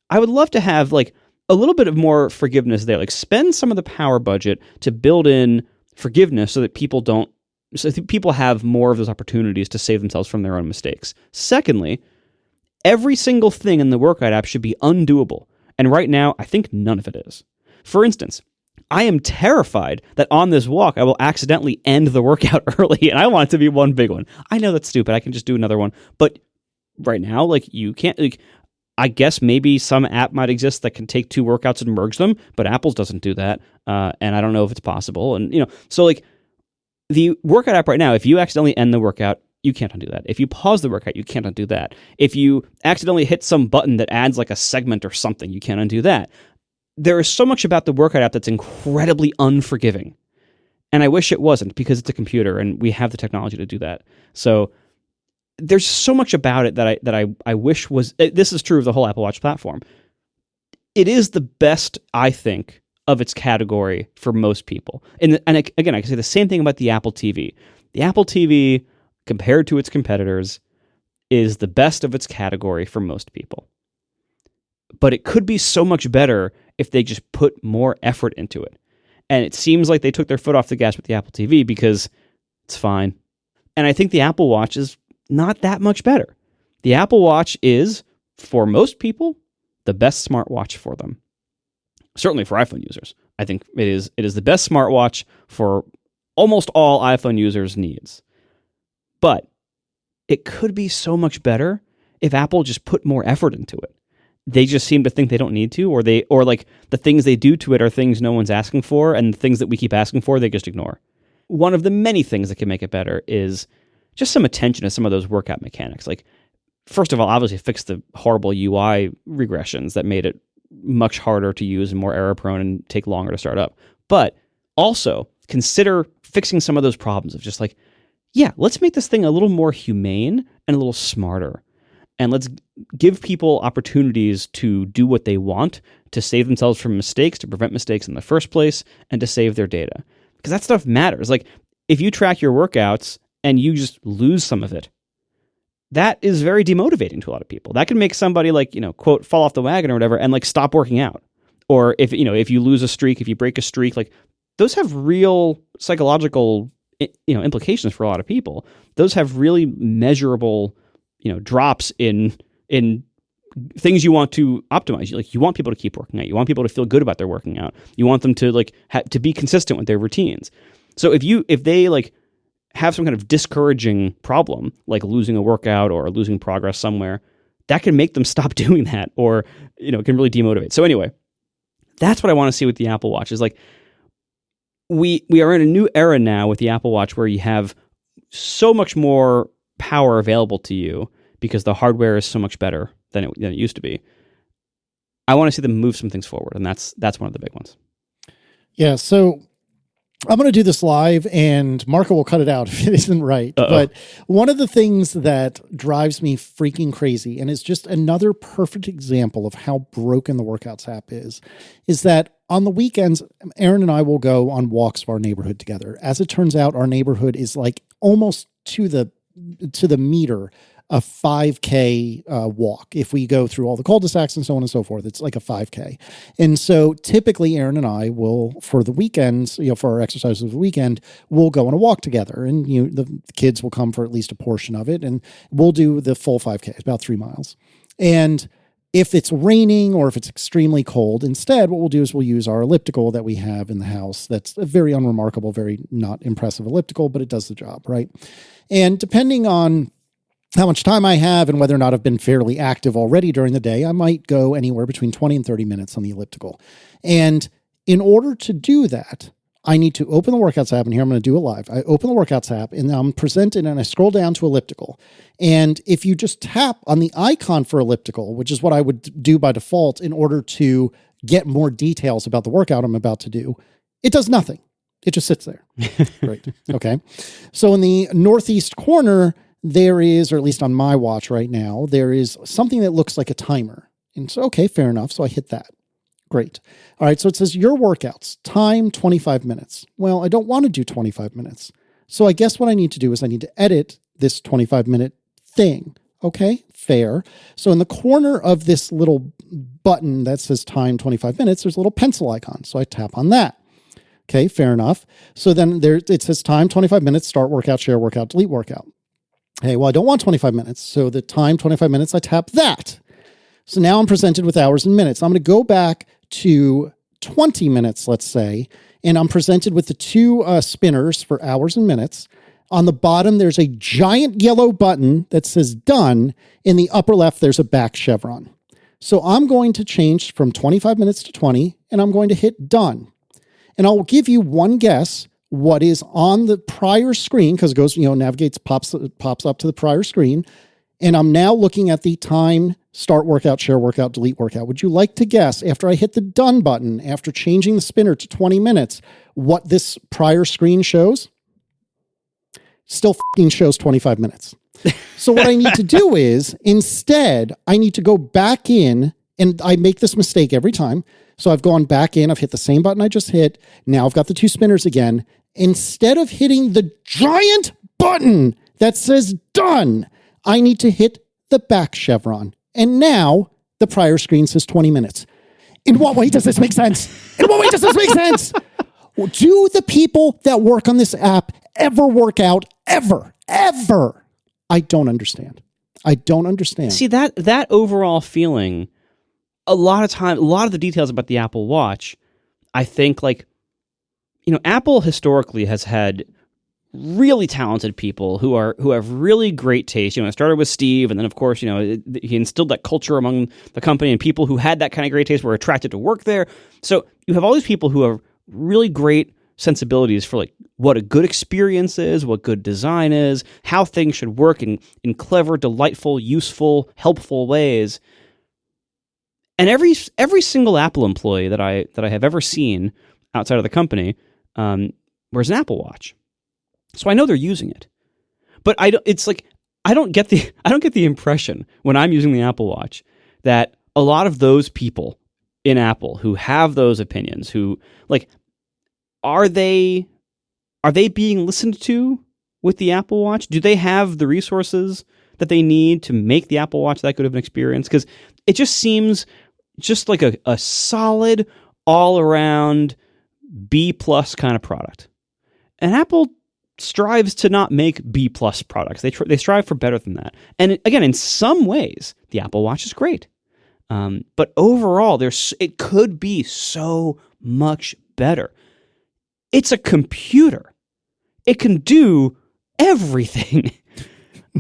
I would love to have like a little bit of more forgiveness there, like spend some of the power budget to build in forgiveness so that people have more of those opportunities to save themselves from their own mistakes. Secondly, every single thing in the workout app should be undoable. And right now, I think none of it is. For instance, I am terrified that on this walk, I will accidentally end the workout early, and I want it to be one big one. I know that's stupid. I can just do another one. But right now, like, you can't, like, I guess maybe some app might exist that can take two workouts and merge them, but Apple's doesn't do that. And I don't know if it's possible. And, you know, so like the workout app right now, if you accidentally end the workout, you can't undo that. If you pause the workout, you can't undo that. If you accidentally hit some button that adds like a segment or something, you can't undo that. There is so much about the workout app that's incredibly unforgiving. And I wish it wasn't, because it's a computer and we have the technology to do that. So there's so much about it that I wish was. This is true of the whole Apple Watch platform. It is the best, I think, of its category for most people. And again, I can say the same thing about the Apple TV. The Apple TV, compared to its competitors, is the best of its category for most people. But it could be so much better if they just put more effort into it. And it seems like they took their foot off the gas with the Apple TV because it's fine. And I think the Apple Watch is not that much better. The Apple Watch is, for most people, the best smartwatch for them. Certainly for iPhone users. I think it is the best smartwatch for almost all iPhone users' needs. But it could be so much better if Apple just put more effort into it. They just seem to think they don't need to, or like the things they do to it are things no one's asking for, and the things that we keep asking for, they just ignore. One of the many things that can make it better is just some attention to some of those workout mechanics. Like, first of all, obviously fix the horrible UI regressions that made it much harder to use and more error prone and take longer to start up. But also consider fixing some of those problems of just like, yeah, let's make this thing a little more humane and a little smarter. and let's give people opportunities to do what they want, to save themselves from mistakes, to prevent mistakes in the first place, and to save their data. Because that stuff matters. Like, if you track your workouts and you just lose some of it, that is very demotivating to a lot of people. That can make somebody, like, quote, fall off the wagon or whatever, and like stop working out. Or if you lose a streak, if you break a streak, like, those have real psychological, implications for a lot of people. Those have really measurable, drops in things you want to optimize. Like, you want people to keep working out. You want people to feel good about their working out. You want them to to be consistent with their routines. So if they like have some kind of discouraging problem, like losing a workout or losing progress somewhere, that can make them stop doing that, or can really demotivate. So anyway, that's what I want to see with the Apple Watch. Is like, we are in a new era now with the Apple Watch where you have so much more power available to you because the hardware is so much better than it used to be. I want to see them move some things forward, and that's one of the big ones. Yeah, so I'm going to do this live, and Marco will cut it out if it isn't right. Uh-oh. But one of the things that drives me freaking crazy, and is just another perfect example of how broken the Workouts app is that on the weekends, Aaron and I will go on walks of our neighborhood together. As it turns out, our neighborhood is like almost to the meter a 5K walk. If we go through all the cul-de-sacs and so on and so forth, it's like a 5K. And so typically Aaron and I will, for the weekends, for our exercises of the weekend, we'll go on a walk together, and the kids will come for at least a portion of it, and we'll do the full 5K. It's about 3 miles. And if it's raining or if it's extremely cold, instead, what we'll do is we'll use our elliptical that we have in the house. That's a very unremarkable, very not impressive elliptical, but it does the job, right? And depending on how much time I have and whether or not I've been fairly active already during the day, I might go anywhere between 20 and 30 minutes on the elliptical. And in order to do that, I need to open the Workouts app, and here I'm going to do it live. I open the Workouts app, and I'm presented, and I scroll down to elliptical. And if you just tap on the icon for elliptical, which is what I would do by default in order to get more details about the workout I'm about to do, it does nothing. It just sits there. Great. Okay. So in the northeast corner, there is, or at least on my watch right now, there is something that looks like a timer. And so, okay, fair enough. So I hit that. Great. All right. So it says your workouts, time 25 minutes. Well, I don't want to do 25 minutes. So I guess what I need to do is I need to edit this 25-minute thing. Okay, fair. So in the corner of this little button that says time 25 minutes, there's a little pencil icon. So I tap on that. Okay, fair enough. So then it says time 25 minutes, start workout, share workout, delete workout. Hey, well, I don't want 25 minutes. So the time 25 minutes, I tap that. So now I'm presented with hours and minutes. I'm going to go back to 20 minutes, let's say, and I'm presented with the two spinners for hours and minutes. On the bottom, there's a giant yellow button that says done. In the upper left, there's a back chevron. So I'm going to change from 25 minutes to 20, and I'm going to hit done. And I'll give you one guess what is on the prior screen, because it goes, navigates, pops up to the prior screen. And I'm now looking at the time, start workout, share workout, delete workout. Would you like to guess, after I hit the done button, after changing the spinner to 20 minutes, what this prior screen shows? Still f***ing shows 25 minutes. So what I need to do is, instead, I need to go back in, and I make this mistake every time. So I've gone back in, I've hit the same button I just hit. Now I've got the two spinners again. Instead of hitting the giant button that says done, I need to hit the back chevron. And now the prior screen says 20 minutes. In what way does this make sense? In what way does this make sense? Do the people that work on this app ever work out? Ever? I don't understand. See, that overall feeling, a lot of the details about the Apple Watch, I think, Apple historically has had really talented people who have really great taste. It started with Steve, and then of course, he instilled that culture among the company, and people who had that kind of great taste were attracted to work there. So you have all these people who have really great sensibilities for what a good experience is, what good design is, how things should work in clever, delightful, useful, helpful ways. And every single Apple employee that I have ever seen outside of the company wears an Apple Watch. So I know they're using it. But I I don't get the impression when I'm using the Apple Watch that a lot of those people in Apple who have those opinions, who like, are they being listened to with the Apple Watch? Do they have the resources that they need to make the Apple Watch that good of an experience? Because it just seems just like a solid, all around B+ kind of product. And Apple strives to not make B+ products. They strive for better than that. And again, in some ways, the Apple Watch is great. But overall, it could be so much better. It's a computer. It can do everything.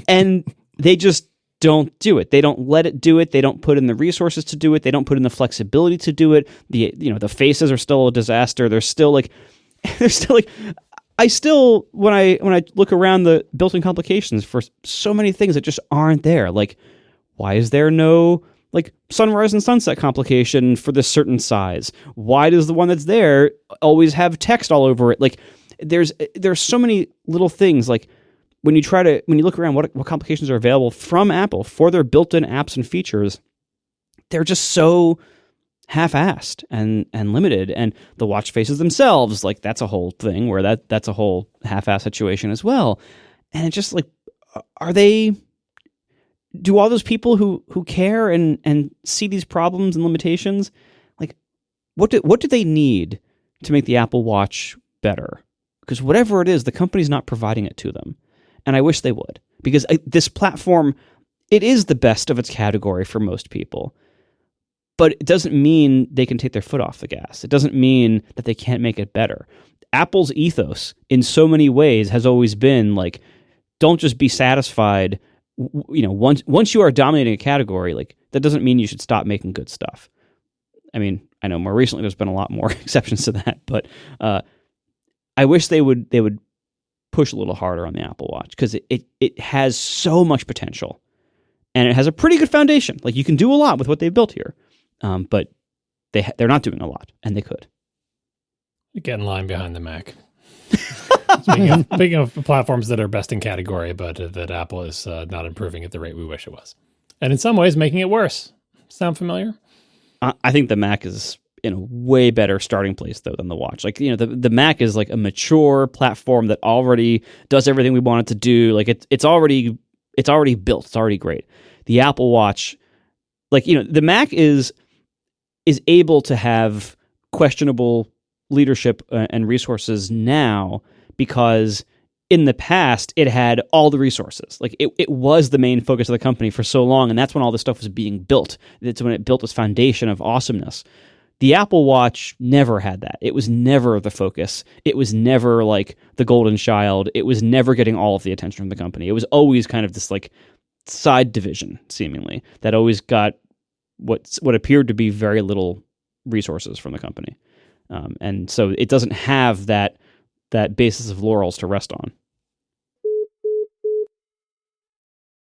And they just don't do it. They don't let it do it. They don't put in the resources to do it. They don't put in the flexibility to do it. The faces are still a disaster. They're still like I still, when I look around the built-in complications for so many things that just aren't there. Like, why is there no like sunrise and sunset complication for this certain size? Why does the one that's there always have text all over it? Like, there's so many little things. Like, when you look around what complications are available from Apple for their built-in apps and features, they're just so half-assed and limited. And the watch faces themselves, like, that's a whole thing where that's a whole half-assed situation as well. And it's just like, do all those people who care and see these problems and limitations, like, what do they need to make the Apple Watch better? Because whatever it is, the company's not providing it to them. And I wish they would, because this platform, it is the best of its category for most people. But it doesn't mean they can take their foot off the gas. It doesn't mean that they can't make it better. Apple's ethos in so many ways has always been like, don't just be satisfied. Once you are dominating a category, like, that doesn't mean you should stop making good stuff. I mean, I know more recently there's been a lot more exceptions to that, but I wish they would push a little harder on the Apple Watch, because it has so much potential, and it has a pretty good foundation. Like, you can do a lot with what they've built here, but they're not doing a lot, and they could. Get in line behind the Mac. Speaking of platforms that are best in category, but that Apple is not improving at the rate we wish it was, and in some ways making it worse. Sound familiar? I think the Mac is in a way better starting place, though, than the watch. Like, the Mac is like a mature platform that already does everything we want it to do. Like, it's already built. It's already great. The Apple Watch, like, the Mac is able to have questionable leadership and resources now, because in the past it had all the resources. Like, it was the main focus of the company for so long, and that's when all this stuff was being built. That's when it built this foundation of awesomeness. The Apple Watch never had that. It was never the focus. It was never like the golden child. It was never getting all of the attention from the company. It was always kind of this like side division, seemingly, that always got what appeared to be very little resources from the company. And so it doesn't have that basis of laurels to rest on.